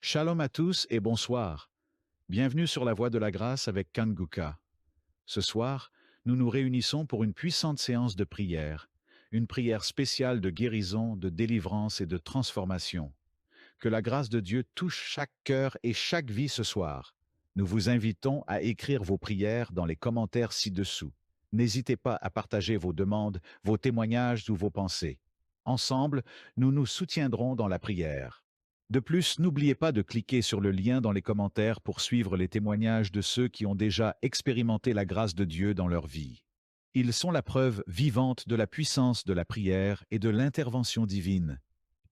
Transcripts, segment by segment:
Shalom à tous et bonsoir. Bienvenue sur la Voie de la Grâce avec Kanguka. Ce soir, nous nous réunissons pour une puissante séance de prière, une prière spéciale de guérison, de délivrance et de transformation. Que la grâce de Dieu touche chaque cœur et chaque vie ce soir. Nous vous invitons à écrire vos prières dans les commentaires ci-dessous. N'hésitez pas à partager vos demandes, vos témoignages ou vos pensées. Ensemble, nous nous soutiendrons dans la prière. De plus, n'oubliez pas de cliquer sur le lien dans les commentaires pour suivre les témoignages de ceux qui ont déjà expérimenté la grâce de Dieu dans leur vie. Ils sont la preuve vivante de la puissance de la prière et de l'intervention divine.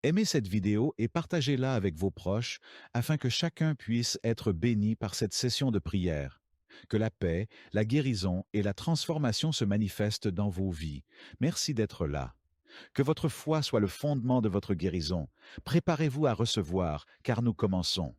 Aimez cette vidéo et partagez-la avec vos proches afin que chacun puisse être béni par cette session de prière. Que la paix, la guérison et la transformation se manifestent dans vos vies. Merci d'être là. Que votre foi soit le fondement de votre guérison. Préparez-vous à recevoir, car nous commençons.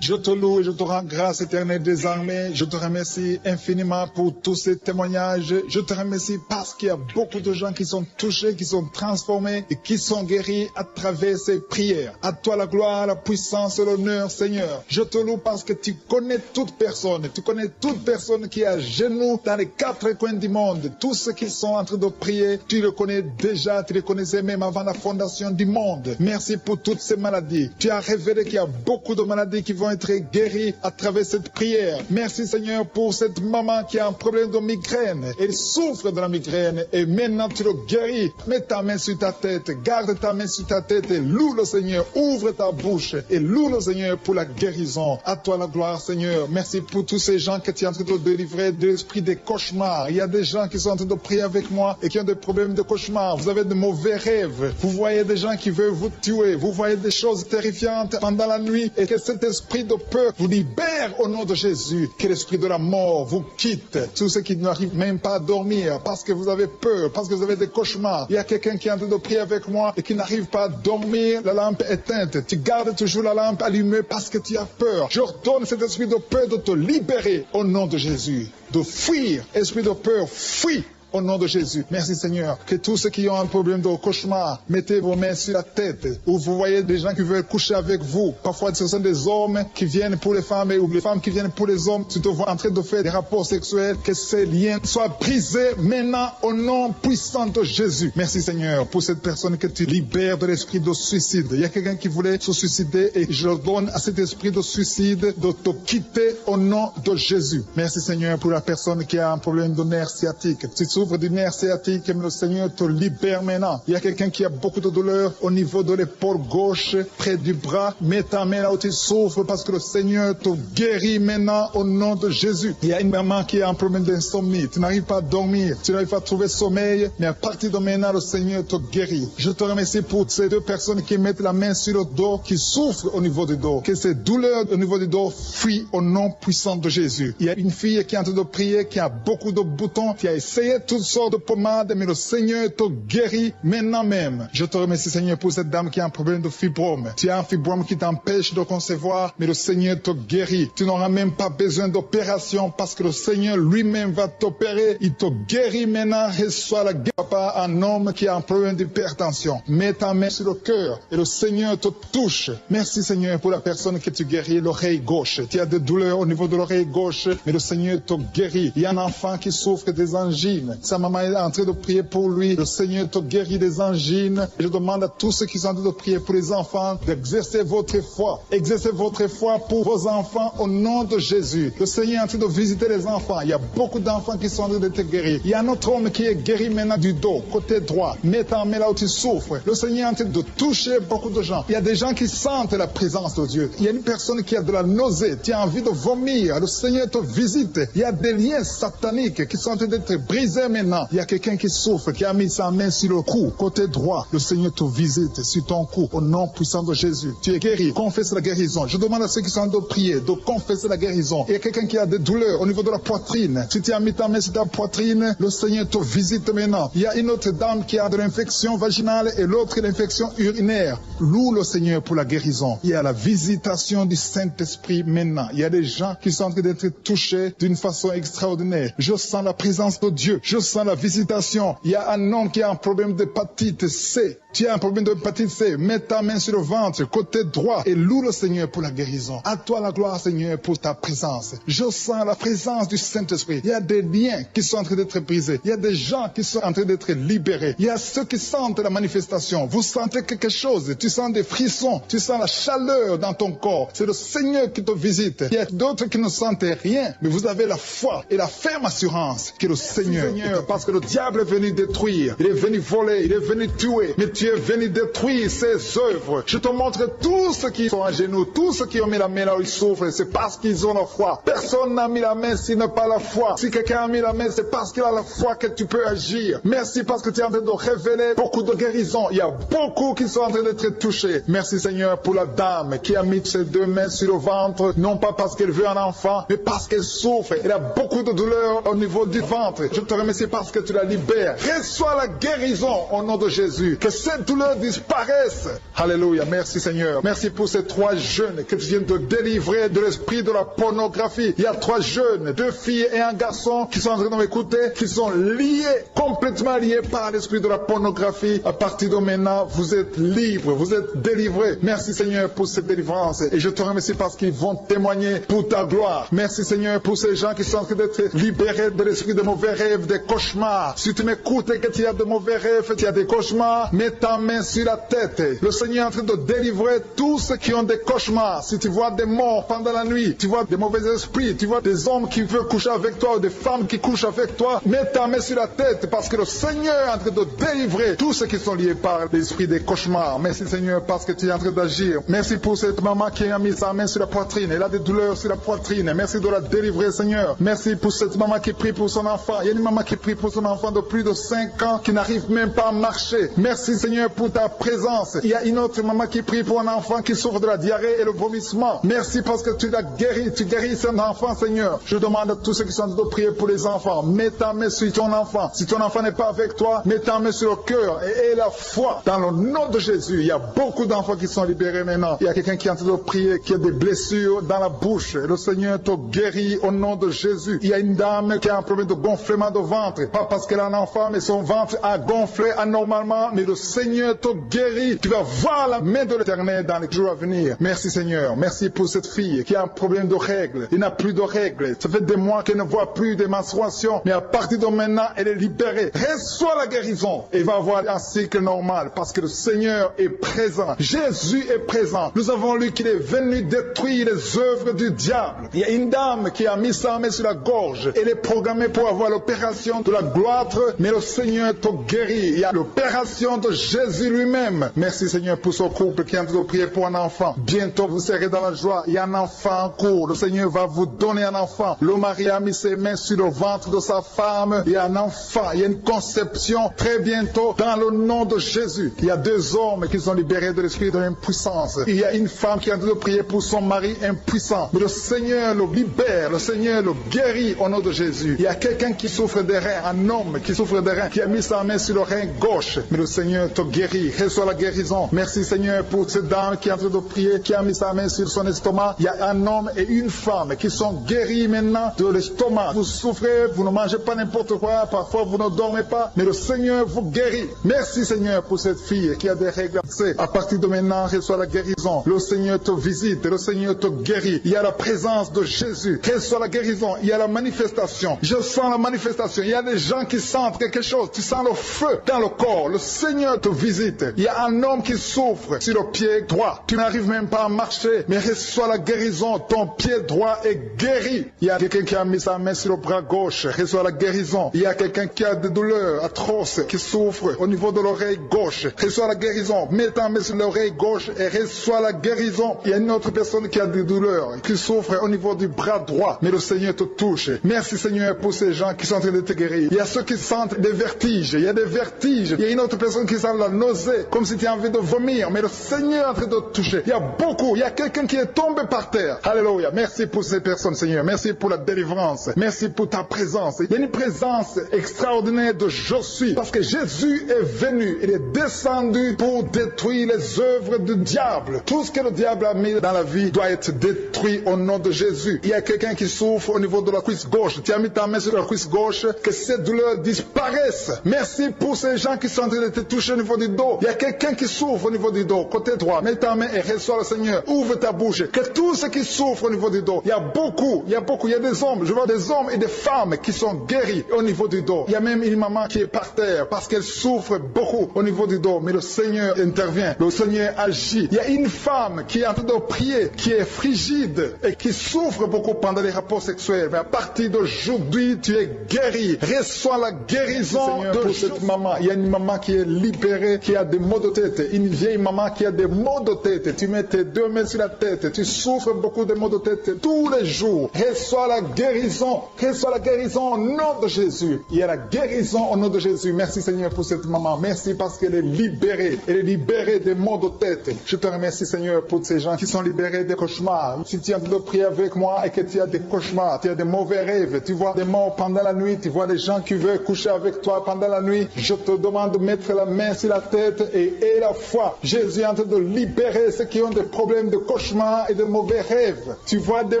Je te loue et je te rends grâce éternelle des armées. Je te remercie infiniment pour tous ces témoignages. Je te remercie parce qu'il y a beaucoup de gens qui sont touchés, qui sont transformés et qui sont guéris à travers ces prières. À toi la gloire, la puissance et l'honneur, Seigneur. Je te loue parce que tu connais toute personne. Tu connais toute personne qui est à genoux dans les quatre coins du monde. Tous ceux qui sont en train de prier, tu le connais déjà. Tu les connaissais même avant la fondation du monde. Merci pour toutes ces maladies. Tu as révélé qu'il y a beaucoup de maladies qui vont être guéris à travers cette prière. Merci Seigneur pour cette maman qui a un problème de migraine. Elle souffre de la migraine et maintenant tu le guéris. Mets ta main sur ta tête, garde ta main sur ta tête et loue le Seigneur. Ouvre ta bouche et loue le Seigneur pour la guérison. À toi la gloire Seigneur. Merci pour tous ces gens que tu es en train de délivrer de l'esprit des cauchemars. Il y a des gens qui sont en train de prier avec moi et qui ont des problèmes de cauchemars. Vous avez de mauvais rêves. Vous voyez des gens qui veulent vous tuer. Vous voyez des choses terrifiantes pendant la nuit et que cet esprit de peur vous libère au nom de Jésus. Que l'esprit de la mort vous quitte. Tous ceux qui n'arrivent même pas à dormir parce que vous avez peur, parce que vous avez des cauchemars. Il y a quelqu'un qui est en train de prier avec moi et qui n'arrive pas à dormir, la lampe éteinte. Tu gardes toujours la lampe allumée parce que tu as peur. J'ordonne cet esprit de peur de te libérer au nom de Jésus. De fuir. Esprit de peur, fuis. Au nom de Jésus. Merci Seigneur. Que tous ceux qui ont un problème de cauchemar, mettez vos mains sur la tête. Ou vous voyez des gens qui veulent coucher avec vous. Parfois ce sont des hommes qui viennent pour les femmes ou les femmes qui viennent pour les hommes. Tu te vois en train de faire des rapports sexuels. Que ces liens soient brisés maintenant au nom puissant de Jésus. Merci Seigneur pour cette personne que tu libères de l'esprit de suicide. Il y a quelqu'un qui voulait se suicider et je donne à cet esprit de suicide de te quitter au nom de Jésus. Merci Seigneur pour la personne qui a un problème de nerf sciatique. Tu souffres du nerf sciatique, mais le Seigneur te libère maintenant. Il y a quelqu'un qui a beaucoup de douleur au niveau de l'épaule gauche, près du bras. Mets ta main là où tu souffres parce que le Seigneur te guérit maintenant au nom de Jésus. Il y a une maman qui a un problème d'insomnie. Tu n'arrives pas à dormir, tu n'arrives pas à trouver sommeil, mais à partir de maintenant, le Seigneur te guérit. Je te remercie pour ces deux personnes qui mettent la main sur le dos, qui souffrent au niveau du dos. Que ces douleurs au niveau du dos fuient au nom puissant de Jésus. Il y a une fille qui est en train de prier, qui a beaucoup de boutons, qui a essayé toutes sortes de pommades, mais le Seigneur te guérit maintenant même. Je te remercie Seigneur pour cette dame qui a un problème de fibrome. Tu as un fibrome qui t'empêche de concevoir, mais le Seigneur te guérit. Tu n'auras même pas besoin d'opération parce que le Seigneur lui-même va t'opérer. Il te guérit maintenant. Reçois la guérison par un homme qui a un problème d'hypertension. Mets ta main sur le cœur et le Seigneur te touche. Merci Seigneur pour la personne que tu guéris, l'oreille gauche. Tu as des douleurs au niveau de l'oreille gauche, mais le Seigneur te guérit. Il y a un enfant qui souffre des angines. Sa maman est en train de prier pour lui. Le Seigneur te guérit des angines. Et je demande à tous ceux qui sont en train de prier pour les enfants d'exercer votre foi. Exercez votre foi pour vos enfants au nom de Jésus. Le Seigneur est en train de visiter les enfants. Il y a beaucoup d'enfants qui sont en train d'être guéris. Il y a un autre homme qui est guéri maintenant du dos, côté droit. Mets ta main là où tu souffres. Le Seigneur est en train de toucher beaucoup de gens. Il y a des gens qui sentent la présence de Dieu. Il y a une personne qui a de la nausée. Tu as envie de vomir. Le Seigneur te visite. Il y a des liens sataniques qui sont en train d'être brisés maintenant. Il y a quelqu'un qui souffre, qui a mis sa main sur le cou, côté droit. Le Seigneur te visite sur ton cou, au nom puissant de Jésus. Tu es guéri. Confesse la guérison. Je demande à ceux qui sont en train de prier de confesser la guérison. Il y a quelqu'un qui a des douleurs au niveau de la poitrine. Si tu as mis ta main sur ta poitrine, le Seigneur te visite maintenant. Il y a une autre dame qui a de l'infection vaginale et l'autre l'infection urinaire. Loue le Seigneur pour la guérison. Il y a la visitation du Saint-Esprit maintenant. Il y a des gens qui sont en train d'être touchés d'une façon extraordinaire. Je sens la présence de Dieu. Je sens la visitation. Il y a un homme qui a un problème d'hépatite C. Tu as un problème de hépatite C, mets ta main sur le ventre, côté droit, et loue le Seigneur pour la guérison. À toi la gloire, Seigneur, pour ta présence. Je sens la présence du Saint-Esprit. Il y a des liens qui sont en train d'être brisés. Il y a des gens qui sont en train d'être libérés. Il y a ceux qui sentent la manifestation. Vous sentez quelque chose. Tu sens des frissons. Tu sens la chaleur dans ton corps. C'est le Seigneur qui te visite. Il y a d'autres qui ne sentent rien, mais vous avez la foi et la ferme assurance que le Seigneur, parce que le diable est venu détruire. Il est venu voler. Il est venu tuer. Mais tu es venu détruire ses œuvres. Je te montre tous ceux qui sont à genoux, tous ceux qui ont mis la main là où ils souffrent. C'est parce qu'ils ont la foi. Personne n'a mis la main s'il n'a pas la foi. Si quelqu'un a mis la main, c'est parce qu'il a la foi que tu peux agir. Merci parce que tu es en train de révéler beaucoup de guérisons. Il y a beaucoup qui sont en train d'être touchés. Merci Seigneur pour la dame qui a mis ses deux mains sur le ventre, non pas parce qu'elle veut un enfant, mais parce qu'elle souffre. Elle a beaucoup de douleur au niveau du ventre. Je te remercie parce que tu la libères. Reçois la guérison au nom de Jésus. Que cette douleur disparaisse. Alléluia. Merci Seigneur. Merci pour ces 3 jeunes que tu viens de délivrer de l'esprit de la pornographie. Il y a 3 jeunes, 2 filles et un garçon qui sont en train de m'écouter, qui sont liés, complètement liés par l'esprit de la pornographie. À partir de maintenant, vous êtes libres, vous êtes délivrés. Merci Seigneur pour cette délivrance. Et je te remercie parce qu'ils vont témoigner pour ta gloire. Merci Seigneur pour ces gens qui sont en train d'être libérés de l'esprit de mauvais rêves, des cauchemars. Si tu m'écoutes et que tu as de mauvais rêves, tu as des cauchemars, mets ta main sur la tête. Le Seigneur est en train de délivrer tous ceux qui ont des cauchemars. Si tu vois des morts pendant la nuit, tu vois des mauvais esprits, tu vois des hommes qui veulent coucher avec toi ou des femmes qui couchent avec toi, mets ta main sur la tête parce que le Seigneur est en train de délivrer tous ceux qui sont liés par l'esprit des cauchemars. Merci Seigneur parce que tu es en train d'agir. Merci pour cette maman qui a mis sa main sur la poitrine. Elle a des douleurs sur la poitrine. Merci de la délivrer Seigneur. Merci pour cette maman qui prie pour son enfant. Il y a une maman qui prie pour son enfant de plus de 5 ans qui n'arrive même pas à marcher. Merci Seigneur pour ta présence. Il y a une autre maman qui prie pour un enfant qui souffre de la diarrhée et le vomissement. Merci parce que tu l'as guéri. Tu guéris cet enfant Seigneur. Je demande à tous ceux qui sont en train de prier pour les enfants. Mets ta main sur ton enfant. Si ton enfant n'est pas avec toi, mets ta main sur le cœur et aie la foi. Dans le nom de Jésus, il y a beaucoup d'enfants qui sont libérés maintenant. Il y a quelqu'un qui est en train de prier, qui a des blessures dans la bouche. Le Seigneur te guérit au nom de Jésus. Il y a une dame qui a un problème de gonflement de ventre. Pas parce qu'elle a un enfant, mais son ventre a gonflé anormalement. Mais le Seigneur te guérit. Tu vas voir la main de l'Éternel dans les jours à venir. Merci Seigneur. Merci pour cette fille qui a un problème de règles. Il n'a plus de règles. Ça fait des mois qu'elle ne voit plus de menstruations. Mais à partir de maintenant, elle est libérée. Reçois la guérison. Et va avoir un cycle normal parce que le Seigneur est présent. Jésus est présent. Nous avons lu qu'il est venu détruire les œuvres du diable. Il y a une dame qui a mis sa main sur la gorge. Elle est programmée pour avoir l'opération de la gloître, mais le Seigneur te guérit. Il y a l'opération de Jésus lui-même. Merci Seigneur pour ce couple qui est en train de prier pour un enfant. Bientôt vous serez dans la joie. Il y a un enfant en cours. Le Seigneur va vous donner un enfant. Le mari a mis ses mains sur le ventre de sa femme. Il y a un enfant. Il y a une conception très bientôt dans le nom de Jésus. Il y a 2 hommes qui sont libérés de l'esprit de l'impuissance. Il y a une femme qui est en train de prier pour son mari impuissant. Mais le Seigneur le libère. Le Seigneur le guérit au nom de Jésus. Il y a quelqu'un qui souffre des reins. Un homme qui souffre des reins. Qui a mis sa main sur le rein gauche. Mais le Seigneur te guérit. Reçois la guérison. Merci Seigneur pour cette dame qui est en train de prier. Qui a mis sa main sur son estomac. Il y a un homme et une femme qui sont guéris maintenant de l'estomac. Vous souffrez. Vous ne mangez pas n'importe quoi. Parfois vous ne dormez pas. Mais le Seigneur vous guérit. Merci Seigneur pour cette fille qui a des règles. À partir de maintenant, reçois la guérison. Le Seigneur te visite. Le Seigneur te guérit. Il y a la présence de Jésus. Reçois la guérison. Il y a la manifestation. Je sens la manifestation. Il y a des gens qui sentent quelque chose. Tu sens le feu dans le corps. Le Seigneur te visite. Il y a un homme qui souffre sur le pied droit. Tu n'arrives même pas à marcher. Mais reçois la guérison. Ton pied droit est guéri. Il y a quelqu'un qui a mis sa main sur le bras gauche. Reçois la guérison. Il y a quelqu'un qui a des douleurs atroces, qui souffre au niveau de l'oreille gauche. Reçois la guérison. Mets ta main sur l'oreille gauche et reçois la guérison. Il y a une autre personne qui a des douleurs, qui souffre au niveau du bras droit. Mais le Seigneur te touche. Merci Seigneur pour ces gens qui sont en train de te guérir. Il y a ceux qui sentent des vertiges. Il y a des vertiges. Il y a une autre personne qui sent la nausée, comme si tu as envie de vomir. Mais le Seigneur est en train de te toucher. Il y a beaucoup. Il y a quelqu'un qui est tombé par terre. Alléluia. Merci pour ces personnes Seigneur. Merci pour la délivrance. Merci pour ta présence. Il y a une présence extraordinaire de je suis. Parce que Jésus est venu. Il est descendu pour détruire les œuvres du diable. Tout ce que le diable a mis dans la vie doit être détruit au nom de Jésus. Il y a quelqu'un qui souffre au niveau de la cuisse gauche. Tu as mis ta main sur la cuisse gauche. Que cette douleur disparaisse. Merci pour ces gens qui sont en train de te toucher niveau du dos. Il y a quelqu'un qui souffre au niveau du dos. Côté droit, mets ta main et reçois le Seigneur. Ouvre ta bouche. Que tous ceux qui souffrent au niveau du dos, il y a beaucoup, il y a des hommes, je vois des hommes et des femmes qui sont guéris au niveau du dos. Il y a même une maman qui est par terre parce qu'elle souffre beaucoup au niveau du dos. Mais le Seigneur intervient, le Seigneur agit. Il y a une femme qui est en train de prier, qui est frigide et qui souffre beaucoup pendant les rapports sexuels. Mais à partir d'aujourd'hui, tu es guéri. Reçois la guérison de cette maman. Il y a une maman qui est libérée, qui a des maux de tête. Une vieille maman qui a des maux de tête. Tu mets tes deux mains sur la tête. Tu souffres beaucoup de maux de tête tous les jours. Reçois la guérison. Reçois la guérison au nom de Jésus. Il y a la guérison au nom de Jésus. Merci Seigneur pour cette maman. Merci parce qu'elle est libérée. Elle est libérée des maux de tête. Je te remercie Seigneur pour ces gens qui sont libérés des cauchemars. Si tu es en train de prier avec moi et que tu as des cauchemars, tu as des mauvais rêves, tu vois des morts pendant la nuit, tu vois des gens qui veulent coucher avec toi pendant la nuit, je te demande de mettre la main sur la tête et la foi. Jésus est en train de libérer ceux qui ont des problèmes de cauchemars et de mauvais rêves. Tu vois des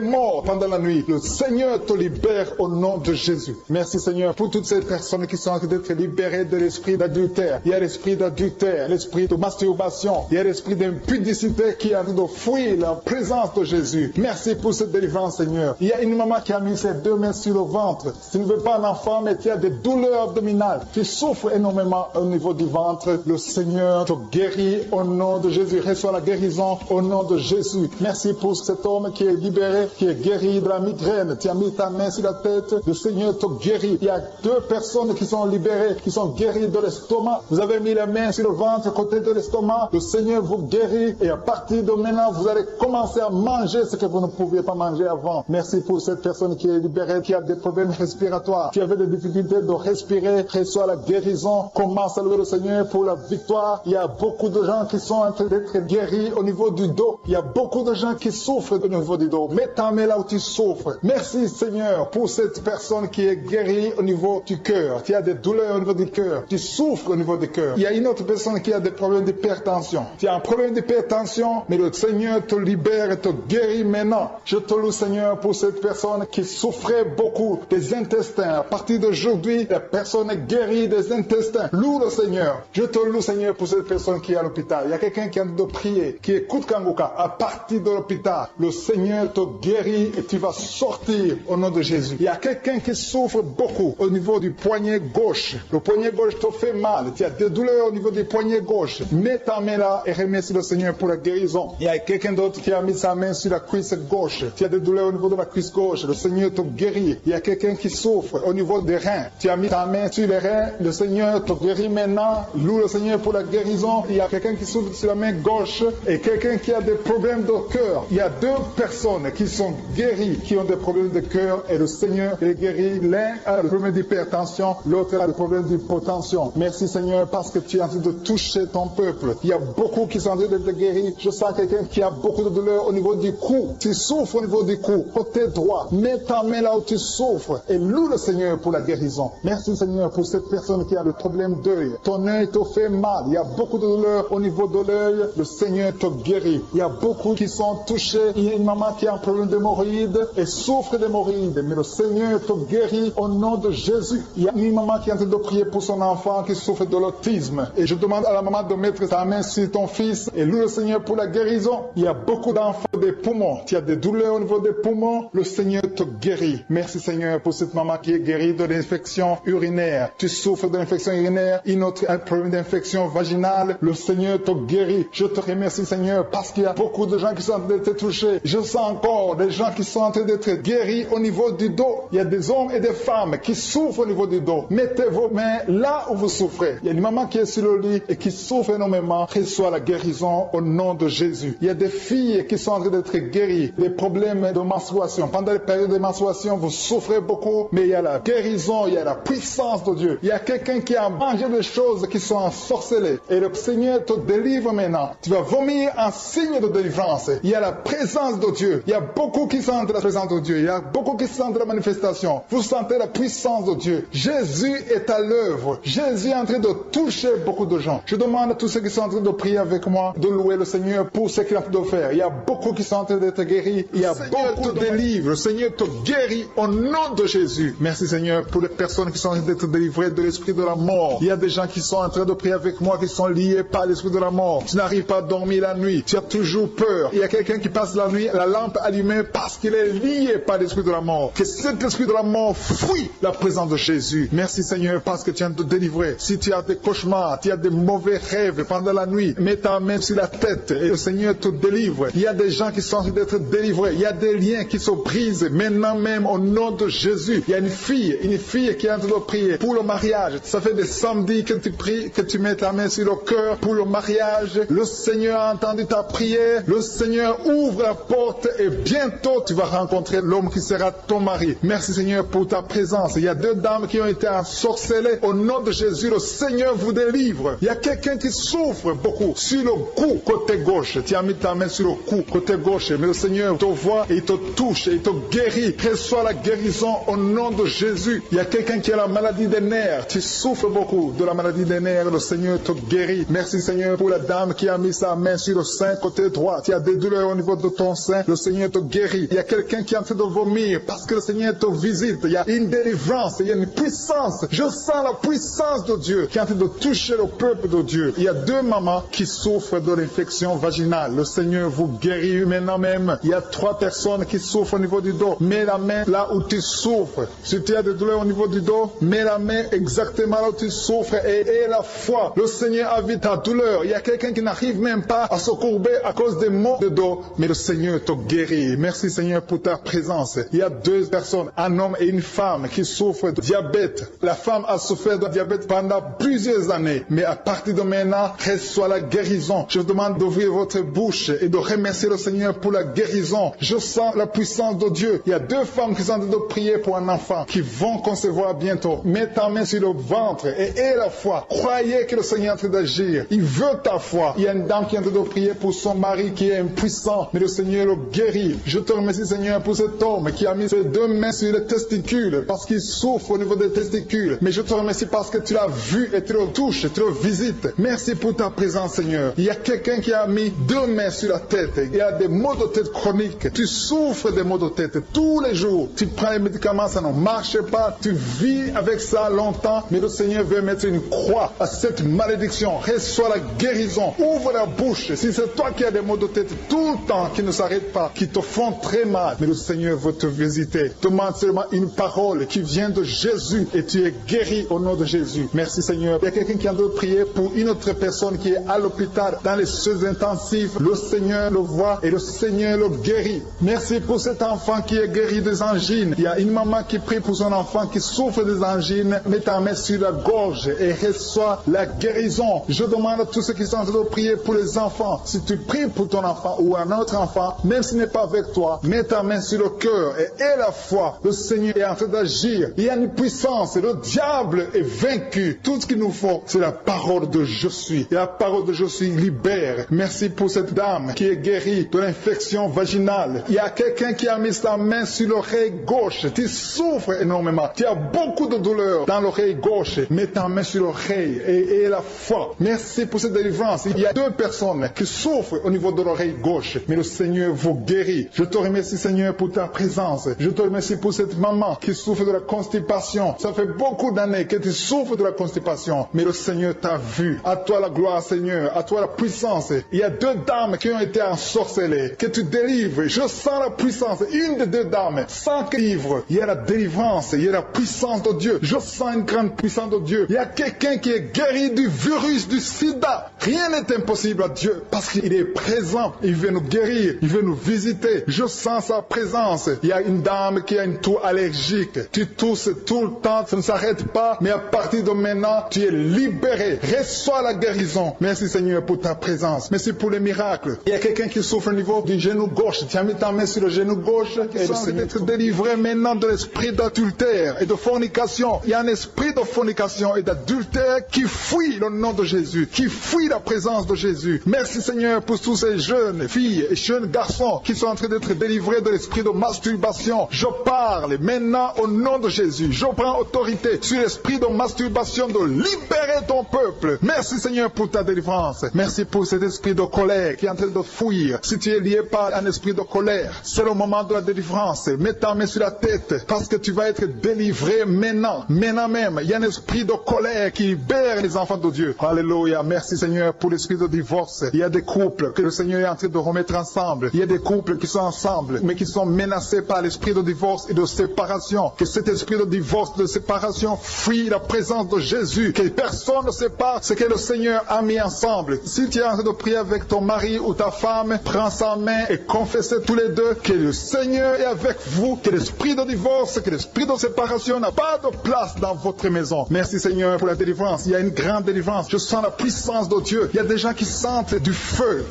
morts pendant la nuit. Le Seigneur te libère au nom de Jésus. Merci Seigneur pour toutes ces personnes qui sont en train d'être libérées de l'esprit d'adultère. Il y a l'esprit d'adultère, l'esprit de masturbation, il y a l'esprit d'impudicité qui est en train de fuir la présence de Jésus. Merci pour cette délivrance Seigneur. Il y a une maman qui a mis ses deux mains sur le ventre. Tu ne veux pas un enfant mais tu as des douleurs abdominales. Tu souffres énormément au niveau du ventre. Le Seigneur te guérit au nom de Jésus. Reçois la guérison au nom de Jésus. Merci pour cet homme qui est libéré, qui est guéri de la migraine. Tu as mis ta main sur la tête. Le Seigneur te guérit. Il y a deux personnes qui sont libérées, qui sont guéries de l'estomac. Vous avez mis la main sur le ventre, côté de l'estomac. Le Seigneur vous guérit et à partir de maintenant, vous allez commencer à manger ce que vous ne pouviez pas manger avant. Merci pour cette personne qui est libérée, qui a des problèmes respiratoires, qui avait des difficultés de respirer. Reçois la guérison. Commence à louer le Seigneur pour la victoire. Il y a beaucoup de gens qui sont en train d'être guéris au niveau du dos. Il y a beaucoup de gens qui souffrent au niveau du dos. Mets ta main là où tu souffres. Merci Seigneur pour cette personne qui est guérie au niveau du cœur. Tu as des douleurs au niveau du cœur. Tu souffres au niveau du cœur. Il y a une autre personne qui a des problèmes d'hypertension. Tu as un problème d'hypertension, mais le Seigneur te libère et te guérit maintenant. Je te loue Seigneur pour cette personne qui souffrait beaucoup des intestins. À partir d'aujourd'hui, la personne est guérie des intestins. Loue le Seigneur. Je te loue Seigneur pour cette personne qui est à l'hôpital. Il y a quelqu'un qui a de prier, qui écoute Kanguka. À partir de l'hôpital, le Seigneur te guérit et tu vas sortir au nom de Jésus. Il y a quelqu'un qui souffre beaucoup au niveau du poignet gauche. Le poignet gauche te fait mal. Tu as des douleurs au niveau du poignet gauche. Mets ta main là et remercie le Seigneur pour la guérison. Il y a quelqu'un d'autre qui a mis sa main sur la cuisse gauche. Tu as des douleurs au niveau de la cuisse gauche. Le Seigneur te guérit. Il y a quelqu'un qui souffre au niveau des reins. Tu as mis ta main sur les reins. Le Seigneur te guérit maintenant. Loue le Seigneur pour la guérison. Il y a quelqu'un qui souffre sur la main gauche et quelqu'un qui a des problèmes de cœur. Il y a deux personnes qui sont guéries, qui ont des problèmes de cœur et le Seigneur les guérit. L'un a le problème d'hypertension, l'autre a le problème d'hypotension. Merci Seigneur parce que tu es en train de toucher ton peuple. Il y a beaucoup qui sont en train d'être guéris. Je sens quelqu'un qui a beaucoup de douleur au niveau du cou. Tu souffres au niveau du cou, côté droit. Mets ta main là où tu souffres et loue le Seigneur pour la guérison. Merci Seigneur pour cette personne qui a le problème d'œil. Ton œil te fait mal. Il y a beaucoup de douleur au niveau de l'œil. Le Seigneur te guérit. Il y a beaucoup qui sont touchés. Il y a une maman qui a un problème d'hémorroïdes et souffre d'hémorroïdes. Mais le Seigneur te guérit au nom de Jésus. Il y a une maman qui est en train de prier pour son enfant qui souffre de l'autisme. Et je demande à la maman de mettre sa main sur ton fils et loue le Seigneur pour la guérison. Il y a beaucoup d'enfants des poumons. Tu as des douleurs au niveau des poumons. Le Seigneur te guérit. Merci Seigneur pour cette maman qui est guérie de l'infection urinaire. Tu souffres de l'infection urinaire. Une autre a un problème d'infection vaginale. Le Seigneur te guérit. Je te remercie Seigneur parce qu'il y a beaucoup de gens qui sont en train d'être touchés. Je sens encore des gens qui sont en train d'être guéris au niveau du dos. Il y a des hommes et des femmes qui souffrent au niveau du dos. Mettez vos mains là où vous souffrez. Il y a une maman qui est sur le lit et qui souffre énormément. Reçoit la guérison au nom de Jésus. Il y a des filles qui sont en train d'être guéries. Des problèmes de menstruation. Pendant les périodes de menstruation, vous souffrez beaucoup, mais il y a la guérison, il y a la puissance de Dieu. Il y a quelqu'un qui a mangé des choses qui sont ensorcelées. Et le Seigneur te délivre maintenant. Tu vas vomir un signe de délivrance. Il y a la présence de Dieu. Il y a beaucoup qui sentent la présence de Dieu. Il y a beaucoup qui sentent la manifestation. Vous sentez la puissance de Dieu. Jésus est à l'œuvre. Jésus est en train de toucher beaucoup de gens. Je demande à tous ceux qui sont en train de prier avec moi de louer le Seigneur pour ce qu'il est en train de faire. Il y a beaucoup qui sont en train d'être guéris. Il y a beaucoup de délivres. Le Seigneur te guérit au nom de Jésus. Merci Seigneur pour les personnes qui sont en train d'être délivrées de l'esprit de la mort. Il y a des gens qui sont en train de prier avec moi qui sont liés par l'esprit de la mort. Tu n'arrives pas à dormir la nuit. Tu as toujours peur. Il y a quelqu'un qui passe la nuit, la lampe allumée parce qu'il est lié par l'esprit de la mort. Que cet esprit de la mort fuit la présence de Jésus. Merci Seigneur parce que tu viens de te délivrer. Si tu as des cauchemars, tu as des mauvais rêves pendant la nuit, mets ta main sur la tête et le Seigneur te délivre. Il y a des gens qui sont en train d'être délivrés. Il y a des liens qui se brisent maintenant même au nom de Jésus. Il y a une fille qui est en train de prier pour le mariage. Ça fait des samedis que tu pries, que tu mets ta main sur le cœur pour le mariage. Le Seigneur a entendu ta prière. Le Seigneur ouvre la porte et bientôt tu vas rencontrer l'homme qui sera ton mari. Merci Seigneur pour ta présence. Il y a deux dames qui ont été ensorcelées. Au nom de Jésus, le Seigneur vous délivre. Il y a quelqu'un qui souffre beaucoup sur le cou, côté gauche. Tu as mis ta main sur le cou, côté gauche. Mais le Seigneur te voit et il te touche et il te guérit. Reçois la guérison au nom de Jésus. Il y a quelqu'un qui a la maladie des nerfs. Tu souffres beaucoup de la maladie des nerfs. Le Seigneur te guérit. Merci Seigneur pour la dame qui a mis sa main sur le sein côté droit. Tu as des douleurs au niveau de ton sein. Le Seigneur te guérit. Il y a quelqu'un qui est en train de vomir parce que le Seigneur te visite. Il y a une délivrance. Il y a une puissance. Je sens la puissance de Dieu qui est en train de toucher le peuple de Dieu. Il y a deux mamans qui souffrent de l'infection vaginale. Le Seigneur vous guérit maintenant même. Il y a 3 personnes qui souffrent au niveau du dos. Mets la main là où tu souffres. Si tu as des douleurs au niveau du dos, mets la main exactement là où tu souffres et aie la foi. Le Seigneur a vu ta douleur. Il y a quelqu'un qui n'arrive même pas à se courber à cause des maux de dos, mais le Seigneur te guérit. Merci Seigneur pour ta présence. Il y a 2 personnes, un homme et une femme qui souffrent de diabète. La femme a souffert de diabète pendant plusieurs années, mais à partir de maintenant, reçoit la guérison. Je vous demande d'ouvrir votre bouche et de remercier le Seigneur pour la guérison. Je sens la puissance de Dieu. Il y a 2 femmes qui sont en train de prier pour un enfant qui vont concevoir bientôt. Mets ta main sur le ventre et aie la foi. Croyez que le Seigneur est en train d'agir. Il veut ta foi. Il y a une dame qui est en train de prier pour son mari qui est impuissant, mais le Seigneur le guérit. Je te remercie Seigneur pour cet homme qui a mis ses 2 mains sur les testicules parce qu'il souffre au niveau des testicules. Mais je te remercie parce que tu l'as vu et tu le touches, tu le visites. Merci pour ta présence Seigneur. Il y a quelqu'un qui a mis 2 mains sur la tête. Il y a des maux de tête chroniques. Tu souffres des maux de tête tous les jours. Tu prends les médicaments, ça ne marche pas. Tu vis avec ça longtemps, mais le Seigneur veut mettre une croix à cette malédiction. Reçois la guérison. Ouvre la bouche. Si c'est toi qui as des maux de tête tout le temps, qui ne s'arrêtent pas, qui te font très mal, mais le Seigneur veut te visiter. Demande seulement une parole qui vient de Jésus et tu es guéri au nom de Jésus. Merci Seigneur. Il y a quelqu'un qui a de prier pour une autre personne qui est à l'hôpital dans les soins intensifs. Le Seigneur le voit et le Seigneur le guérit. Merci pour cet enfant qui est guéri des angines. Il y a une maman qui prie pour son enfant qui souffre des angines. Mets ta main sur la gorge et reçois la guérison. Je demande à tous ceux qui sont en train de prier pour les enfants. Si tu pries pour ton enfant ou un autre enfant, même s'il n'est pas avec toi, mets ta main sur le cœur et aie la foi. Le Seigneur est en train d'agir. Il y a une puissance. Le diable est vaincu. Tout ce qu'il nous faut, c'est la parole de je suis. Et la parole de je suis libère. Merci pour cette dame qui est guérie de l'infection vaginale. Il y a quelqu'un qui a mis sa main sur l'oreille gauche. Tu souffres énormément. Tu as beaucoup de douleur dans l'oreille gauche. Mets ta main sur l'oreille et aie la foi. Merci pour cette délivrance. Il y a 2 personnes qui souffrent au niveau de l'oreille gauche, mais le Seigneur vous guérit. Je te remercie Seigneur pour ta présence. Je te remercie pour cette maman qui souffre de la constipation. Ça fait beaucoup d'années que tu souffres de la constipation, mais le Seigneur t'a vu. À toi la gloire Seigneur, à toi la puissance. Il y a 2 dames qui ont été ensorcelées, que tu délivres. Je sens la puissance. Une des 2 dames, sans livre, il y a la délivrance, il y a la puissance de Dieu. Je sens une grande puissance de Dieu. Il y a quelqu'un qui est guéri du virus du sida. Rien n'est impossible à Dieu parce qu'il est présent. Il veut nous guérir, il veut nous visiter. Je sens sa présence. Il y a une dame qui a une toux allergique. Tu tousses tout le temps, ça ne s'arrête pas, mais à partir de maintenant, tu es libéré. Reçois la guérison. Merci Seigneur pour ta présence. Merci pour les miracles. Il y a quelqu'un qui souffre au niveau du genou gauche. Tu as mis ta main sur le genou gauche et le Seigneur être délivré maintenant de l'esprit d'adultère et de fornication. Il y a un esprit de fornication et d'adultère qui fuit le nom de Jésus, qui fuit la présence de Jésus. Merci Seigneur pour tous ces jeunes filles et jeunes garçons qui sont en train d'être délivrés de l'esprit de masturbation. Je parle maintenant au nom de Jésus. Je prends autorité sur l'esprit de masturbation de libérer ton peuple. Merci Seigneur pour ta délivrance. Merci pour cet esprit de colère qui est en train de fuir. Si tu es lié par un esprit de colère, c'est le moment de la délivrance. Mets ta main sur la tête parce que tu vas être délivré maintenant. Maintenant même, il y a un esprit de colère qui libère pères et les enfants de Dieu. Alléluia. Merci Seigneur pour l'esprit de divorce. Il y a des couples que le Seigneur est en train de remettre ensemble. Il y a des couples qui sont ensemble, mais qui sont menacés par l'esprit de divorce et de séparation. Que cet esprit de divorce, de séparation, fuit la présence de Jésus. Que personne ne sépare ce que le Seigneur a mis ensemble. Si tu es en train de prier avec ton mari ou ta femme, prends sa main et confessez tous les deux que le Seigneur est avec vous, que l'esprit de divorce, que l'esprit de séparation n'a pas de place dans votre maison. Merci Seigneur pour la délivrance. Il y a une grande délivrance. Je sens la puissance de Dieu. Il y a des gens qui sentent du feu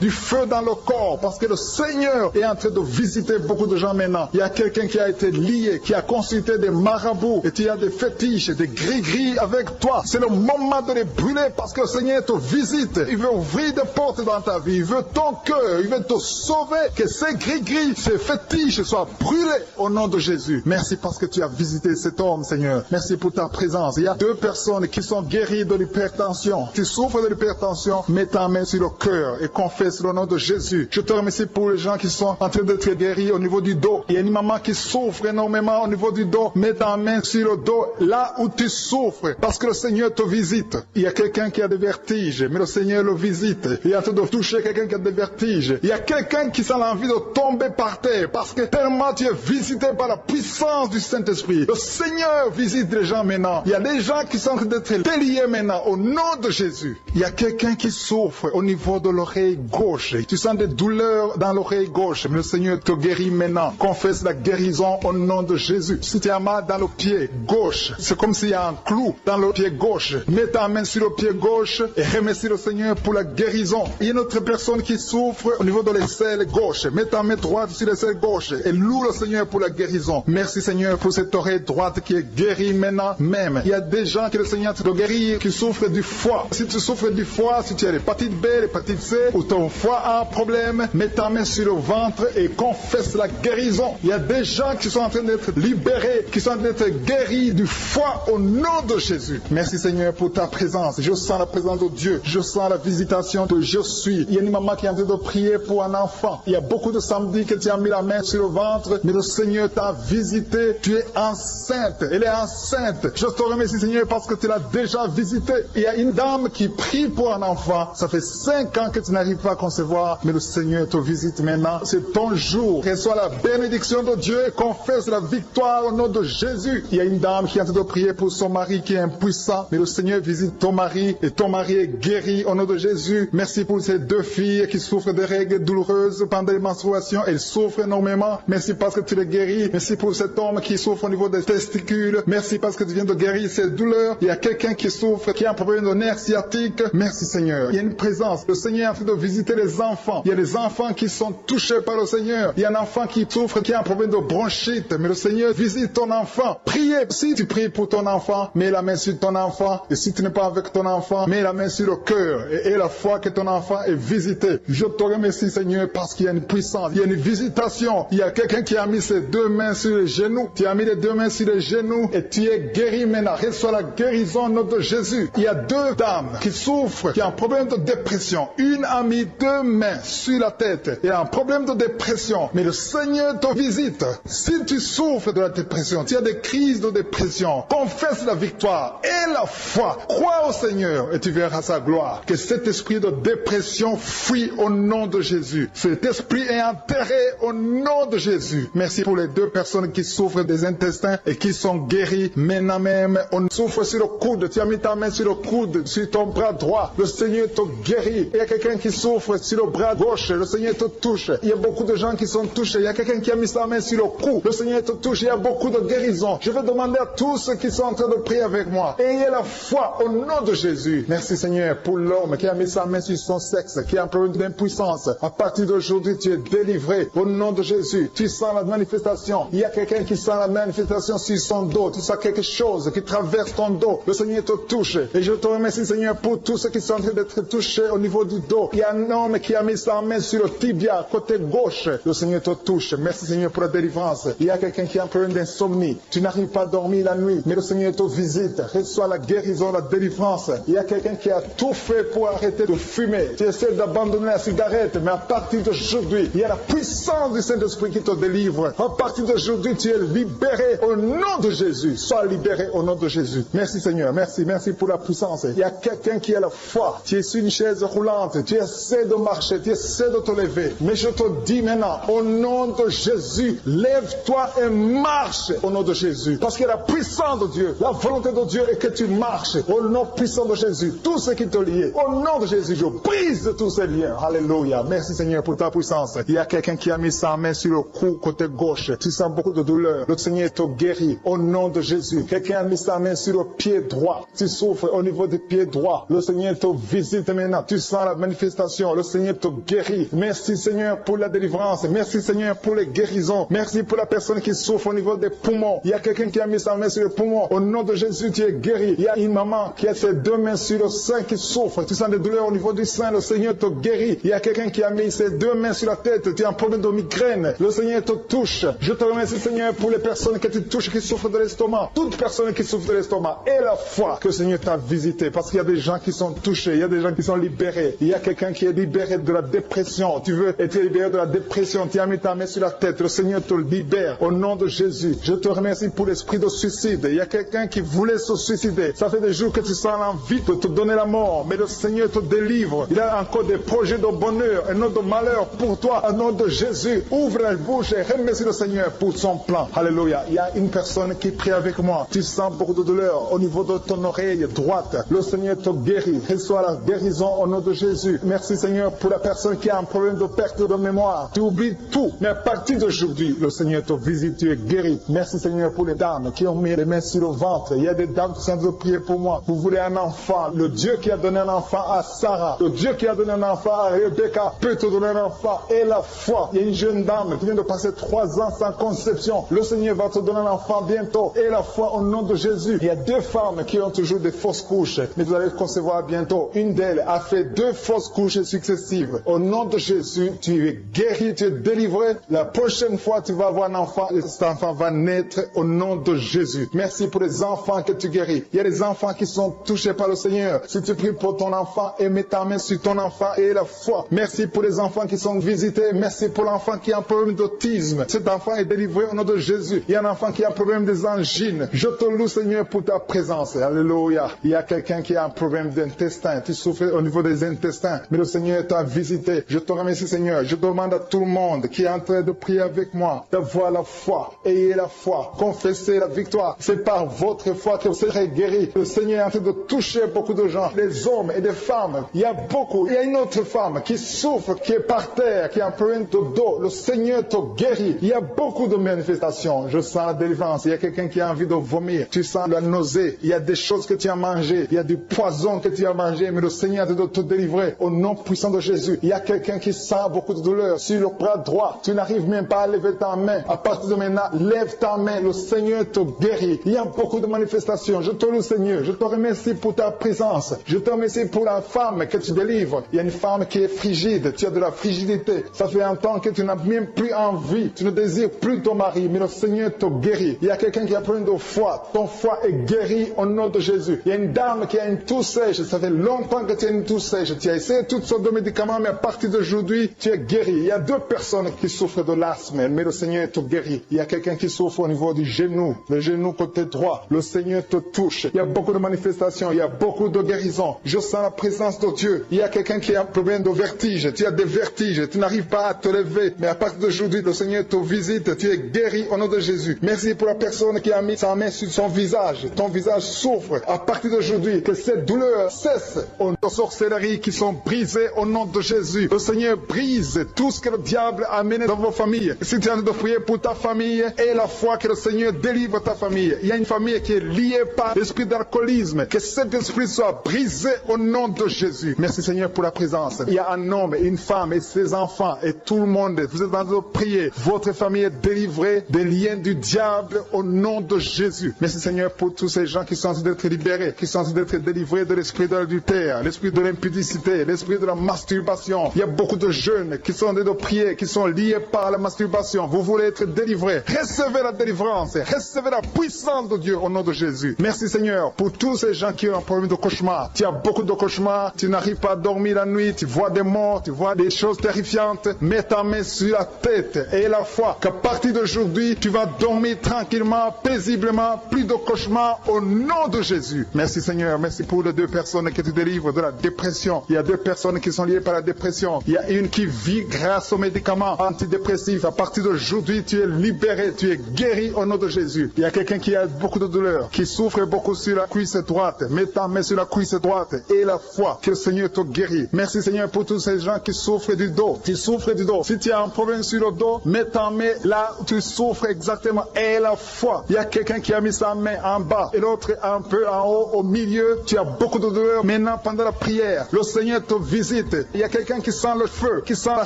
dans le corps, parce que le Seigneur est en train de visiter beaucoup de gens maintenant. Il y a quelqu'un qui a été lié, qui a consulté des marabouts, et tu as des fétiches, des gris-gris avec toi. C'est le moment de les brûler, parce que le Seigneur te visite. Il veut ouvrir des portes dans ta vie. Il veut ton cœur. Il veut te sauver. Que ces gris-gris, ces fétiches soient brûlés au nom de Jésus. Merci parce que tu as visité cet homme, Seigneur. Merci pour ta présence. Il y a 2 personnes qui sont guéries de l'hypertension. Tu souffres de l'hypertension, mets ta main sur le cœur et confesse le nom de Jésus. Je te remercie pour les gens qui sont en train d'être guéris au niveau du dos. Il y a une maman qui souffre énormément au niveau du dos. Mets ta main sur le dos, là où tu souffres, parce que le Seigneur te visite. Il y a quelqu'un qui a des vertiges, mais le Seigneur le visite. Il est en train de toucher quelqu'un qui a des vertiges. Il y a quelqu'un qui sent l'envie de tomber par terre, parce que tellement tu es visité par la puissance du Saint-Esprit. Le Seigneur visite les gens maintenant. Il y a des gens qui sont en train d'être déliés maintenant au nom de Jésus. Il y a quelqu'un qui souffre au niveau de l'oreille gauche. Tu sens des douleurs dans l'oreille gauche, mais le Seigneur te guérit maintenant. Confesse la guérison au nom de Jésus. Si tu as mal dans le pied gauche, c'est comme s'il y a un clou dans le pied gauche. Mets ta main sur le pied gauche et remercie le Seigneur pour la guérison. Il y a une autre personne qui souffre au niveau de l'aisselle gauche. Mets ta main droite sur l'aisselle gauche et loue le Seigneur pour la guérison. Merci Seigneur pour cette oreille droite qui est guérie maintenant même. Il y a des gens que le Seigneur te guérit qui souffrent du foie. Si tu souffres du foie, si tu as l'hépatite B, l'hépatite C, ou ton foie a un problème, mets ta main sur le ventre et confesse la guérison. Il y a des gens qui sont en train d'être libérés, qui sont en train d'être guéris du foie au nom de Jésus. Merci Seigneur pour ta présence. Je sens la présence de Dieu. Je sens la visitation de je suis. Il y a une maman qui est en train de prier pour un enfant. Il y a beaucoup de samedis que tu as mis la main sur le ventre, mais le Seigneur t'a visité. Tu es enceinte. Elle est enceinte. Je te remercie Seigneur parce que tu l'as déjà visité. Il y a une dame qui prie pour un enfant. Ça fait 5 ans que tu n'arrives pas à concevoir, mais le Seigneur te visite maintenant. C'est ton jour. Reçois la bénédiction de Dieu et confesse la victoire au nom de Jésus. Il y a une dame qui est en train de prier pour son mari qui est impuissant, mais le Seigneur visite ton mari et ton mari est guéri au nom de Jésus. Merci pour ces 2 filles qui souffrent de règles douloureuses pendant les menstruations. Elles souffrent énormément. Merci parce que tu les guéris. Merci pour cet homme qui souffre au niveau des testicules. Merci parce que tu viens de guérir ces douleurs. Il y a quelqu'un qui souffre, qui a un problème de nerf sciatique. Merci Seigneur. Il y a une présence. Le Seigneur est en train de visiter les enfants. Il y a des enfants qui sont touchés par le Seigneur. Il y a un enfant qui souffre, qui a un problème de bronchite. Mais le Seigneur visite ton enfant. Priez. Si tu pries pour ton enfant, mets la main sur ton enfant. Et si tu n'es pas avec ton enfant, mets la main sur le cœur. Et la foi que ton enfant est visité. Je te remercie Seigneur parce qu'il y a une puissance. Il y a une visitation. Il y a quelqu'un qui a mis ses 2 mains sur les genoux. Tu as mis les 2 mains sur les genoux et tu es guéri maintenant. Reçois la guérison au nom de Jésus. Il y a 2 dames qui souffrent, qui ont un problème de dépression. Une a mis 2 mains sur la tête et a un problème de dépression. Mais le Seigneur te visite. Si tu souffres de la dépression, tu as des crises de dépression, confesse la victoire et la foi. Crois au Seigneur et tu verras sa gloire. Que cet esprit de dépression fuit au nom de Jésus. Cet esprit est enterré au nom de Jésus. Merci pour les 2 personnes qui souffrent des intestins et qui sont guéries maintenant même. On souffre sur le coude. Tu as mis ta main sur le coude, sur ton bras droit. Le Seigneur te guérit. Il y a quelqu'un qui souffre sur le bras gauche. Le Seigneur te touche. Il y a beaucoup de gens qui sont touchés. Il y a quelqu'un qui a mis sa main sur le cou. Le Seigneur te touche. Il y a beaucoup de guérisons. Je vais demander à tous ceux qui sont en train de prier avec moi. Ayez la foi au nom de Jésus. Merci Seigneur pour l'homme qui a mis sa main sur son sexe, qui a un problème d'impuissance. À partir d'aujourd'hui, tu es délivré au nom de Jésus. Tu sens la manifestation. Il y a quelqu'un qui sent la manifestation sur son dos. Tu sens quelque chose qui traverse ton dos. Le Seigneur te touche. Et je te remercie Seigneur pour tous ceux qui sont en train d'être touchés au niveau du dos. Il y a un homme qui a mis sa main sur le tibia, côté gauche. Le Seigneur te touche. Merci Seigneur pour la délivrance. Il y a quelqu'un qui a un problème d'insomnie. Tu n'arrives pas à dormir la nuit, mais le Seigneur te visite. Reçois la guérison, la délivrance. Il y a quelqu'un qui a tout fait pour arrêter de fumer. Tu essaies d'abandonner la cigarette, mais à partir d'aujourd'hui, il y a la puissance du Saint-Esprit qui te délivre. À partir d'aujourd'hui, tu es libéré au nom de Jésus. Sois libéré au nom de Jésus. Merci Seigneur. Merci pour la ta puissance. Il y a quelqu'un qui a la foi. Tu es sur une chaise roulante. Tu essaies de marcher. Tu essaies de te lever. Mais je te dis maintenant, au nom de Jésus, lève-toi et marche au nom de Jésus. Parce que la puissance de Dieu, la volonté de Dieu est que tu marches au nom puissant de Jésus. Tout ce qui te lie, au nom de Jésus, je brise tous ces liens. Alléluia. Merci Seigneur pour ta puissance. Il y a quelqu'un qui a mis sa main sur le cou côté gauche. Tu sens beaucoup de douleur. Le Seigneur te guérit au nom de Jésus. Quelqu'un a mis sa main sur le pied droit. Tu souffres au niveau du pied droit. Le Seigneur te visite maintenant. Tu sens la manifestation. Le Seigneur te guérit. Merci Seigneur pour la délivrance. Merci Seigneur pour les guérisons. Merci pour la personne qui souffre au niveau des poumons. Il y a quelqu'un qui a mis sa main sur les poumons. Au nom de Jésus, tu es guéri. Il y a une maman qui a ses deux mains sur le sein qui souffre. Tu sens des douleurs au niveau du sein. Le Seigneur te guérit. Il y a quelqu'un qui a mis ses deux mains sur la tête. Tu as un problème de migraine. Le Seigneur te touche. Je te remercie Seigneur pour les personnes que tu touches qui souffrent de l'estomac. Toute personne qui souffre de l'estomac. Et la foi que le Seigneur t'a visité. Parce qu'il y a des gens qui sont touchés. Il y a des gens qui sont libérés. Il y a quelqu'un qui est libéré de la dépression. Tu veux être libéré de la dépression. Tu as mis ta main sur la tête. Le Seigneur te libère. Au nom de Jésus. Je te remercie pour l'esprit de suicide. Il y a quelqu'un qui voulait se suicider. Ça fait des jours que tu sens l'envie de te donner la mort. Mais le Seigneur te délivre. Il a encore des projets de bonheur et non de malheur pour toi. Au nom de Jésus. Ouvre la bouche et remercie le Seigneur pour son plan. Alléluia. Il y a une personne qui prie avec moi. Tu sens beaucoup de douleur au niveau de ton oreille droite. Le Seigneur te guérit. Reçois la guérison au nom de Jésus. Merci Seigneur pour la personne qui a un problème de perte de mémoire. Tu oublies tout. Mais à partir d'aujourd'hui, le Seigneur te visite. Tu es guéri. Merci Seigneur pour les dames qui ont mis les mains sur le ventre. Il y a des dames qui sont en train de prier pour moi. Vous voulez un enfant. Le Dieu qui a donné un enfant à Sarah. Le Dieu qui a donné un enfant à Rebecca peut te donner un enfant. Et la foi. Il y a une jeune dame qui vient de passer 3 ans sans conception. Le Seigneur va te donner un enfant bientôt. Et la foi au nom de Jésus. Il y a 2 femmes qui ont toujours des fausses couches. Mais vous allez concevoir bientôt. Une d'elles a fait 2 fausses couches successives. Au nom de Jésus, tu es guéri, tu es délivré. La prochaine fois, tu vas avoir un enfant. Et cet enfant va naître au nom de Jésus. Merci pour les enfants que tu guéris. Il y a des enfants qui sont touchés par le Seigneur. Si tu pries pour ton enfant et mets ta main sur ton enfant et la foi. Merci pour les enfants qui sont visités. Merci pour l'enfant qui a un problème d'autisme. Cet enfant est délivré au nom de Jésus. Il y a un enfant qui a un problème des angines. Je te loue Seigneur pour ta présence. Alléluia. Il y a quelqu'un qui a un problème d'intestin. Tu souffres au niveau des intestins. Mais le Seigneur t'a visité. Je te remercie Seigneur. Je demande à tout le monde qui est en train de prier avec moi d'avoir la foi. Ayez la foi. Confessez la victoire. C'est par votre foi que vous serez guéris. Le Seigneur est en train de toucher beaucoup de gens. Des hommes et des femmes. Il y a beaucoup. Il y a une autre femme qui souffre, qui est par terre, qui a un problème de dos. Le Seigneur te guérit. Il y a beaucoup de manifestations. Je sens la délivrance. Il y a quelqu'un qui a envie de vomir. Tu sens la nausée. Il y a des choses que tu as mangées. Il y a du poison que tu as mangé. Mais le Seigneur doit te délivrer. Au nom puissant de Jésus. Il y a quelqu'un qui sent beaucoup de douleur sur le bras droit. Tu n'arrives même pas à lever ta main. À partir de maintenant, lève ta main. Le Seigneur te guérit. Il y a beaucoup de manifestations. Je te loue Seigneur. Je te remercie pour ta présence. Je te remercie pour la femme que tu délivres. Il y a une femme qui est frigide. Tu as de la frigidité. Ça fait un temps que tu n'as même plus envie. Tu ne désires plus ton mari. Mais le Seigneur te guérit. Il y a quelqu'un qui a plein de foi. Ton foie est guéri au nom de Jésus. Il y a une dame qui a une toux sèche. Ça fait longtemps que tu as une toux sèche. Tu as essayé toutes sortes de médicaments. Mais à partir d'aujourd'hui, tu es guéri. Il y a 2 personnes qui souffrent de l'asthme. Mais le Seigneur te guérit. Il y a quelqu'un qui souffre au niveau du genou. Le genou côté droit. Le Seigneur te touche. Il y a beaucoup de manifestations. Il y a beaucoup de guérisons. Je sens la présence de Dieu. Il y a quelqu'un qui a un problème de vertige. Tu as des vertiges. Tu n'arrives pas à te lever. Mais à partir d'aujourd'hui, le Seigneur te visite. Tu es guéri au nom de Jésus. Merci pour la personne qui a mis sa main sur son visage. Ton visage souffre. À partir d'aujourd'hui, que cette douleur cesse. Aux sorcelleries qui sont brisées au nom de Jésus. Le Seigneur brise tout ce que le diable a amené dans vos familles. Si tu es en train de prier pour ta famille, et la foi que le Seigneur délivre ta famille. Il y a une famille qui est liée par l'esprit d'alcoolisme. Que cet esprit soit brisé au nom de Jésus. Merci Seigneur pour la présence. Il y a un homme et une femme et ses enfants et tout le monde. Vous êtes en train de prier. Votre famille est délivrée des liens du diable au nom de Jésus. Merci Seigneur pour tous ces gens qui sont en train d'être libérés, qui sont en train d'être délivrés de l'esprit de l'adultère, l'esprit de l'impudicité, l'esprit de la masturbation. Il y a beaucoup de jeunes qui sont en train de prier, qui sont liés par la masturbation. Vous voulez être délivrés. Recevez la délivrance. Recevez la puissance de Dieu au nom de Jésus. Merci Seigneur pour tous ces gens qui ont un problème de cauchemar. Tu as beaucoup de cauchemars. Tu n'arrives pas à dormir la nuit. Tu vois des morts. Tu vois des choses terrifiantes. Mets ta main sur la tête et la foi qu'à partir d'aujourd'hui, tu vas dormir tranquillement, paisiblement, plus de cauchemars au nom de Jésus. Merci. Merci Seigneur, merci pour les 2 personnes que tu délivres de la dépression. Il y a 2 personnes qui sont liées par la dépression. Il y a une qui vit grâce aux médicaments antidépressifs. À partir d'aujourd'hui, tu es libéré, tu es guéri au nom de Jésus. Il y a quelqu'un qui a beaucoup de douleur, qui souffre beaucoup sur la cuisse droite. Mets ta main sur la cuisse droite et la foi que le Seigneur te guérit. Merci Seigneur pour tous ces gens qui souffrent du dos. Qui souffrent du dos. Si tu as un problème sur le dos, mets ta main là où tu souffres exactement et la foi. Il y a quelqu'un qui a mis sa main en bas et l'autre un peu en haut, au milieu. Tu as beaucoup de douleur. Maintenant, pendant la prière, le Seigneur te visite. Il y a quelqu'un qui sent le feu, qui sent la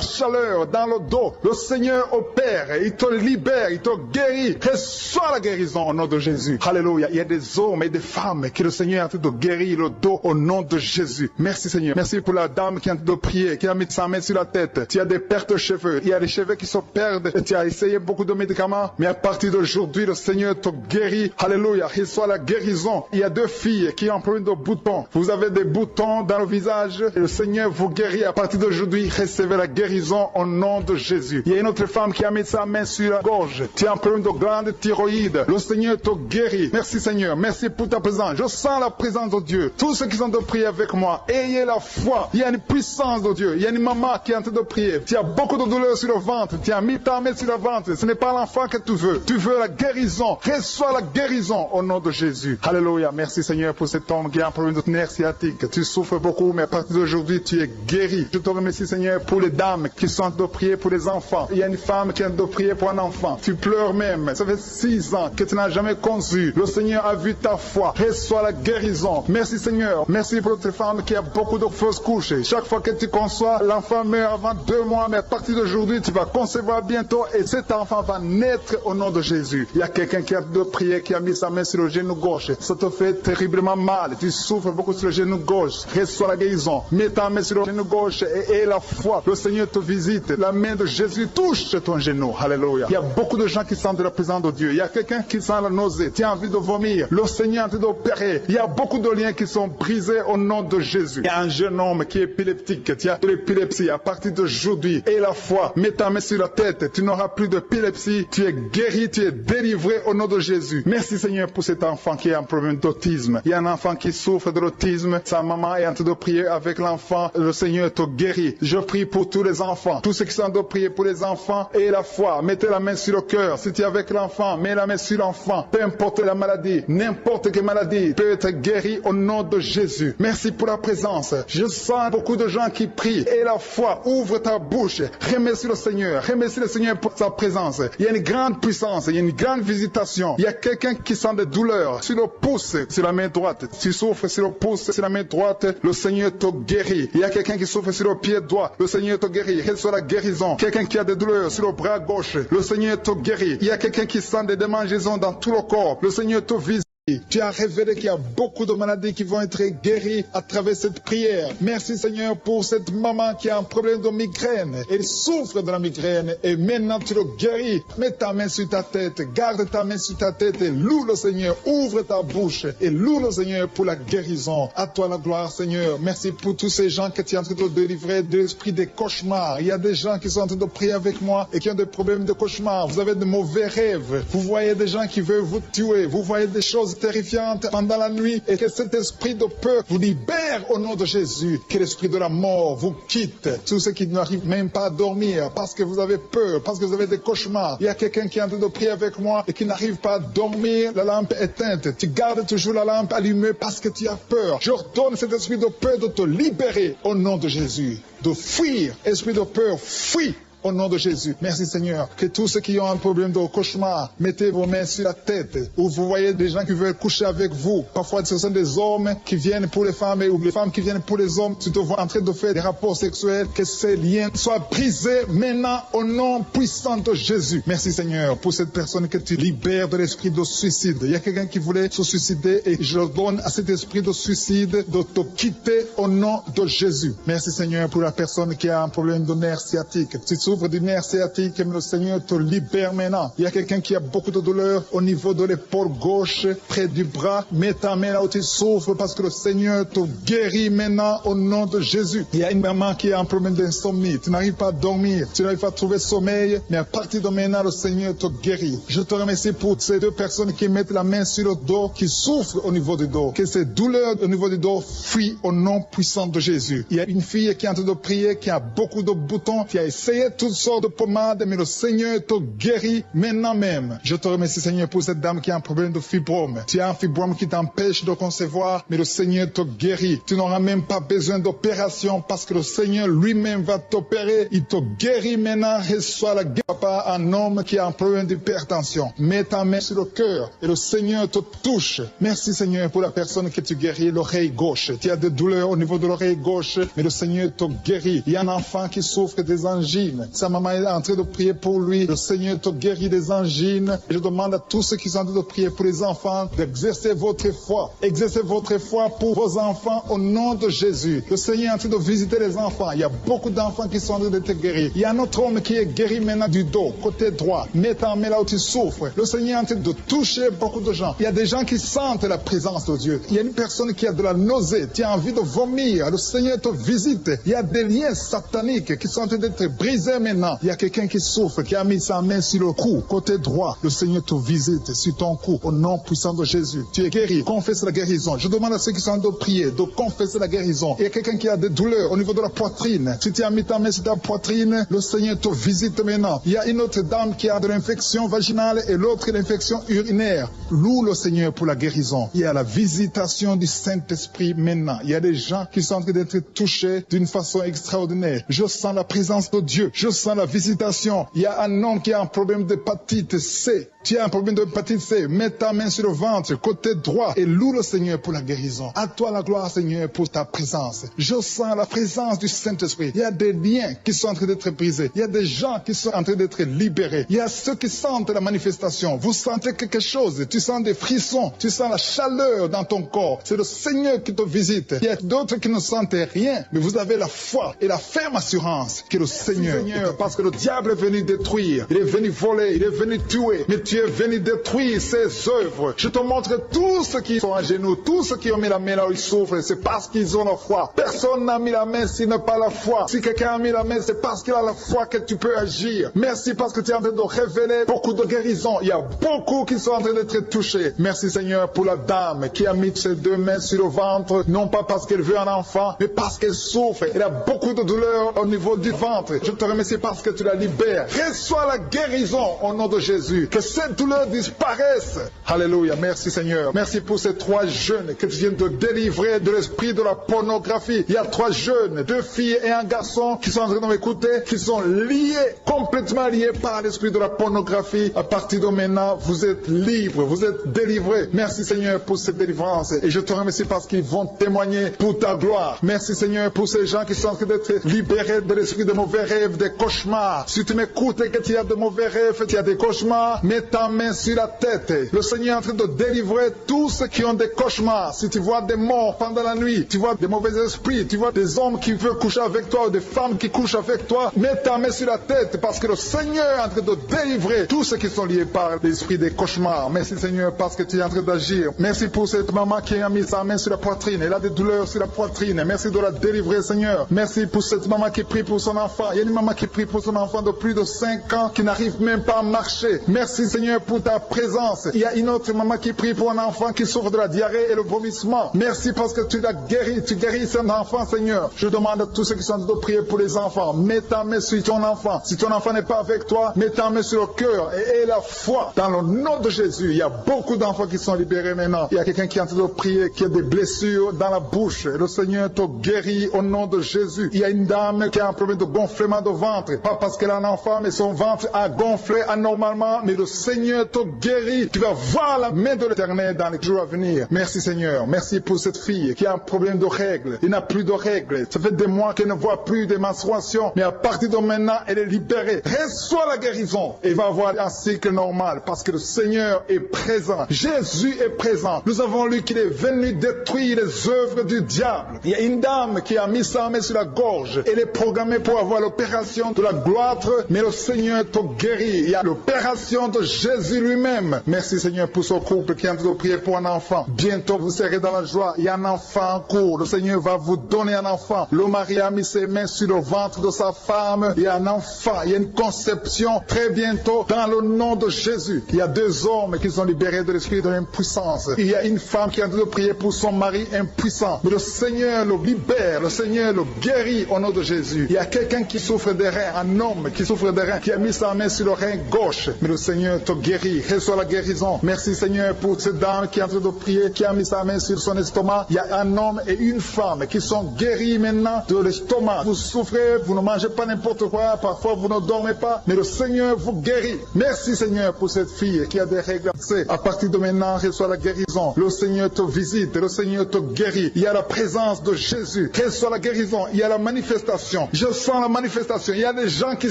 chaleur dans le dos. Le Seigneur opère, il te libère, il te guérit. Reçois la guérison au nom de Jésus. Alléluia. Il y a des hommes et des femmes que le Seigneur est en train de guérir le dos au nom de Jésus. Merci Seigneur. Merci pour la dame qui est en train de prier, qui a mis sa main sur la tête. Tu as des pertes de cheveux. Il y a des cheveux qui se perdent. Et tu as essayé beaucoup de médicaments. Mais à partir d'aujourd'hui, le Seigneur te guérit. Alléluia. Reçois la guérison. Il y a 2 filles qui ont un problème de boutons. Vous avez des boutons dans le visage. Et le Seigneur vous guérit. À partir d'aujourd'hui, recevez la guérison au nom de Jésus. Il y a une autre femme qui a mis sa main sur la gorge. Tu as un problème de glande thyroïde. Le Seigneur te guérit. Merci Seigneur. Merci pour ta présence. Je sens la présence de Dieu. Tous ceux qui sont de prier avec moi, ayez la foi. Il y a une puissance de Dieu. Il y a une maman qui est en train de prier. Tu as beaucoup de douleur sur le ventre. Tu as mis ta main sur le ventre. Ce n'est pas l'enfant que tu veux. Tu veux la guérison. Reçois la guérison au nom de Jésus. Alléluia. Merci Seigneur pour cet homme qui a un problème de nerf sciatique. Tu souffres beaucoup, mais à partir d'aujourd'hui, tu es guéri. Je te remercie Seigneur pour les dames qui sont de prier pour les enfants. Il y a une femme qui est de prier pour un enfant. Tu pleures même. Ça fait 6 ans que tu n'as jamais conçu. Le Seigneur a vu ta foi. Reçois la guérison. Merci Seigneur. Merci pour cette femme qui a beaucoup de fausses couches. Chaque fois que tu conçois, l'enfant meurt avant 2 mois, mais à partir d'aujourd'hui, tu vas concevoir bientôt et cet enfant va naître au nom de Jésus. Il y a quelqu'un qui a de prier, qui a mis sa main sur le genou gauche. Ça te fait terriblement mal. Tu souffres beaucoup sur le genou gauche. Reçois la guérison. Mets ta main sur le genou gauche et la foi. Le Seigneur te visite. La main de Jésus touche ton genou. Alléluia. Il y a beaucoup de gens qui sentent la présence de Dieu. Il y a quelqu'un qui sent la nausée. Tu as envie de vomir. Le Seigneur est en train d'opérer. Il y a beaucoup de liens qui sont brisés au nom de Jésus. Il y a un jeune homme qui est épileptique. Tu as de l'épilepsie à partir d'aujourd'hui. Et la foi. Mets ta main sur la tête. Tu n'auras plus d'épilepsie. Tu es guéri. Tu es délivré au nom de Jésus. Merci Seigneur pour cet enfant qui a un problème d'autisme. Il y a un enfant qui souffre de l'autisme. Sa maman est en train de prier avec l'enfant. Le Seigneur te guérit. Je prie pour tous les enfants. Tous ceux qui sont en train de prier pour les enfants et la foi. Mettez la main sur le cœur. Si tu es avec l'enfant, mets la main sur l'enfant. Peu importe la maladie, n'importe quelle maladie peut être guérie au nom de Jésus. Merci pour la présence. Je sens beaucoup de gens qui prient. Et la foi, ouvre ta bouche. Remercie le Seigneur. Remercie le Seigneur pour sa présence. Il y a une grande puissance. Il y a une grande visitation. Il y a quelqu'un qui sent des douleurs sur le pouce, sur la main droite. Tu souffres sur le pouce, sur la main droite. Le Seigneur te guérit. Il y a quelqu'un qui souffre sur le pied droit. Le Seigneur te guérit. Reçois la guérison. Quelqu'un qui a des douleurs sur le bras gauche. Le Seigneur te guérit. Il y a quelqu'un qui sent des démangeaisons dans tout le corps. Le Seigneur te visite. Tu as révélé qu'il y a beaucoup de maladies qui vont être guéries à travers cette prière. Merci Seigneur pour cette maman qui a un problème de migraine. Elle souffre de la migraine et maintenant tu le guéris. Mets ta main sur ta tête, garde ta main sur ta tête et loue le Seigneur. Ouvre ta bouche et loue le Seigneur pour la guérison. À toi la gloire Seigneur. Merci pour tous ces gens que tu es en train de délivrer de l'esprit des cauchemars. Il y a des gens qui sont en train de prier avec moi et qui ont des problèmes de cauchemars. Vous avez de mauvais rêves. Vous voyez des gens qui veulent vous tuer. Vous voyez des choses terrifiante pendant la nuit et que cet esprit de peur vous libère au nom de Jésus. Que l'esprit de la mort vous quitte. Tous ceux qui n'arrivent même pas à dormir parce que vous avez peur, parce que vous avez des cauchemars. Il y a quelqu'un qui est en train de prier avec moi et qui n'arrive pas à dormir, la lampe éteinte. Tu gardes toujours la lampe allumée parce que tu as peur. J'ordonne cet esprit de peur de te libérer au nom de Jésus. De fuir. Esprit de peur, fuis. Au nom de Jésus. Merci Seigneur. Que tous ceux qui ont un problème de cauchemar, mettez vos mains sur la tête. Ou vous voyez des gens qui veulent coucher avec vous. Parfois ce sont des hommes qui viennent pour les femmes ou les femmes qui viennent pour les hommes. Tu te vois en train de faire des rapports sexuels. Que ces liens soient brisés maintenant au nom puissant de Jésus. Merci Seigneur pour cette personne que tu libères de l'esprit de suicide. Il y a quelqu'un qui voulait se suicider et je donne à cet esprit de suicide de te quitter au nom de Jésus. Merci Seigneur pour la personne qui a un problème de nerf sciatique. Tu souffre du nerf sciatique, mais le Seigneur te libère maintenant. Il y a quelqu'un qui a beaucoup de douleur au niveau de l'épaule gauche, près du bras. Mets ta main là où tu souffres parce que le Seigneur te guérit maintenant au nom de Jésus. Il y a une maman qui a un problème d'insomnie. Tu n'arrives pas à dormir, tu n'arrives pas à trouver sommeil, mais à partir de maintenant, le Seigneur te guérit. Je te remercie pour ces deux personnes qui mettent la main sur le dos, qui souffrent au niveau du dos. Que ces douleurs au niveau du dos fuient au nom puissant de Jésus. Il y a une fille qui est en train de prier, qui a beaucoup de boutons, qui a essayé toutes sortes de pommades, mais le Seigneur te guérit maintenant même. Je te remercie, Seigneur, pour cette dame qui a un problème de fibrome. Tu as un fibrome qui t'empêche de concevoir, mais le Seigneur te guérit. Tu n'auras même pas besoin d'opération parce que le Seigneur lui-même va t'opérer. Il te guérit maintenant. Reçois la guérison par un homme qui a un problème d'hypertension. Mets ta main sur le cœur et le Seigneur te touche. Merci, Seigneur, pour la personne que tu guéris, l'oreille gauche. Tu as des douleurs au niveau de l'oreille gauche, mais le Seigneur te guérit. Il y a un enfant qui souffre des angines. Sa maman est en train de prier pour lui. Le Seigneur te guérit des angines. Et je demande à tous ceux qui sont en train de prier pour les enfants d'exercer votre foi. Exercez votre foi pour vos enfants au nom de Jésus. Le Seigneur est en train de visiter les enfants. Il y a beaucoup d'enfants qui sont en train d'être guéris. Il y a un autre homme qui est guéri maintenant du dos, côté droit. Mets ta main là où tu souffres. Le Seigneur est en train de toucher beaucoup de gens. Il y a des gens qui sentent la présence de Dieu. Il y a une personne qui a de la nausée. Tu as envie de vomir. Le Seigneur te visite. Il y a des liens sataniques qui sont en train d'être brisés maintenant. Il y a quelqu'un qui souffre, qui a mis sa main sur le cou, côté droit. Le Seigneur te visite sur ton cou au nom puissant de Jésus. Tu es guéri. Confesse la guérison. Je demande à ceux qui sont en train de prier de confesser la guérison. Il y a quelqu'un qui a des douleurs au niveau de la poitrine. Si tu as mis ta main sur ta poitrine, le Seigneur te visite maintenant. Il y a une autre dame qui a de l'infection vaginale et l'autre l'infection urinaire. Loue le Seigneur pour la guérison. Il y a la visitation du Saint-Esprit maintenant. Il y a des gens qui sont en train d'être touchés d'une façon extraordinaire. Je sens la présence de Dieu. Je sens la visitation. Il y a un homme qui a un problème d'hépatite C. Tu as un problème d'hépatite C. Mets ta main sur le ventre, côté droit, et loue le Seigneur pour la guérison. À toi la gloire, Seigneur, pour ta présence. Je sens la présence du Saint-Esprit. Il y a des liens qui sont en train d'être brisés. Il y a des gens qui sont en train d'être libérés. Il y a ceux qui sentent la manifestation. Vous sentez quelque chose. Tu sens des frissons. Tu sens la chaleur dans ton corps. C'est le Seigneur qui te visite. Il y a d'autres qui ne sentent rien, mais vous avez la foi et la ferme assurance que le Seigneur, parce que le diable est venu détruire. Il est venu voler. Il est venu tuer. Mais tu es venu détruire ses œuvres. Je te montre tous ceux qui sont à genoux, tous ceux qui ont mis la main là où ils souffrent, c'est parce qu'ils ont la foi. Personne n'a mis la main s'il n'a pas la foi. Si quelqu'un a mis la main, c'est parce qu'il a la foi que tu peux agir. Merci parce que tu es en train de révéler beaucoup de guérisons. Il y a beaucoup qui sont en train d'être touchés. Merci Seigneur pour la dame qui a mis ses deux mains sur le ventre, non pas parce qu'elle veut un enfant, mais parce qu'elle souffre. Elle a beaucoup de douleur au niveau du ventre. Je te remercie parce que tu la libères. Reçois la guérison au nom de Jésus. Que cette douleur disparaisse. Alléluia. Merci Seigneur. Merci pour ces trois jeunes que tu viens de délivrer de l'esprit de la pornographie. Il y a trois jeunes, deux filles et un garçon qui sont en train de m'écouter, qui sont liés, complètement liés par l'esprit de la pornographie. À partir de maintenant, vous êtes libres, vous êtes délivrés. Merci Seigneur pour cette délivrance. Et je te remercie parce qu'ils vont témoigner pour ta gloire. Merci Seigneur pour ces gens qui sont en train d'être libérés de l'esprit de mauvais rêves, des cauchemars. Si tu m'écoutes et que tu as de mauvais rêves, tu as des cauchemars, mets ta main sur la tête. Le Seigneur est en train de délivrer tous ceux qui ont des cauchemars. Si tu vois des morts pendant la nuit, tu vois des mauvais esprits, tu vois des hommes qui veulent coucher avec toi ou des femmes qui couchent avec toi, mets ta main sur la tête parce que le Seigneur est en train de délivrer tous ceux qui sont liés par l'esprit des cauchemars. Merci Seigneur parce que tu es en train d'agir. Merci pour cette maman qui a mis sa main sur la poitrine. Elle a des douleurs sur la poitrine. Merci de la délivrer Seigneur. Merci pour cette maman qui prie pour son enfant. Il y a une maman qui prie pour son enfant de plus de 5 ans qui n'arrive même pas à marcher. Merci Seigneur pour ta présence. Il y a une autre maman qui prie pour un enfant qui souffre de la diarrhée et le vomissement. Merci parce que tu l'as guéri. Tu guéris cet enfant Seigneur. Je demande à tous ceux qui sont en train de prier pour les enfants. Mets ta main sur ton enfant. Si ton enfant n'est pas avec toi, mets ta main sur le cœur et aie la foi. Dans le nom de Jésus, il y a beaucoup d'enfants qui sont libérés maintenant. Il y a quelqu'un qui est en train de prier, qui a des blessures dans la bouche. Le Seigneur te guérit au nom de Jésus. Il y a une dame qui a un problème de gonflement de ventre. Pas parce qu'elle a un enfant, mais son ventre a gonflé anormalement. Mais le Seigneur Seigneur te guérit. Tu vas voir la main de l'Éternel dans les jours à venir. Merci Seigneur. Merci pour cette fille qui a un problème de règles. Il n'a plus de règles. Ça fait des mois qu'elle ne voit plus de menstruation. Mais à partir de maintenant, elle est libérée. Reçois la guérison. Et va avoir un cycle normal parce que le Seigneur est présent. Jésus est présent. Nous avons lu qu'il est venu détruire les œuvres du diable. Il y a une dame qui a mis sa main sur la gorge. Elle est programmée pour avoir l'opération de la gloire, mais le Seigneur te guérit. Il y a l'opération de Jésus lui-même. Merci Seigneur pour ce couple qui est en train de prier pour un enfant. Bientôt vous serez dans la joie. Il y a un enfant en cours. Le Seigneur va vous donner un enfant. Le mari a mis ses mains sur le ventre de sa femme. Il y a un enfant. Il y a une conception très bientôt dans le nom de Jésus. Il y a 2 hommes qui sont libérés de l'esprit de l'impuissance. Il y a une femme qui est en train de prier pour son mari impuissant. Mais le Seigneur le libère. Le Seigneur le guérit au nom de Jésus. Il y a quelqu'un qui souffre des reins. Un homme qui souffre des reins. Qui a mis sa main sur le rein gauche. Mais le Seigneur te guérit. Reçois la guérison. Merci Seigneur pour cette dame qui est en train de prier. Qui a mis sa main sur son estomac. Il y a un homme et une femme qui sont guéris maintenant de l'estomac. Vous souffrez. Vous ne mangez pas n'importe quoi. Parfois vous ne dormez pas. Mais le Seigneur vous guérit. Merci Seigneur pour cette fille qui a des règles. À partir de maintenant, reçois la guérison. Le Seigneur te visite. Le Seigneur te guérit. Il y a la présence de Jésus. Reçois la guérison. Il y a la manifestation. Je sens la manifestation. Il y a des gens qui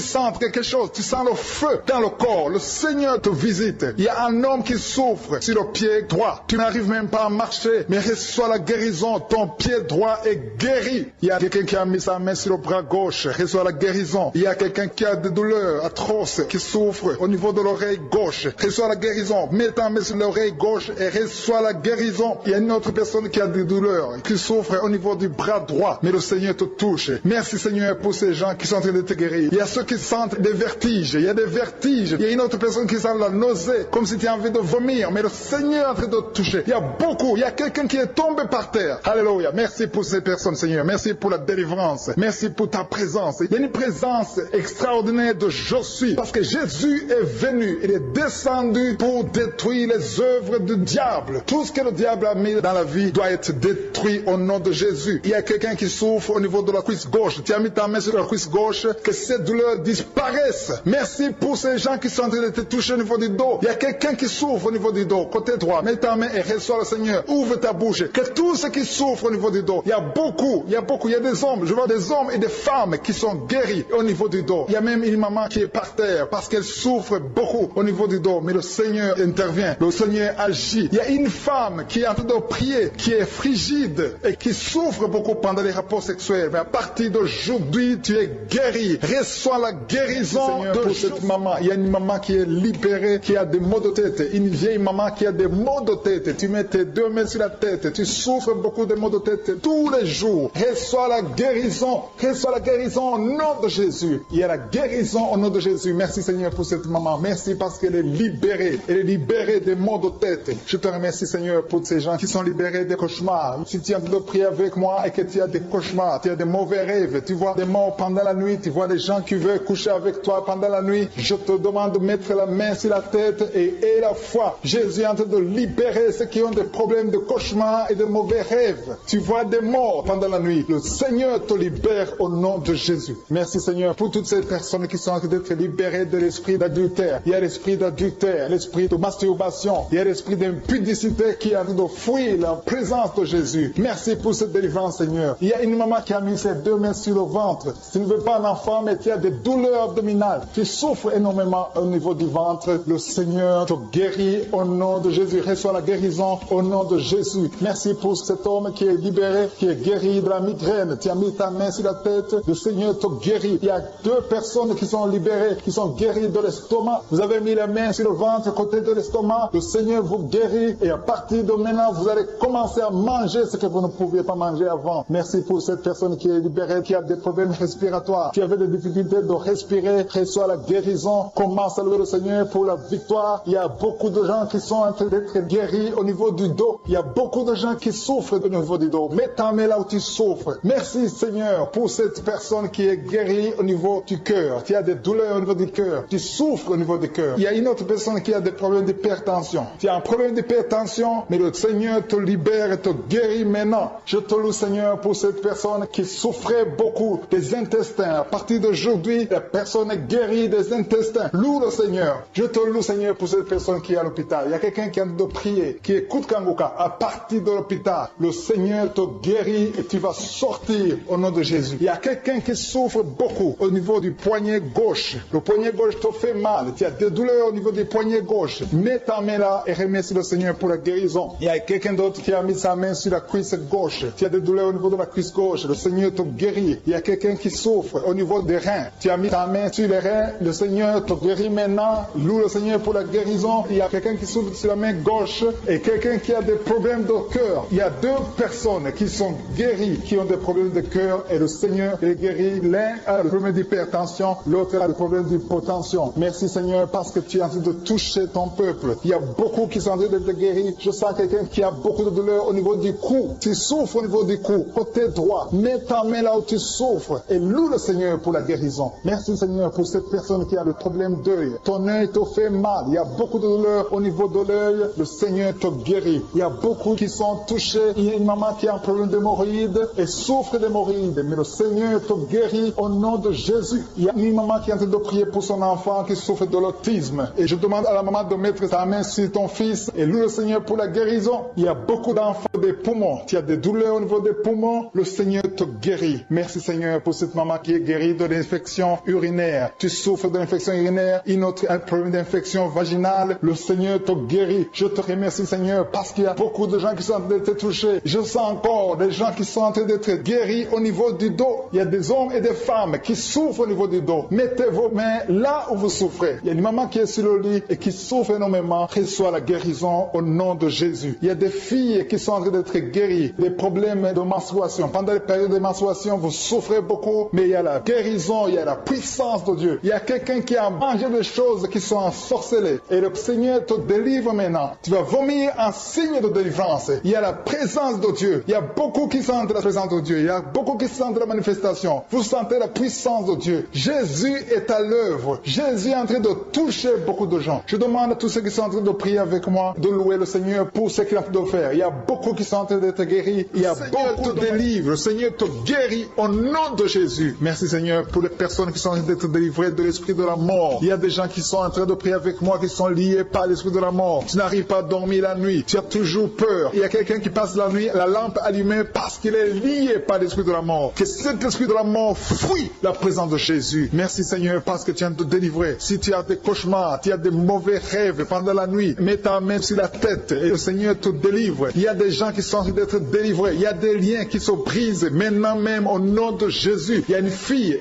sentent quelque chose. Tu sens le feu dans le corps. Le Seigneur te visite. Il y a un homme qui souffre sur le pied droit. Tu n'arrives même pas à marcher. Mais reçois la guérison. Ton pied droit est guéri. Il y a quelqu'un qui a mis sa main sur le bras gauche. Reçois la guérison. Il y a quelqu'un qui a des douleurs atroces, qui souffre au niveau de l'oreille gauche. Reçois la guérison. Mets ta main sur l'oreille gauche et reçois la guérison. Il y a une autre personne qui a des douleurs, qui souffre au niveau du bras droit. Mais le Seigneur te touche. Merci Seigneur pour ces gens qui sont en train de te guérir. Il y a ceux qui sentent des vertiges. Il y a des vertiges. Il y a une autre personne qui sent la nausée, comme si tu as envie de vomir. Mais le Seigneur est en train de te toucher. Il y a beaucoup. Il y a quelqu'un qui est tombé par terre. Alléluia. Merci pour ces personnes Seigneur. Merci pour la délivrance. Merci pour ta présence. Il y a une présence extraordinaire de je suis. Parce que Jésus est venu. Il est descendu pour détruire les œuvres du diable. Tout ce que le diable a mis dans la vie doit être détruit au nom de Jésus. Il y a quelqu'un qui souffre au niveau de la cuisse gauche. Tu as mis ta main sur la cuisse gauche. Que cette douleur disparaisse. Merci pour ces gens qui sont en train de te toucher au niveau du dos. Il y a quelqu'un qui souffre au niveau du dos. Côté droit. Mets ta main et reçois le Seigneur. Ouvre ta bouche. Que tous ceux qui souffrent au niveau du dos. Il y a beaucoup. Il y a des hommes. Je vois des hommes et des femmes qui sont guéris au niveau du dos. Il y a même une maman qui est par terre parce qu'elle souffre beaucoup au niveau du dos. Mais le Seigneur intervient. Le Seigneur agit. Il y a une femme qui est en train de prier, qui est frigide et qui souffre beaucoup pendant les rapports sexuels. Mais à partir d'aujourd'hui, tu es guéri. Reçois la guérison de cette maman. Il y a une maman qui est libérée, qui a des maux de tête. Une vieille maman qui a des maux de tête. Tu mets tes 2 mains sur la tête. Tu souffres beaucoup de maux de tête tous les jours. Reçois la guérison. Reçois la guérison au nom de Jésus. Il y a la guérison au nom de Jésus. Merci Seigneur pour cette maman. Merci parce qu'elle est libérée. Elle est libérée des maux de tête. Je te remercie Seigneur pour ces gens qui sont libérés des cauchemars. Si tu es en train de prier avec moi et que tu as des cauchemars, tu as des mauvais rêves, tu vois des morts pendant la nuit, tu vois des gens qui veulent coucher avec toi pendant la nuit, je te demande de mettre la main sur la tête et la foi. Jésus est en train de libérer ceux qui ont des problèmes de cauchemars et de mauvais rêves. Tu vois des morts pendant la nuit. Le Seigneur te libère au nom de Jésus. Merci Seigneur pour toutes ces personnes qui sont en train d'être libérées de l'esprit d'adultère. Il y a l'esprit d'adultère, l'esprit de masturbation, il y a l'esprit d'impudicité qui est en train de fuir la présence de Jésus. Merci pour cette délivrance Seigneur. Il y a une maman qui a mis ses 2 mains sur le ventre. Tu ne veux pas un enfant mais tu as des douleurs abdominales. Tu souffres énormément au niveau du ventre. Le Seigneur te guérit au nom de Jésus. Reçois la guérison au nom de Jésus. Merci pour cet homme qui est libéré, qui est guéri de la migraine. Tu as mis ta main sur la tête. Le Seigneur te guérit. Il y a 2 personnes qui sont libérées, qui sont guéries de l'estomac. Vous avez mis la main sur le ventre, côté de l'estomac. Le Seigneur vous guérit. Et à partir de maintenant, vous allez commencer à manger ce que vous ne pouviez pas manger avant. Merci pour cette personne qui est libérée, qui a des problèmes respiratoires, qui avait des difficultés de respirer. Reçois la guérison. Commence à louer le Seigneur pour la victoire. Il y a beaucoup de gens qui sont en train d'être guéris au niveau du dos. Il y a beaucoup de gens qui souffrent au niveau du dos. Mets ta main là où tu souffres. Merci Seigneur pour cette personne qui est guérie au niveau du cœur. Tu as des douleurs au niveau du cœur. Tu souffres au niveau du cœur. Il y a une autre personne qui a des problèmes d'hypertension. Tu as un problème d'hypertension, mais le Seigneur te libère et te guérit maintenant. Je te loue Seigneur pour cette personne qui souffrait beaucoup des intestins. À partir d'aujourd'hui, la personne est guérie des intestins. Loue le Seigneur. Je Je te loue, Seigneur, pour cette personne qui est à l'hôpital. Il y a quelqu'un qui est en train de prier, qui écoute Kanguka. À partir de l'hôpital, le Seigneur te guérit et tu vas sortir au nom de Jésus. Il y a quelqu'un qui souffre beaucoup au niveau du poignet gauche. Le poignet gauche te fait mal. Tu as des douleurs au niveau du poignet gauche. Mets ta main là et remercie le Seigneur pour la guérison. Il y a quelqu'un d'autre qui a mis sa main sur la cuisse gauche. Tu as des douleurs au niveau de la cuisse gauche. Le Seigneur te guérit. Il y a quelqu'un qui souffre au niveau des reins. Tu as mis ta main sur les reins. Le Seigneur te guérit maintenant. Loue le Seigneur pour la guérison. Il y a quelqu'un qui souffre sur la main gauche et quelqu'un qui a des problèmes de cœur. Il y a deux personnes qui sont guéries, qui ont des problèmes de cœur et le Seigneur les guérit. L'un a le problème d'hypertension, l'autre a le problème d'hypotension. Merci Seigneur parce que tu es en train de toucher ton peuple. Il y a beaucoup qui sont en train d'être guéris. Je sens quelqu'un qui a beaucoup de douleur au niveau du cou. Tu souffres au niveau du cou, côté droit. Mets ta main là où tu souffres et loue le Seigneur pour la guérison. Merci Seigneur pour cette personne qui a le problème d'œil. Ton œil te fait mal. Il y a beaucoup de douleur au niveau de l'œil. Le Seigneur te guérit. Il y a beaucoup qui sont touchés. Il y a une maman qui a un problème d'hémorroïdes et souffre d'hémorroïdes. Mais le Seigneur te guérit au nom de Jésus. Il y a une maman qui est en train de prier pour son enfant qui souffre de l'autisme. Et je demande à la maman de mettre sa main sur ton fils et loue le Seigneur pour la guérison. Il y a beaucoup d'enfants des poumons. Tu as des douleurs au niveau des poumons. Le Seigneur te guérit. Merci Seigneur pour cette maman qui est guérie de l'infection urinaire. Tu souffres de l'infection urinaire, une autre un problème d'infection vaginale. Le Seigneur te guérit. Je te remercie Seigneur parce qu'il y a beaucoup de gens qui sont en train d'être touchés. Je sens encore des gens qui sont en train d'être guéris au niveau du dos. Il y a des hommes et des femmes qui souffrent au niveau du dos. Mettez vos mains là où vous souffrez. Il y a une maman qui est sur le lit et qui souffre énormément. Reçois la guérison au nom de Jésus. Il y a des filles qui sont en train d'être guéries. Des problèmes de menstruation. Pendant les périodes de menstruation, vous souffrez beaucoup, mais il y a la guérison, il y a la puissance de Dieu. Il y a quelqu'un qui a mangé des choses qui sont ensorcelées. Et le Seigneur te délivre maintenant. Tu vas vomir un signe de délivrance. Il y a la présence de Dieu. Il y a beaucoup qui sentent la présence de Dieu. Il y a beaucoup qui sentent la manifestation. Vous sentez la puissance de Dieu. Jésus est à l'œuvre. Jésus est en train de toucher beaucoup de gens. Je demande à tous ceux qui sont en train de prier avec moi de louer le Seigneur pour ce qu'il a fait de faire. Il y a beaucoup qui sont en train d'être guéris. Il y a beaucoup de délivre. Le Seigneur te guérit au nom de Jésus. Merci Seigneur pour les personnes qui sont en train d'être délivrées de l'esprit de la mort. Il y a des gens qui sont en train de prier avec moi qui sont liés par l'esprit de la mort. Tu n'arrives pas à dormir la nuit. Tu as toujours peur. Il y a quelqu'un qui passe la nuit, la lampe allumée parce qu'il est lié par l'esprit de la mort. Que cet esprit de la mort fuit la présence de Jésus. Merci Seigneur parce que tu viens de te délivrer. Si tu as des cauchemars, tu as des mauvais rêves pendant la nuit, mets ta main sur la tête et le Seigneur te délivre. Il y a des gens qui sont en train d'être délivrés. Il y a des liens qui se brisent maintenant même au nom de Jésus. Il y a une fille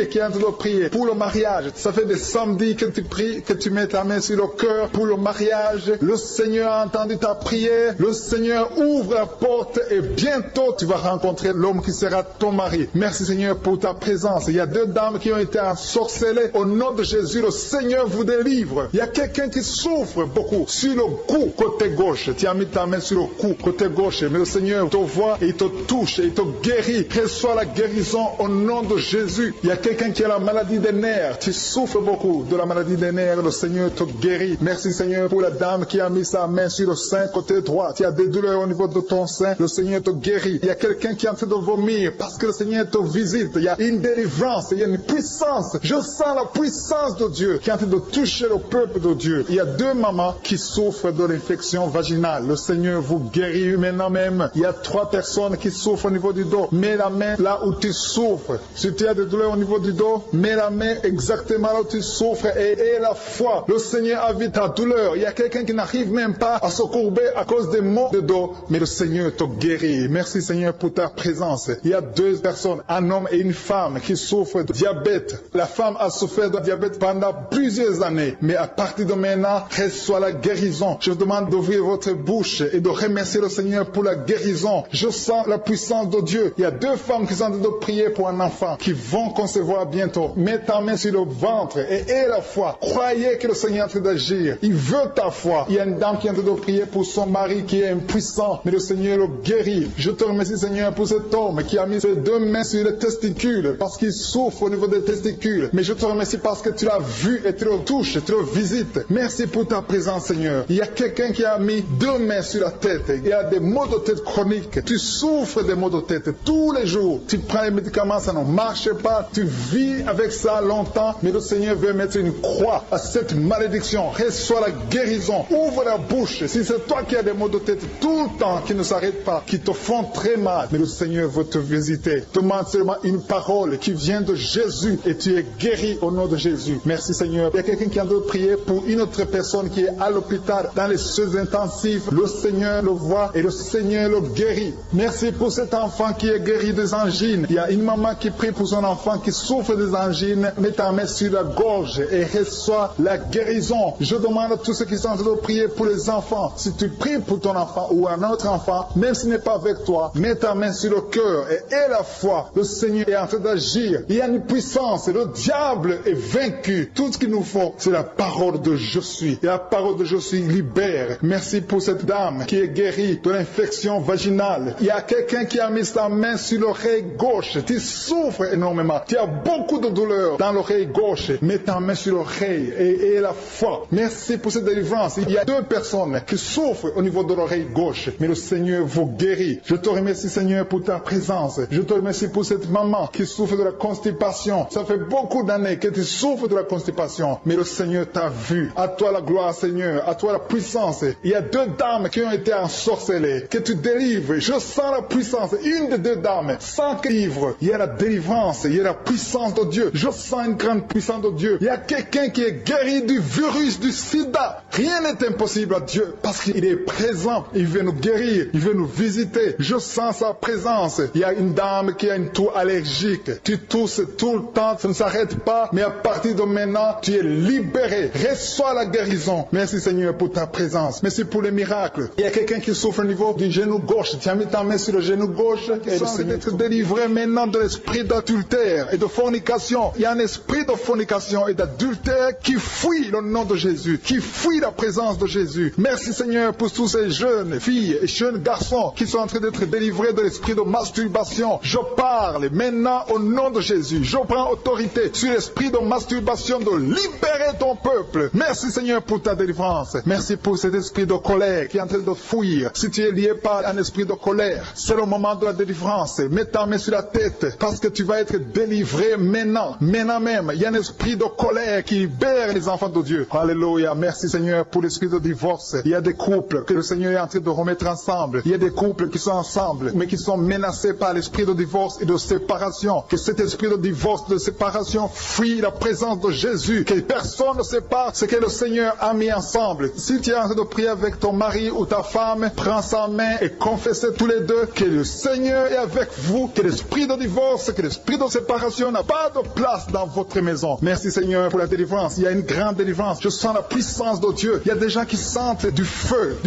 qui est en train de prier pour le mariage. Ça fait des samedis que tu pries, que tu mets ta main sur le cœur pour le mariage. Le Seigneur a entendu ta prière. Le Seigneur ouvre la porte et bientôt tu vas rencontrer l'homme qui sera ton mari. Merci Seigneur pour ta présence. Il y a deux dames qui ont été ensorcelées. Au nom de Jésus, le Seigneur vous délivre. Il y a quelqu'un qui souffre beaucoup sur le cou, côté gauche. Tu as mis ta main sur le cou, côté gauche. Mais le Seigneur te voit et il te touche et il te guérit. Reçois la guérison au nom de Jésus. Il y a quelqu'un qui a la maladie des nerfs. Tu souffres beaucoup de la maladie des nerfs. Le Seigneur te guérit. Merci Seigneur pour la dame qui a mis sa main sur le sein côté droit. Tu as des douleurs au niveau de ton sein. Le Seigneur te guérit. Il y a quelqu'un qui est en train de vomir parce que le Seigneur te visite. Il y a une délivrance. Il y a une puissance. Je sens la puissance de Dieu qui est en train de toucher le peuple de Dieu. Il y a deux mamans qui souffrent de l'infection vaginale. Le Seigneur vous guérit maintenant même. Il y a trois personnes qui souffrent au niveau du dos. Mets la main là où tu souffres. Si tu as des douleurs au niveau du dos, mets la main exactement là où tu souffres et aie la foi. Le Seigneur a vu ta douleur. Il y a quelqu'un qui n'arrive même pas à se courber à cause des maux de dos, mais le Seigneur te guérit. Merci Seigneur pour ta présence. Il y a deux personnes, un homme et une femme qui souffrent de diabète. La femme a souffert de diabète pendant plusieurs années, mais à partir de maintenant, reçoit la guérison. Je vous demande d'ouvrir votre bouche et de remercier le Seigneur pour la guérison. Je sens la puissance de Dieu. Il y a deux femmes qui sont en train de prier pour un enfant qui vont concevoir bientôt. Mets ta main sur le ventre et aie la foi. Croyez que le Seigneur est en train d'agir. Il veut ta foi. Il y a une dame qui est en train de prier pour son mari qui est impuissant, mais le Seigneur le guérit. Je te remercie Seigneur pour cet homme qui a mis ses deux mains sur les testicules parce qu'il souffre au niveau des testicules. Mais je te remercie parce que tu l'as vu et tu le touches, tu le visites. Merci pour ta présence Seigneur. Il y a quelqu'un qui a mis deux mains sur la tête. Il y a des maux de tête chroniques. Tu souffres des maux de tête tous les jours. Tu prends les médicaments, ça ne marche pas. Tu vis avec ça longtemps, mais le Seigneur veut mettre une croix à cette malédiction. Reçois la guérison. Ouvre la bouche. Si c'est toi qui as des maux de tête tout le temps, qui ne s'arrêtent pas, qui te font très mal, mais le Seigneur veut te visiter. Demande seulement une parole qui vient de Jésus et tu es guéri au nom de Jésus. Merci Seigneur. Il y a quelqu'un qui a de prier pour une autre personne qui est à l'hôpital, dans les soins intensifs. Le Seigneur le voit et le Seigneur le guérit. Merci pour cet enfant qui est guéri des angines. Il y a une maman qui prie pour son enfant qui souffre des angines. Mets ta main sur la gorge et reçois la guérison. Je demande à tous ceux qui sont en train de prier pour les enfants. Si tu pries pour ton enfant ou un autre enfant, même s'il n'est pas avec toi, mets ta main sur le cœur et aie la foi. Le Seigneur est en train d'agir. Il y a une puissance. Le diable est vaincu. Tout ce qu'il nous faut, c'est la parole de je suis. Et la parole de je suis libère. Merci pour cette dame qui est guérie de l'infection vaginale. Il y a quelqu'un qui a mis sa main sur l'oreille gauche. Tu souffres énormément. Tu as beaucoup de douleur dans l'oreille gauche. Mets ta main sur l'oreille et la foi. Merci pour cette délivrance. Il y a 2 personnes qui souffrent au niveau de l'oreille gauche. Mais le Seigneur vous guérit. Je te remercie Seigneur pour ta présence. Je te remercie pour cette maman qui souffre de la constipation. Ça fait beaucoup d'années que tu souffres de la constipation. Mais le Seigneur t'a vu. À toi la gloire Seigneur. À toi la puissance. Il y a 2 dames qui ont été ensorcelées. Que tu délivres. Je sens la puissance. Une des 2 dames. Sans que livre. Il y a la délivrance. Il y a la puissance de Dieu. Je sens une grande puissance de Dieu. Il y a quelqu'un qui est guéri du virus du sida. Rien n'est impossible à Dieu. Parce qu'il est présent. Il veut nous guérir. Il veut nous visiter. Je sens sa présence. Il y a une dame qui a une toux allergique. Tu tousses tout le temps. Ça ne s'arrête pas. Mais à partir de maintenant, tu es libéré. Reçois la guérison. Merci Seigneur pour ta présence. Merci pour les miracles. Il y a quelqu'un qui souffre au niveau du genou gauche. Tu as mis ta main sur le genou gauche. Et le Seigneur être délivré maintenant de l'esprit d'adultère et de fornication. Il y a un esprit de fornication et d'adultère qui fuit le nom de Jésus, qui fuit la présence de Jésus. Merci Seigneur pour tous ces jeunes filles et jeunes garçons qui sont en train d'être délivrés de l'esprit de masturbation. Je parle maintenant au nom de Jésus. Je prends autorité sur l'esprit de masturbation de libérer ton peuple. Merci Seigneur pour ta délivrance. Merci pour cet esprit de colère qui est en train de fuir. Si tu es lié par un esprit de colère, c'est le moment de la délivrance. Mets ta main sur la tête parce que tu vas être délivré maintenant. Maintenant même, il y a un esprit de colère qui libère les enfants de Dieu. Alléluia. Merci Seigneur pour l'esprit de divorce. Il y a des couples que le Seigneur est en train de remettre ensemble. Il y a des couples qui sont ensemble mais qui sont menacés par l'esprit de divorce et de séparation. Que cet esprit de divorce, de séparation fuit la présence de Jésus. Que personne ne sépare ce que le Seigneur a mis ensemble. Si tu es en train de prier avec ton mari ou ta femme, prends sa main et confessez tous les deux que le Seigneur est avec vous, que l'esprit de divorce, que l'esprit de séparation n'a pas de place dans votre maison. Merci Seigneur pour la délivrance. Il y a une grande délivrance. Je sens la puissance de Dieu. Il y a des gens qui sentent du feu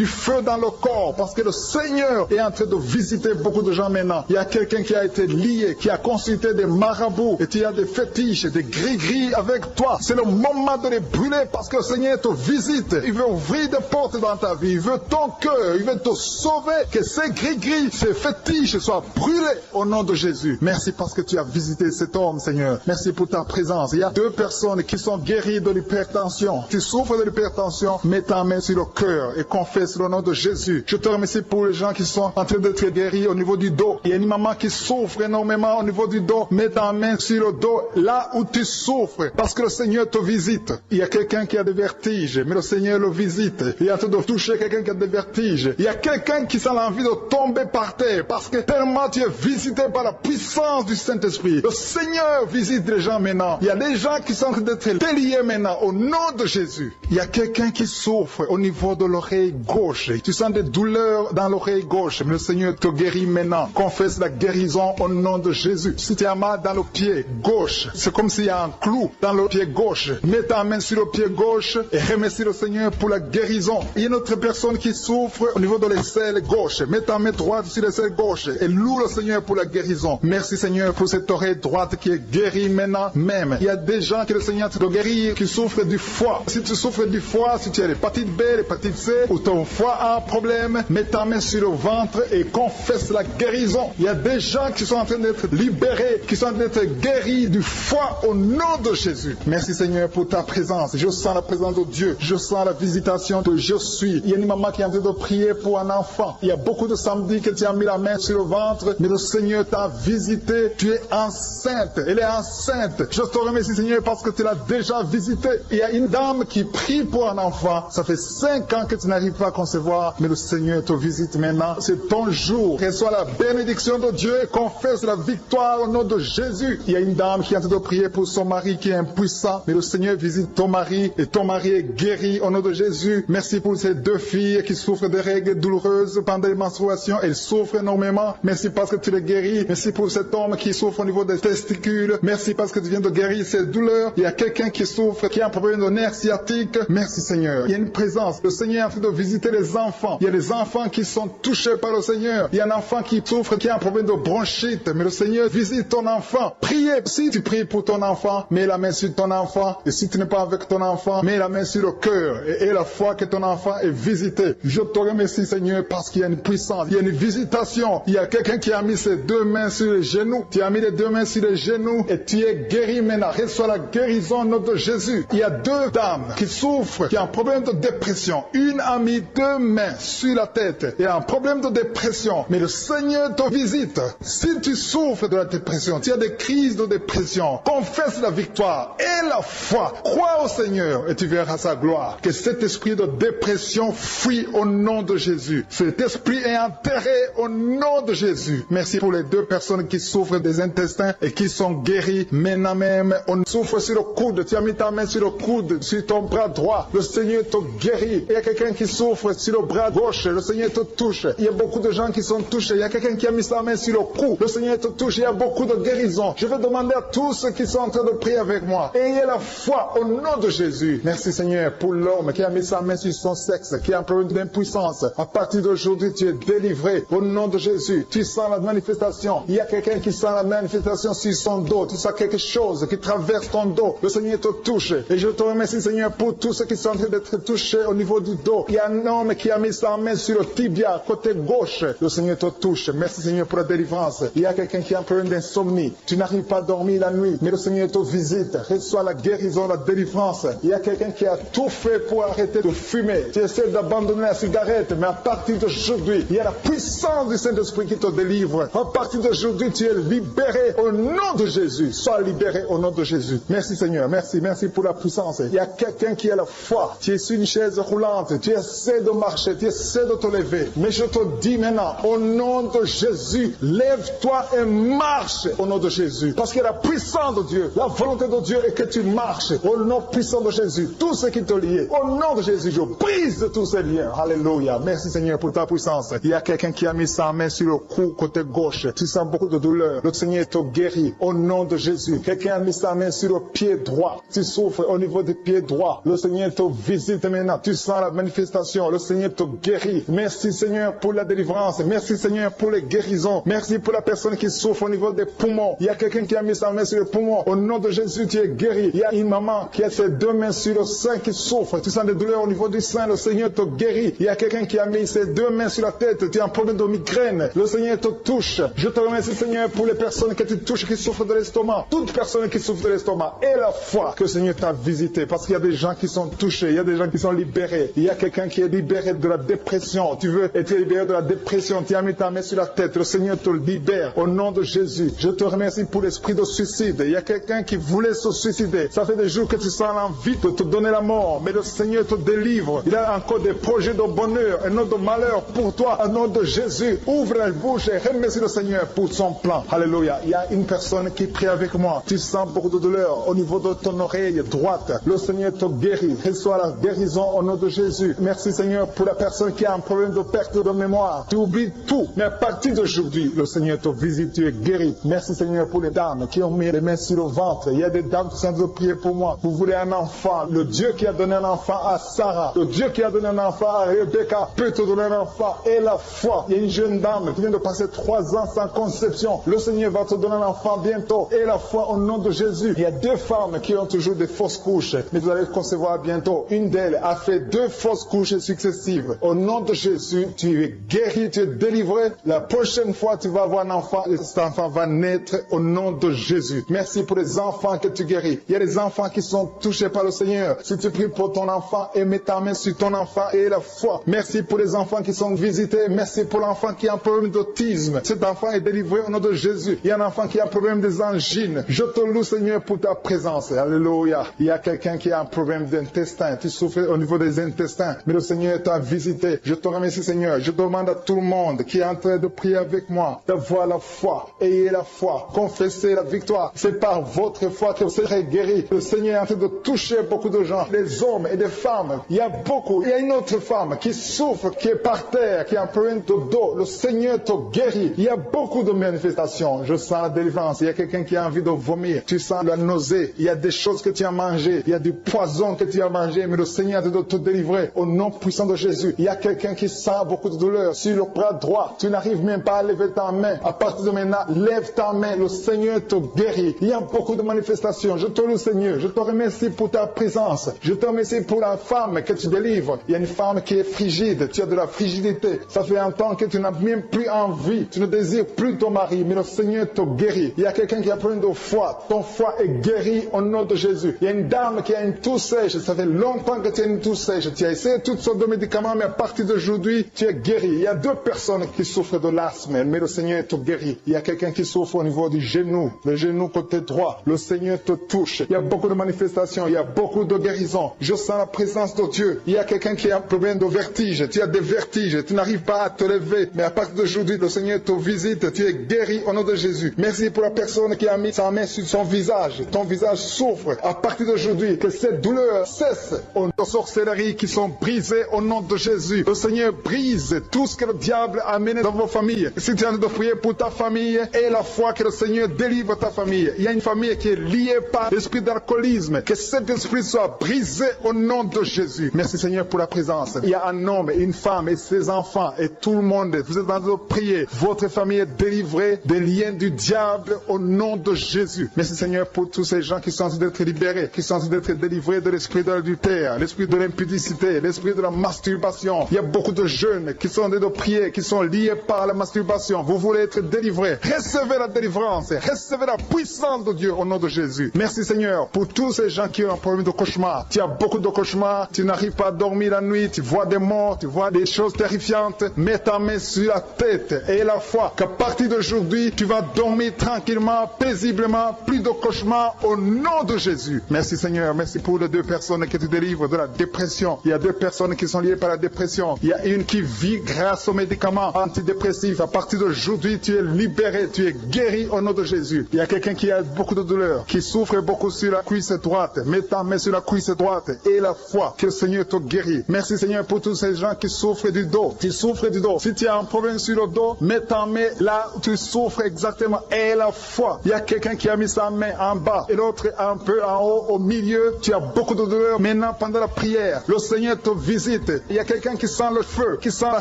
dans le corps parce que le Seigneur est en train de visiter beaucoup de gens maintenant. Il y a quelqu'un qui a été lié, qui a consulté des marabouts et tu as des fétiches, des gris-gris avec toi. C'est le moment de les brûler parce que le Seigneur te visite. Il veut ouvrir des portes dans ta vie. Il veut ton cœur. Il veut te sauver. Que ces gris-gris, ces fétiches soient brûlés au nom de Jésus. Merci parce que tu as visité cet homme, Seigneur. Merci pour ta présence. Il y a 2 personnes qui sont guéries de l'hypertension. Tu souffres de l'hypertension, mets ta main sur le cœur et confesse le nom de Jésus. Je te remercie pour les gens qui sont en train d'être guéris au niveau du dos. Il y a une maman qui souffre énormément au niveau du dos. Mets ta main sur le dos là où tu souffres parce que le Seigneur te visite. Il y a quelqu'un qui a des vertiges, mais le Seigneur le visite. Il est en train de toucher quelqu'un qui a des vertiges. Il y a quelqu'un qui sent l'envie de tomber par terre parce que tellement tu es visité par la puissance du Saint-Esprit. Le Seigneur visite les gens maintenant. Il y a des gens qui sont en train d'être déliés maintenant au nom de Jésus. Il y a quelqu'un qui souffre au niveau de l'oreille gauche. Tu sens des douleurs dans l'oreille gauche, mais le Seigneur te guérit maintenant. Confesse la guérison au nom de Jésus. Si tu as mal dans le pied gauche, c'est comme s'il y a un clou dans le pied gauche. Mets ta main sur le pied gauche et remercie le Seigneur pour la guérison. Il y a une autre personne qui souffre au niveau de l'aisselle gauche. Mets ta main droite sur l'aisselle gauche et loue le Seigneur pour la guérison. Merci Seigneur pour cette oreille droite qui est guérie maintenant même. Il y a des gens que le Seigneur te guérit qui souffrent du foie. Si tu souffres du foie, si tu as l'hépatite B, l'hépatite C ou ton foie a un problème, mets ta main sur le ventre et confesse la guérison. Il y a des gens qui sont en train d'être libérés, qui sont en train d'être guéris du foie au nom de Jésus. Merci Seigneur pour ta présence. Je sens la présence de Dieu. Je sens la visitation de je suis. Il y a une maman qui est en train de prier pour un enfant. Il y a beaucoup de samedis que tu as mis la main sur le ventre, mais le Seigneur t'a visité. Tu es enceinte. Elle est enceinte. Je te remercie Seigneur parce que tu l'as déjà visité. visiter. Il y a une dame qui prie pour un enfant. Ça fait 5 ans que tu n'arrives pas à concevoir, mais le Seigneur te visite maintenant. C'est ton jour. Reçois la bénédiction de Dieu et confesse la victoire au nom de Jésus. Il y a une dame qui est en train de prier pour son mari qui est impuissant, mais le Seigneur visite ton mari et ton mari est guéri au nom de Jésus. Merci pour ces 2 filles qui souffrent de règles douloureuses pendant les menstruations. Elles souffrent énormément. Merci parce que tu les guéris. Merci pour cet homme qui souffre au niveau des testicules. Merci parce que tu viens de guérir ces douleurs. Il y a quelqu'un qui souffre, qui a un problème de nerf sciatique. Merci Seigneur. Il y a une présence. Le Seigneur est en train de visiter les enfants. Il y a des enfants qui sont touchés par le Seigneur. Il y a un enfant qui souffre, qui a un problème de bronchite. Mais le Seigneur visite ton enfant. Priez. Si tu pries pour ton enfant, mets la main sur ton enfant. Et si tu n'es pas avec ton enfant, mets la main sur le cœur. Et la foi que ton enfant est visité. Je te remercie Seigneur parce qu'il y a une puissance. Il y a une visitation. Il y a quelqu'un qui a mis ses 2 mains sur les genoux. Tu as mis les 2 mains sur les genoux et tu es guéri maintenant. Reçois la guérison au nom de Jésus. Il y a 2 dames qui souffrent, qui ont un problème de dépression. Une a mis 2 mains sur la tête et a un problème de dépression. Mais le Seigneur te visite. Si tu souffres de la dépression, tu as des crises de dépression, confesse la victoire et la foi. Crois au Seigneur et tu verras sa gloire. Que cet esprit de dépression fuit au nom de Jésus. Cet esprit est enterré au nom de Jésus. Merci pour les 2 personnes qui souffrent des intestins et qui sont guéries. Maintenant même, on souffre sur le coude. Tu as mis ta main sur le coude, sur ton bras droit. Le Seigneur te guérit. Il y a quelqu'un qui souffre sur le bras gauche. Le Seigneur te touche. Il y a beaucoup de gens qui sont touchés. Il y a quelqu'un qui a mis sa main sur le cou. Le Seigneur te touche. Il y a beaucoup de guérisons. Je vais demander à tous ceux qui sont en train de prier avec moi. Ayez la foi au nom de Jésus. Merci Seigneur pour l'homme qui a mis sa main sur son sexe, qui a un problème d'impuissance. À partir d'aujourd'hui, tu es délivré au nom de Jésus. Tu sens la manifestation. Il y a quelqu'un qui sent la manifestation sur son dos. Tu sens quelque chose qui traverse ton dos. Le Seigneur te touche. Et je te remercie Seigneur pour tous ceux qui sont en train d'être touchés au niveau du dos. Il y a un homme qui a mis sa main sur le tibia, côté gauche. Le Seigneur te touche. Merci Seigneur pour la délivrance. Il y a quelqu'un qui a un problème d'insomnie. Tu n'arrives pas à dormir la nuit, mais le Seigneur te visite. Reçois la guérison, la délivrance. Il y a quelqu'un qui a tout fait pour arrêter de fumer. Tu essaies d'abandonner la cigarette, mais à partir d'aujourd'hui, il y a la puissance du Saint-Esprit qui te délivre. À partir d'aujourd'hui, tu es libéré au nom de Jésus. Sois libéré au nom de Jésus. Merci Seigneur. Merci pour la puissance. Il y a quelqu'un qui a la foi. Tu es sur une chaise roulante. Tu essaies de marcher. Tu essaies de te lever. Mais je te dis maintenant, au nom de Jésus, lève-toi et marche au nom de Jésus. Parce que la puissance de Dieu, la volonté de Dieu est que tu marches au nom puissant de Jésus. Tout ce qui te lie, au nom de Jésus, je brise tous ces liens. Alléluia. Merci Seigneur pour ta puissance. Il y a quelqu'un qui a mis sa main sur le cou côté gauche. Tu sens beaucoup de douleur. Le Seigneur te guérit au nom de Jésus. Quelqu'un a mis sa main sur le pied droit. Tu souffres au niveau du pied droit. Le Seigneur te visite maintenant. Tu sens la manifestation. Le Seigneur te guérit. Merci Seigneur pour la délivrance. Merci Seigneur pour les guérisons. Merci pour la personne qui souffre au niveau des poumons. Il y a quelqu'un qui a mis sa main sur le poumon. Au nom de Jésus, tu es guéri. Il y a une maman qui a ses 2 mains sur le sein qui souffre. Tu sens des douleurs au niveau du sein. Le Seigneur te guérit. Il y a quelqu'un qui a mis ses 2 mains sur la tête. Tu as un problème de migraine. Le Seigneur te touche. Je te remercie Seigneur pour les personnes que tu touches qui souffrent de l'estomac. Toute personne qui souffre de l'estomac. Et la foi que le Seigneur t'a visité. Parce qu'il y a des gens qui sont touchés. Il y a des gens qui sont libérés. Il y a quelqu'un qui est libéré de la dépression. Tu veux être libéré de la dépression. Tu as mis ta main sur la tête. Le Seigneur te libère. Au nom de Jésus. Je te remercie pour l'esprit de suicide. Il y a quelqu'un qui voulait se suicider. Ça fait des jours que tu sens l'envie de te donner la mort. Mais le Seigneur te délivre. Il a encore des projets de bonheur et non de malheur pour toi. Au nom de Jésus. Ouvre la bouche et remercie le Seigneur pour son plan. Alléluia. Il y a une personne qui prie avec moi. Tu sens beaucoup de douleur au niveau de ton oreille droite. Le Seigneur te guérit. Reçois la guérison au nom de Jésus. Merci Seigneur pour la personne qui a un problème de perte de mémoire. Tu oublies tout. Mais à partir d'aujourd'hui, le Seigneur te visite. Tu es guéri. Merci Seigneur pour les dames qui ont mis les mains sur le ventre. Il y a des dames qui sont en train de prier pour moi. Vous voulez un enfant. Le Dieu qui a donné un enfant à Sarah. Le Dieu qui a donné un enfant à Rebecca peut te donner un enfant. Et la foi. Il y a une jeune dame qui vient de passer 3 ans sans conception. Le Seigneur va te donner un enfant bientôt. Et la foi au nom de Jésus. Il y a 2 femmes qui ont toujours des fausses couches. Mais vous allez concevoir bientôt. Une d'elles a fait 2 fausses couches successives. Au nom de Jésus, tu es guéri, tu es délivré. La prochaine fois, tu vas avoir un enfant. Et cet enfant va naître au nom de Jésus. Merci pour les enfants que tu guéris. Il y a des enfants qui sont touchés par le Seigneur. Si tu pries pour ton enfant et mets ta main sur ton enfant et la foi. Merci pour les enfants qui sont visités. Merci pour l'enfant qui a un problème d'autisme. Cet enfant est délivré au nom de Jésus. Il y a un enfant qui a un problème des angines. Je te loue Seigneur pour ta présence. Alléluia. Il y a quelqu'un qui a un problème d'intestin, tu souffres au niveau des intestins, mais le Seigneur t'a visité. Je te remercie Seigneur. Je demande à tout le monde qui est en train de prier avec moi d'avoir la foi. Ayez la foi. Confessez la victoire. C'est par votre foi que vous serez guéris. Le Seigneur est en train de toucher beaucoup de gens, des hommes et des femmes. Il y a beaucoup. Il y a une autre femme qui souffre, qui est par terre, qui a un problème de dos. Le Seigneur te guérit. Il y a beaucoup de manifestations. Je sens la délivrance. Il y a quelqu'un qui a envie de vomir. Tu sens la nausée. Il y a des choses que tu as mangées. Il y a du poison que tu as mangé. Mais le Seigneur est en train de te délivrer au nom puissant de Jésus. Il y a quelqu'un qui sent beaucoup de douleur sur le bras droit. Tu n'arrives même pas à lever ta main. À partir de maintenant, lève ta main. Le Seigneur te guérit. Il y a beaucoup de manifestations. Je te loue, Seigneur. Je te remercie pour ta présence. Je te remercie pour la femme que tu délivres. Il y a une femme qui est frigide. Tu as de la frigidité. Ça fait un temps que tu n'as même plus envie. Tu ne désires plus ton mari. Mais le Seigneur te guérit. Il y a quelqu'un qui a problème de foie. Ton foie est guéri au nom de Jésus. Il y a une dame qui a une toux sèche. Ça fait longtemps que tu as une toux sèche. Tu as essayé toutes sortes de médicaments, mais à partir d'aujourd'hui, tu es guéri. Il y a 2 personnes qui souffrent de l'asthme, mais le Seigneur te guérit. Il y a quelqu'un qui souffre au niveau du genou, le genou côté droit. Le Seigneur te touche. Il y a beaucoup de manifestations. Il y a beaucoup de guérisons. Je sens la présence de Dieu. Il y a quelqu'un qui a un problème de vertige. Tu as des vertiges. Tu n'arrives pas à te lever. Mais à partir d'aujourd'hui, le Seigneur te visite. Tu es guéri au nom de Jésus. Merci pour la personne qui a mis sa main sur son visage. Ton visage souffre. À partir d'aujourd'hui, que cette douleur cesse. Aux sorcelleries qui sont brisées au nom de Jésus. Le Seigneur brise tout ce que le diable a amené dans vos familles. Si tu es en train de prier pour ta famille, et la foi que le Seigneur délivre ta famille. Il y a une famille qui est liée par l'esprit d'alcoolisme. Que cet esprit soit brisé au nom de Jésus. Merci Seigneur pour la présence. Il y a un homme, une femme et ses enfants et tout le monde. Vous êtes en train de prier. Votre famille est délivrée des liens du diable au nom de Jésus. Merci Seigneur pour tous ces gens qui sont en train d'être libérés, qui sont en train d'être délivrés de l'esprit de l'adultère, l'esprit de l'impudicité, l'esprit de la masturbation. Il y a beaucoup de jeunes qui sont en train de prier, qui sont liés par la masturbation. Vous voulez être délivrés. Recevez la délivrance. Recevez la puissance de Dieu au nom de Jésus. Merci Seigneur pour tous ces gens qui ont un problème de cauchemar. Tu as beaucoup de cauchemars. Tu n'arrives pas à dormir la nuit. Tu vois des morts. Tu vois des choses terrifiantes. Mets ta main sur la tête et la foi qu'à partir d'aujourd'hui, tu vas dormir tranquillement, paisiblement. Plus de cauchemars au nom de Jésus. Merci Seigneur. Merci pour les 2 personnes que tu délivres de la dépression. Il y a 2 personnes qui sont liées par la dépression. Il y a une qui vit grâce aux médicaments antidépressifs. À partir d'aujourd'hui, tu es libéré, tu es guéri au nom de Jésus. Il y a quelqu'un qui a beaucoup de douleur, qui souffre beaucoup sur la cuisse droite. Mets ta main sur la cuisse droite et la foi que le Seigneur te guérit. Merci Seigneur pour tous ces gens qui souffrent du dos. Tu souffres du dos. Si tu as un problème sur le dos, mets ta main là où tu souffres exactement et la foi. Il y a quelqu'un qui a mis sa main en bas et l'autre un peu en haut, au milieu. Tu as beaucoup de douleur. Maintenant, pendant la prière, le Seigneur te visite. Il y a quelqu'un qui sent le feu, qui sent la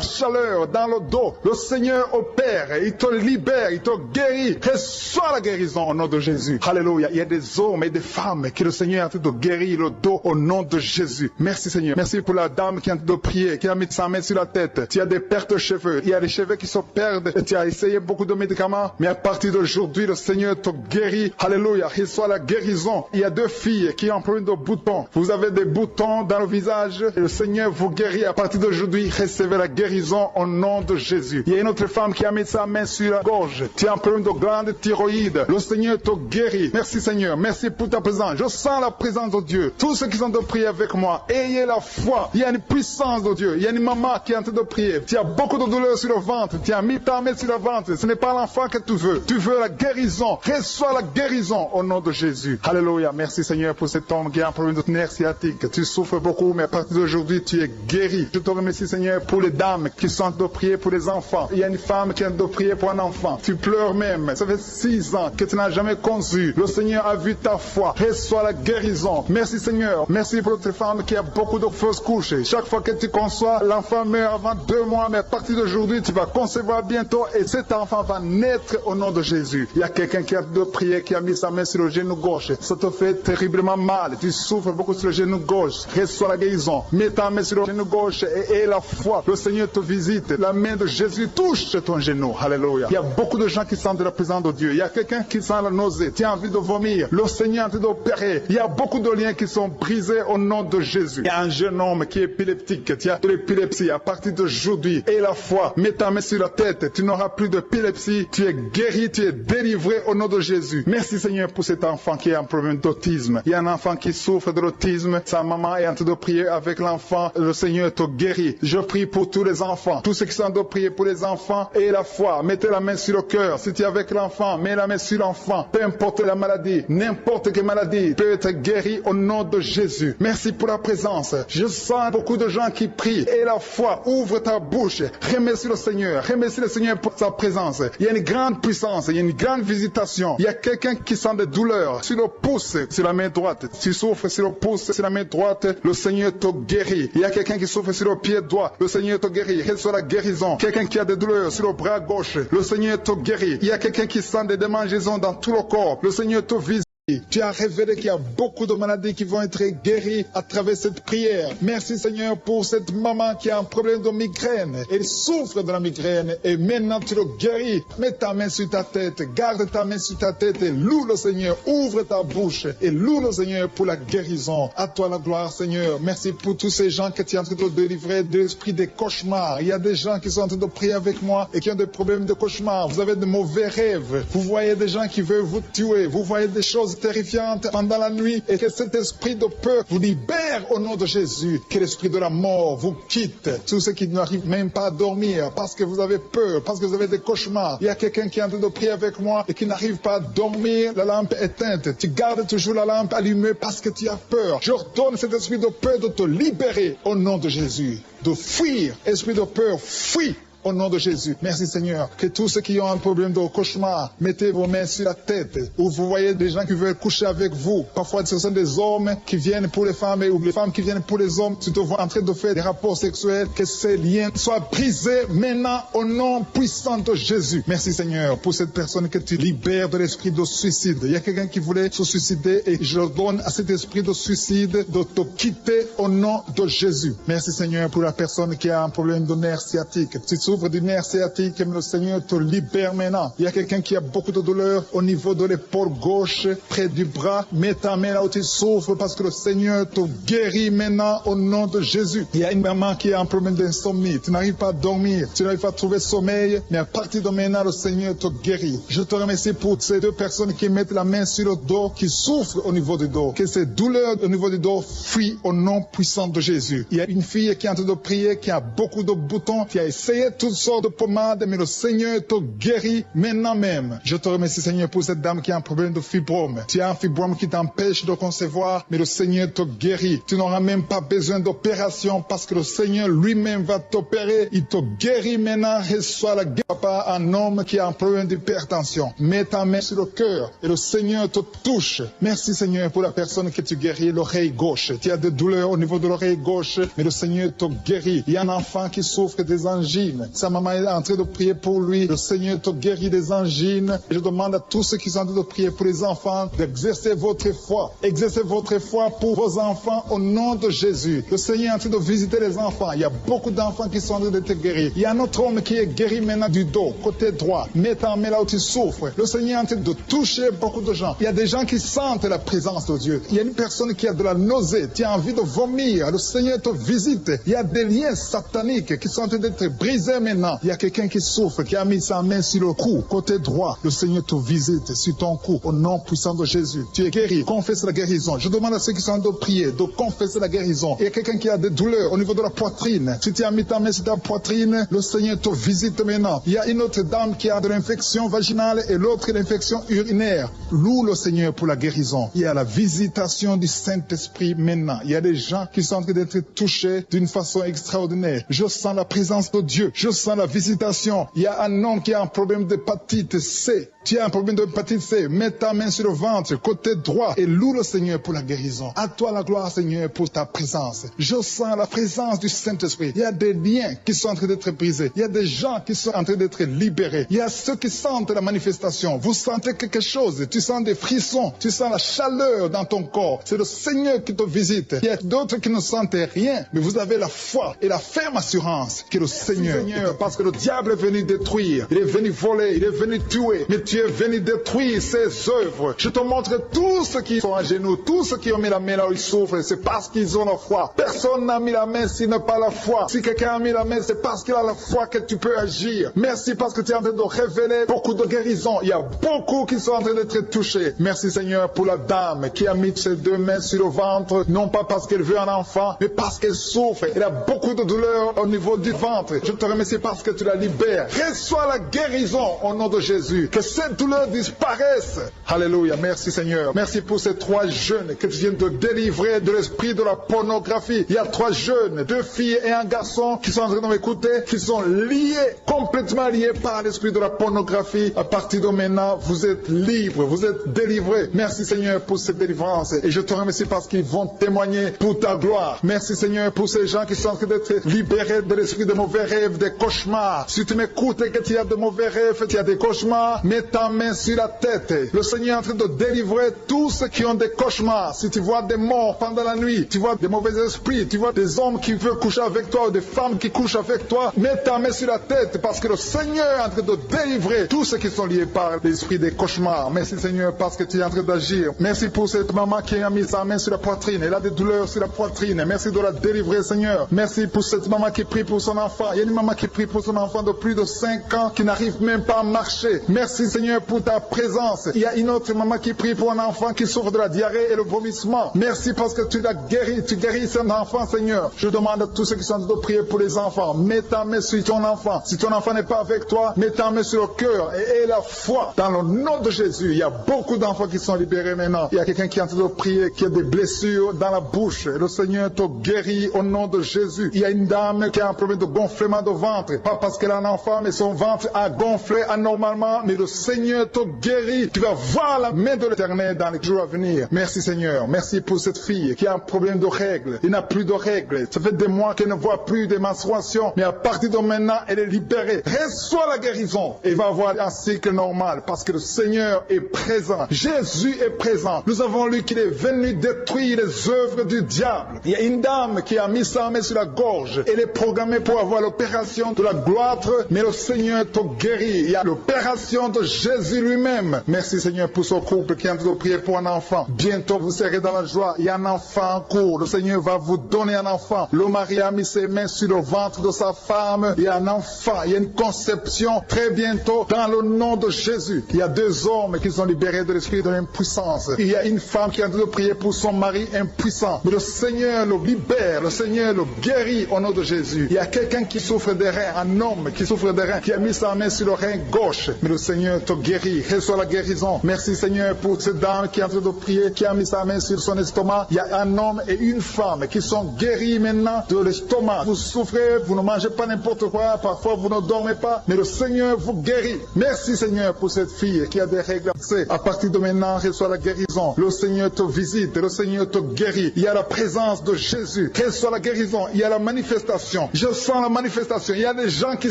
chaleur dans le dos. Le Seigneur opère, il te libère, il te guérit. Reçois la guérison au nom de Jésus. Alléluia. Il y a des hommes et des femmes qui le Seigneur est en train de guérir le dos au nom de Jésus. Merci Seigneur. Merci pour la dame qui est en train de prier, qui a mis sa main sur la tête. Tu as des pertes de cheveux. Il y a des cheveux qui se perdent. Et tu as essayé beaucoup de médicaments. Mais à partir d'aujourd'hui, le Seigneur te guérit. Alléluia. Reçois la guérison. Il y a 2 filles qui ont un problème de boutons. Vous avez des boutons dans le visage. Et le Seigneur vous guérit. À partir d'aujourd'hui, recevez la guérison au nom de Jésus. Il y a une autre femme qui a mis sa main sur la gorge. Tu as un problème de glande thyroïde. Le Seigneur te guérit. Merci Seigneur. Merci pour ta présence. Je sens la présence de Dieu. Tous ceux qui sont de prier avec moi, ayez la foi. Il y a une puissance de Dieu. Il y a une maman qui est en train de prier. Tu as beaucoup de douleur sur le ventre. Tu as mis ta main sur le ventre. Ce n'est pas l'enfant que tu veux. Tu veux la guérison. Reçois la guérison au nom de Jésus. Alléluia. Merci Seigneur pour cet homme qui a un problème de nerf sciatique. Tu souffres beaucoup, mais à partir d'aujourd'hui, tu es guéri. Je te remercie Seigneur pour les dames qui sont de prier pour les enfants. Il y a une femme qui est de prier pour un enfant. Tu pleures même. Ça fait 6 ans que tu n'as jamais conçu. Le Seigneur a vu ta foi. Reçois la guérison. Merci Seigneur. Merci pour cette femme qui a beaucoup de fausses couches. Chaque fois que tu conçois, l'enfant meurt avant 2 mois, mais à partir d'aujourd'hui, tu vas concevoir bientôt et cet enfant va naître au nom de Jésus. Il y a quelqu'un qui a de prier, qui a mis sa main sur le genou gauche. Ça te fait terriblement mal. Tu souffres beaucoup sur le genou gauche. Reçois la guérison. Mets ta main sur le genou gauche et la foi. Le Seigneur te visite. La main de Jésus touche ton genou. Alléluia. Il y a beaucoup de gens qui sentent la présence de Dieu. Il y a quelqu'un qui sent la nausée. Tu as envie de vomir. Le Seigneur est en train d'opérer. Il y a beaucoup de liens qui sont brisés au nom de Jésus. Il y a un jeune homme qui est épileptique. Tu as de l'épilepsie. À partir d'aujourd'hui, et la foi, mets ta main sur la tête. Tu n'auras plus d'épilepsie. Tu es guéri, tu es délivré au nom de Jésus. Merci Seigneur pour cet enfant qui a un problème d'autisme. Il y a un enfant qui souffre de l'autisme. Sa maman est en train de prier avec l'enfant. Le Seigneur te guérit. Je prie pour tous les enfants. Tous ceux qui sont en train de prier pour les enfants et la foi. Mettez la main sur le cœur. Si tu es avec l'enfant, mets la main sur l'enfant. Peu importe la maladie, n'importe quelle maladie peut être guérie au nom de Jésus. Merci pour la présence. Je sens beaucoup de gens qui prient. Et la foi, ouvre ta bouche. Remercie le Seigneur. Remercie le Seigneur pour sa présence. Il y a une grande puissance. Il y a une grande visitation. Il y a quelqu'un qui sent des douleurs sur le pouce, sur la main droite. Tu souffres sur le pouce, sur la main droite, le Seigneur te guérit. Il y a quelqu'un qui souffre sur le pied droit, le Seigneur te guérit. Reçois la guérison. Quelqu'un qui a des douleurs sur le bras gauche, le Seigneur te guérit. Il y a quelqu'un qui sent des démangeaisons dans tout le corps, le Seigneur te visite. Tu as révélé qu'il y a beaucoup de maladies qui vont être guéries à travers cette prière. Merci Seigneur pour cette maman qui a un problème de migraine. Elle souffre de la migraine et maintenant tu le guéris. Mets ta main sur ta tête, garde ta main sur ta tête et loue le Seigneur. Ouvre ta bouche et loue le Seigneur pour la guérison. À toi la gloire Seigneur. Merci pour tous ces gens que tu es en train de délivrer de l'esprit des cauchemars. Il y a des gens qui sont en train de prier avec moi et qui ont des problèmes de cauchemars. Vous avez de mauvais rêves. Vous voyez des gens qui veulent vous tuer. Vous voyez des choses terrifiante pendant la nuit et que cet esprit de peur vous libère au nom de Jésus. Que l'esprit de la mort vous quitte. Tous ceux qui n'arrivent même pas à dormir parce que vous avez peur, parce que vous avez des cauchemars. Il y a quelqu'un qui est en train de prier avec moi et qui n'arrive pas à dormir, la lampe éteinte. Tu gardes toujours la lampe allumée parce que tu as peur. J'ordonne cet esprit de peur de te libérer au nom de Jésus. De fuir. Esprit de peur, fuis. Au nom de Jésus. Merci Seigneur. Que tous ceux qui ont un problème de cauchemar, mettez vos mains sur la tête. Ou vous voyez des gens qui veulent coucher avec vous. Parfois ce sont des hommes qui viennent pour les femmes ou les femmes qui viennent pour les hommes. Tu te vois en train de faire des rapports sexuels. Que ces liens soient brisés maintenant au nom puissant de Jésus. Merci Seigneur pour cette personne que tu libères de l'esprit de suicide. Il y a quelqu'un qui voulait se suicider et je donne à cet esprit de suicide de te quitter au nom de Jésus. Merci Seigneur pour la personne qui a un problème de nerf sciatique. Tu souffres du nerf sciatique, mais le Seigneur te libère maintenant. Il y a quelqu'un qui a beaucoup de douleur au niveau de l'épaule gauche, près du bras. Mets ta main là où tu souffres parce que le Seigneur te guérit maintenant au nom de Jésus. Il y a une maman qui a un problème d'insomnie. Tu n'arrives pas à dormir, tu n'arrives pas à trouver sommeil, mais à partir de maintenant, le Seigneur te guérit. Je te remercie pour ces deux personnes qui mettent la main sur le dos, qui souffrent au niveau du dos. Que ces douleurs au niveau du dos fuient au nom puissant de Jésus. Il y a une fille qui est en train de prier, qui a beaucoup de boutons, qui a essayé toutes sortes de pommades, mais le Seigneur te guérit maintenant même. Je te remercie Seigneur pour cette dame qui a un problème de fibrome. Tu as un fibrome qui t'empêche de concevoir, mais le Seigneur te guérit. Tu n'auras même pas besoin d'opération parce que le Seigneur lui-même va t'opérer. Il te guérit maintenant. Reçois la guérison. Papa, un homme qui a un problème d'hypertension. Mets ta main sur le cœur et le Seigneur te touche. Merci Seigneur pour la personne que tu guéris, l'oreille gauche. Tu as des douleurs au niveau de l'oreille gauche, mais le Seigneur te guérit. Il y a un enfant qui souffre des angines. Sa maman est en train de prier pour lui. Le Seigneur te guérit des angines. Et je demande à tous ceux qui sont en train de prier pour les enfants d'exercer votre foi. Exercez votre foi pour vos enfants au nom de Jésus. Le Seigneur est en train de visiter les enfants. Il y a beaucoup d'enfants qui sont en train d'être guéris. Il y a un autre homme qui est guéri maintenant du dos, côté droit. Mets ta main là où tu souffres. Le Seigneur est en train de toucher beaucoup de gens. Il y a des gens qui sentent la présence de Dieu. Il y a une personne qui a de la nausée. Tu as envie de vomir. Le Seigneur te visite. Il y a des liens sataniques qui sont en train d'être brisés maintenant. Il y a quelqu'un qui souffre, qui a mis sa main sur le cou, côté droit. Le Seigneur te visite sur ton cou, au nom puissant de Jésus. Tu es guéri. Confesse la guérison. Je demande à ceux qui sont en train de prier de confesser la guérison. Il y a quelqu'un qui a des douleurs au niveau de la poitrine. Si tu as mis ta main sur ta poitrine, le Seigneur te visite maintenant. Il y a une autre dame qui a de l'infection vaginale et l'autre l'infection urinaire. Loue le Seigneur pour la guérison. Il y a la visitation du Saint-Esprit maintenant. Il y a des gens qui sont en train d'être touchés d'une façon extraordinaire. Je sens la présence de Dieu. Je sens la visitation. Il y a un homme qui a un problème d'hépatite C. Tu as un problème d'hépatite C. Mets ta main sur le ventre, côté droit, et loue le Seigneur pour la guérison. À toi la gloire, Seigneur, pour ta présence. Je sens la présence du Saint-Esprit. Il y a des liens qui sont en train d'être brisés. Il y a des gens qui sont en train d'être libérés. Il y a ceux qui sentent la manifestation. Vous sentez quelque chose. Tu sens des frissons. Tu sens la chaleur dans ton corps. C'est le Seigneur qui te visite. Il y a d'autres qui ne sentent rien, mais vous avez la foi et la ferme assurance que le Seigneur, parce que le diable est venu détruire. Il est venu voler. Il est venu tuer. Mais tu tu es venu détruire ces œuvres. Je te montre tous ceux qui sont à genoux, tous ceux qui ont mis la main là où ils souffrent, c'est parce qu'ils ont la foi. Personne n'a mis la main s'il n'a pas la foi. Si quelqu'un a mis la main, c'est parce qu'il a la foi que tu peux agir. Merci parce que tu es en train de révéler beaucoup de guérisons. Il y a beaucoup qui sont en train d'être touchés. Merci Seigneur pour la dame qui a mis ses deux mains sur le ventre, non pas parce qu'elle veut un enfant, mais parce qu'elle souffre. Elle a beaucoup de douleur au niveau du ventre. Je te remercie parce que tu la libères. Reçois la guérison au nom de Jésus. Que cette douleur disparaisse. Alléluia. Merci Seigneur. Merci pour ces 3 jeunes que tu viens de délivrer de l'esprit de la pornographie. Il y a 3 jeunes, 2 filles et un garçon qui sont en train de m'écouter, qui sont liés, complètement liés par l'esprit de la pornographie. À partir de maintenant, vous êtes libres, vous êtes délivrés. Merci Seigneur pour cette délivrance. Et je te remercie parce qu'ils vont témoigner pour ta gloire. Merci Seigneur pour ces gens qui sont en train d'être libérés de l'esprit de mauvais rêves, des cauchemars. Si tu m'écoutes et que tu as de mauvais rêves, tu as des cauchemars, mets ta main sur la tête. Le Seigneur est en train de délivrer tous ceux qui ont des cauchemars. Si tu vois des morts pendant la nuit, tu vois des mauvais esprits, tu vois des hommes qui veulent coucher avec toi ou des femmes qui couchent avec toi, mets ta main sur la tête parce que le Seigneur est en train de délivrer tous ceux qui sont liés par l'esprit des cauchemars. Merci Seigneur parce que tu es en train d'agir. Merci pour cette maman qui a mis sa main sur la poitrine. Elle a des douleurs sur la poitrine. Merci de la délivrer Seigneur. Merci pour cette maman qui prie pour son enfant. Il y a une maman qui prie pour son enfant de plus de 5 ans qui n'arrive même pas à marcher. Merci Seigneur pour ta présence. Il y a une autre maman qui prie pour un enfant qui souffre de la diarrhée et le vomissement. Merci parce que tu l'as guéri. Tu guéris cet enfant Seigneur. Je demande à tous ceux qui sont en train de prier pour les enfants. Mets ta main sur ton enfant. Si ton enfant n'est pas avec toi, mets ta main sur le cœur et aie la foi dans le nom de Jésus. Il y a beaucoup d'enfants qui sont libérés maintenant. Il y a quelqu'un qui est en train de prier, qui a des blessures dans la bouche. Le Seigneur te guérit au nom de Jésus. Il y a une dame qui a un problème de gonflement de ventre. Pas parce qu'elle a un enfant, mais son ventre a gonflé anormalement. Mais le Seigneur te guérit. Tu vas voir la main de l'Éternel dans les jours à venir. Merci Seigneur. Merci pour cette fille qui a un problème de règles. Il n'a plus de règles. Ça fait des mois qu'elle ne voit plus de menstruation. Mais à partir de maintenant, elle est libérée. Reçois la guérison. Et va avoir un cycle normal parce que le Seigneur est présent. Jésus est présent. Nous avons lu qu'il est venu détruire les œuvres du diable. Il y a une dame qui a mis sa main sur la gorge. Elle est programmée pour avoir l'opération de la gloître, mais le Seigneur te guérit. Il y a l'opération de Jésus lui-même. Merci Seigneur pour ce couple qui est en train de prier pour un enfant. Bientôt vous serez dans la joie. Il y a un enfant en cours. Le Seigneur va vous donner un enfant. Le mari a mis ses mains sur le ventre de sa femme. Il y a un enfant. Il y a une conception très bientôt dans le nom de Jésus. Il y a 2 hommes qui sont libérés de l'esprit de l'impuissance. Il y a une femme qui est en train de prier pour son mari impuissant. Mais le Seigneur le libère. Le Seigneur le guérit au nom de Jésus. Il y a quelqu'un qui souffre des reins. Un homme qui souffre des reins. Qui a mis sa main sur le rein gauche. Mais le Seigneur te guérit. Reçois la guérison. Merci Seigneur pour cette dame qui est en train de prier. Qui a mis sa main sur son estomac. Il y a un homme et une femme qui sont guéris maintenant de l'estomac. Vous souffrez. Vous ne mangez pas n'importe quoi. Parfois vous ne dormez pas. Mais le Seigneur vous guérit. Merci Seigneur pour cette fille qui a des règles. À partir de maintenant, reçois la guérison. Le Seigneur te visite. Le Seigneur te guérit. Il y a la présence de Jésus. Reçois la guérison. Il y a la manifestation. Je sens la manifestation. Il y a des gens qui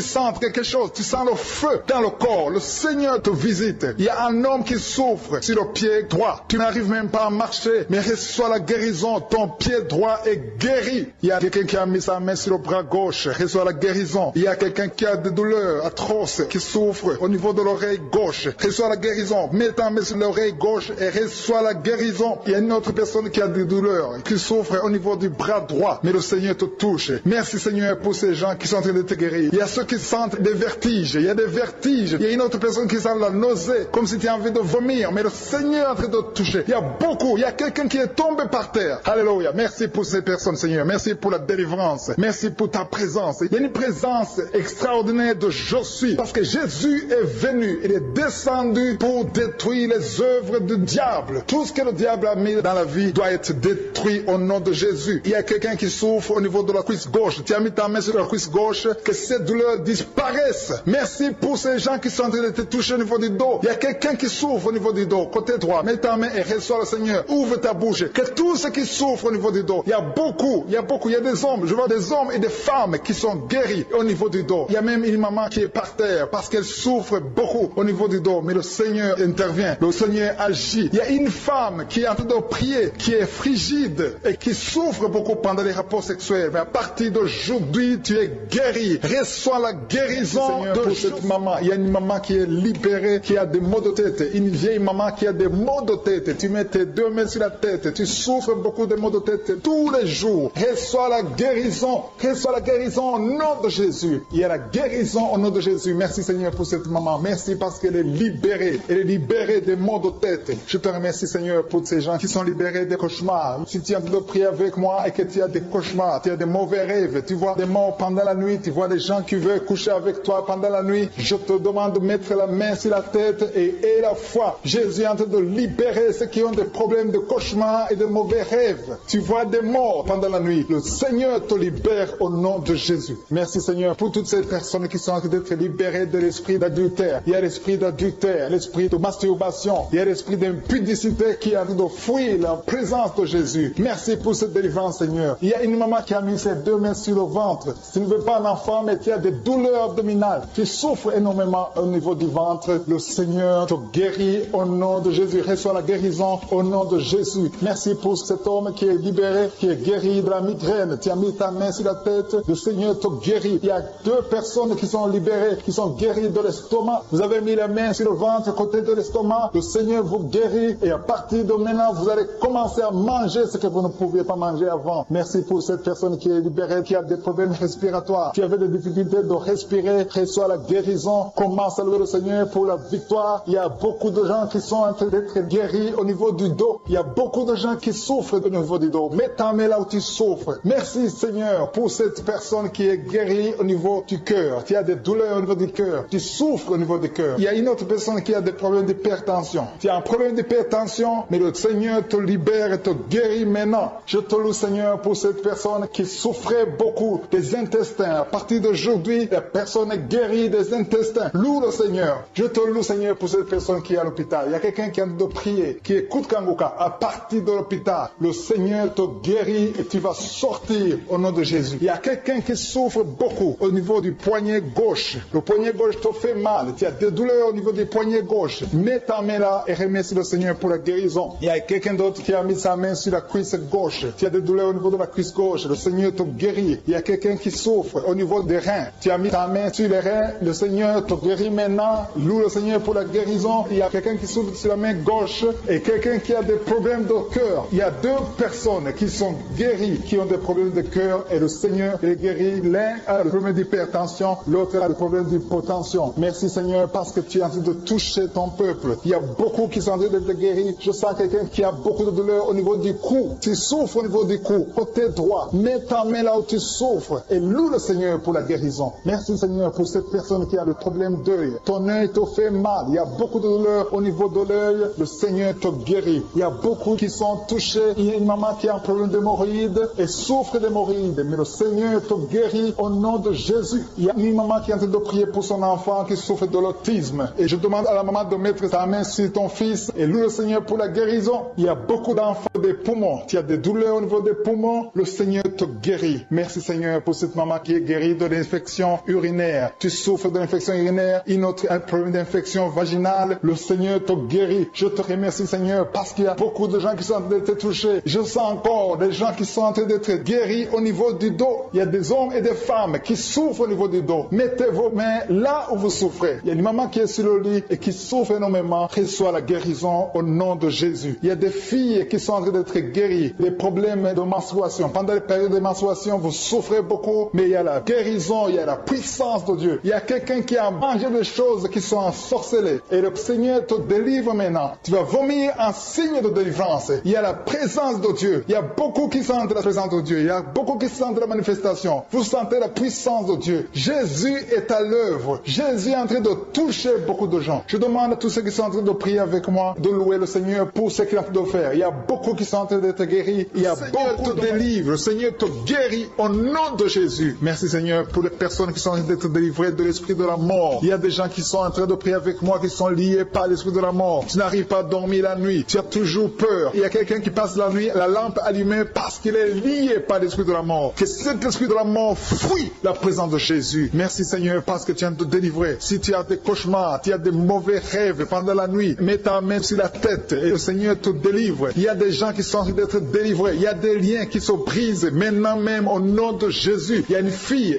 sentent quelque chose. Tu sens le feu dans le corps. Le Seigneur te visite. Il y a un homme qui souffre sur le pied droit. Tu n'arrives même pas à marcher. Mais reçois la guérison. Ton pied droit est guéri. Il y a quelqu'un qui a mis sa main sur le bras gauche. Reçois la guérison. Il y a quelqu'un qui a des douleurs atroces, qui souffre au niveau de l'oreille gauche. Reçois la guérison. Mets ta main sur l'oreille gauche et reçois la guérison. Il y a une autre personne qui a des douleurs, qui souffre au niveau du bras droit. Mais le Seigneur te touche. Merci Seigneur pour ces gens qui sont en train de te guérir. Il y a ceux qui sentent des vertiges. Il y a des vertiges. Il y a une autre personne qui sent la nausée, comme si tu as envie de vomir. Mais le Seigneur est en train de te toucher. Il y a beaucoup. Il y a quelqu'un qui est tombé par terre. Alléluia. Merci pour ces personnes Seigneur. Merci pour la délivrance. Merci pour ta présence. Il y a une présence extraordinaire de je suis. Parce que Jésus est venu. Il est descendu pour détruire les œuvres du diable. Tout ce que le diable a mis dans la vie doit être détruit au nom de Jésus. Il y a quelqu'un qui souffre au niveau de la cuisse gauche. Tu as mis ta main sur la cuisse gauche. Que cette douleur disparaisse. Merci pour ces gens qui sont en train de te toucher au niveau du dos. Il y a quelqu'un qui souffre au niveau du dos. Côté droit. Mets ta main et reçois le Seigneur. Ouvre ta bouche. Que tous ceux qui souffrent au niveau du dos. Il y a beaucoup. Il y a des hommes. Je vois des hommes et des femmes qui sont guéris au niveau du dos. Il y a même une maman qui est par terre parce qu'elle souffre beaucoup au niveau du dos. Mais le Seigneur intervient. Le Seigneur agit. Il y a une femme qui est en train de prier, qui est frigide et qui souffre beaucoup pendant les rapports sexuels. Mais à partir d'aujourd'hui, tu es guéri. Reçois la guérison de cette maman. Il y a une maman qui est libérée libérer qui a des maux de tête. Une vieille maman qui a des maux de tête. Tu mets tes 2 mains sur la tête. Tu souffres beaucoup de maux de tête tous les jours. Reçois la guérison. Reçois la guérison au nom de Jésus. Il y a la guérison au nom de Jésus. Merci Seigneur pour cette maman. Merci parce qu'elle est libérée. Elle est libérée des maux de tête. Je te remercie Seigneur pour ces gens qui sont libérés des cauchemars. Si tu es en train de prier avec moi et que tu as des cauchemars, tu as des mauvais rêves, tu vois des morts pendant la nuit, tu vois des gens qui veulent coucher avec toi pendant la nuit, je te demande de mettre la main sur la tête et la foi. Jésus est en train de libérer ceux qui ont des problèmes de cauchemars et de mauvais rêves. Tu vois des morts pendant la nuit. Le Seigneur te libère au nom de Jésus. Merci Seigneur pour toutes ces personnes qui sont en train d'être libérées de l'esprit d'adultère. Il y a l'esprit d'adultère, l'esprit de masturbation, il y a l'esprit d'impudicité qui est en train de fuir la présence de Jésus. Merci pour cette délivrance Seigneur. Il y a une maman qui a mis ses 2 mains sur le ventre. Tu ne veux pas un enfant mais tu as des douleurs abdominales. Tu souffres énormément au niveau du ventre. Le Seigneur te guérit au nom de Jésus. Reçois la guérison au nom de Jésus. Merci pour cet homme qui est libéré, qui est guéri de la migraine. Tu as mis ta main sur la tête. Le Seigneur te guérit. Il y a 2 personnes qui sont libérées, qui sont guéries de l'estomac. Vous avez mis la main sur le ventre, côté de l'estomac. Le Seigneur vous guérit et à partir de maintenant, vous allez commencer à manger ce que vous ne pouviez pas manger avant. Merci pour cette personne qui est libérée, qui a des problèmes respiratoires, qui avait des difficultés de respirer. Reçois la guérison. Commence à louer le Seigneur pour la victoire. Il y a beaucoup de gens qui sont en train d'être guéris au niveau du dos. Il y a beaucoup de gens qui souffrent au niveau du dos. Mets ta main là où tu souffres. Merci Seigneur pour cette personne qui est guérie au niveau du cœur. Tu as des douleurs au niveau du cœur. Tu souffres au niveau du cœur. Il y a une autre personne qui a des problèmes d'hypertension. Tu as un problème d'hypertension, mais le Seigneur te libère et te guérit maintenant. Je te loue Seigneur pour cette personne qui souffrait beaucoup des intestins. À partir d'aujourd'hui, la personne est guérie des intestins. Loue le Seigneur. Je te loue Seigneur pour cette personne qui est à l'hôpital. Il y a quelqu'un qui a de prier, qui écoute Kanguka. À partir de l'hôpital, le Seigneur te guérit et tu vas sortir au nom de Jésus. Il y a quelqu'un qui souffre beaucoup au niveau du poignet gauche. Le poignet gauche te fait mal. Tu as des douleurs au niveau du poignet gauche. Mets ta main là et remercie le Seigneur pour la guérison. Il y a quelqu'un d'autre qui a mis sa main sur la cuisse gauche. Tu as des douleurs au niveau de la cuisse gauche. Le Seigneur te guérit. Il y a quelqu'un qui souffre au niveau des reins. Tu as mis ta main sur les reins. Le Seigneur te guérit maintenant. Loue le Seigneur pour la guérison. Il y a quelqu'un qui souffre sur la main gauche et quelqu'un qui a des problèmes de cœur. Il y a 2 personnes qui sont guéries, qui ont des problèmes de cœur et le Seigneur les guérit. L'un a le problème d'hypertension, l'autre a le problème d'hypotension. Merci Seigneur parce que tu es en train de toucher ton peuple. Il y a beaucoup qui sont en train d'être guéris. Je sens quelqu'un qui a beaucoup de douleur au niveau du cou. Tu souffres au niveau du cou, côté droit. Mets ta main là où tu souffres et loue le Seigneur pour la guérison. Merci Seigneur pour cette personne qui a le problème d'œil. Ton œil te fait mal. Il y a beaucoup de douleur au niveau de l'œil. Le Seigneur te guérit. Il y a beaucoup qui sont touchés. Il y a une maman qui a un problème d'hémorroïdes et souffre d'hémorroïdes. Mais le Seigneur te guérit au nom de Jésus. Il y a une maman qui est en train de prier pour son enfant qui souffre de l'autisme. Et je demande à la maman de mettre sa main sur ton fils et loue le Seigneur pour la guérison. Il y a beaucoup d'enfants des poumons. Tu as des douleurs au niveau des poumons. Le Seigneur te guérit. Merci Seigneur pour cette maman qui est guérie de l'infection urinaire. Tu souffres de l'infection urinaire. Une autre a un problème d'infection vaginale. Le Seigneur te guérit. Je te remercie Seigneur parce qu'il y a beaucoup de gens qui sont en train d'être touchés. Je sens encore des gens qui sont en train d'être guéris au niveau du dos. Il y a des hommes et des femmes qui souffrent au niveau du dos. Mettez vos mains là où vous souffrez. Il y a une maman qui est sur le lit et qui souffre énormément. Reçois la guérison au nom de Jésus. Il y a des filles qui sont en train d'être guéries. Des problèmes de menstruation. Pendant les périodes de menstruation, vous souffrez beaucoup, mais il y a la guérison, il y a la puissance de Dieu. Il y a quelqu'un qui a mangé des choses qui sont ensorcelées. Et le Seigneur te délivre maintenant. Tu vas vomir un signe de délivrance. Il y a la présence de Dieu. Il y a beaucoup qui sentent la présence de Dieu. Il y a beaucoup qui sentent la manifestation. Vous sentez la puissance de Dieu. Jésus est à l'œuvre. Jésus est en train de toucher beaucoup de gens. Je demande à tous ceux qui sont en train de prier avec moi de louer le Seigneur pour ce qu'il est en train de faire. Il y a beaucoup qui sont en train d'être guéris. Il y a beaucoup de délivres. Le Seigneur te guérit au nom de Jésus. Merci Seigneur pour les personnes qui sont en train d'être délivrées de l'esprit de la mort. Il y a des gens qui sont en train de prier avec moi qui sont liés par l'esprit de la mort. Tu n'arrives pas à dormir la nuit. Tu as toujours peur. Il y a quelqu'un qui passe la nuit, la lampe allumée parce qu'il est lié par l'esprit de la mort. Que cet esprit de la mort fuit la présence de Jésus. Merci Seigneur parce que tu viens de te délivrer. Si tu as des cauchemars, tu as des mauvais rêves pendant la nuit, mets ta main sur la tête et le Seigneur te délivre. Il y a des gens qui sont en train d'être délivrés. Il y a des liens qui se brisent maintenant même au nom de Jésus. Il y a une fille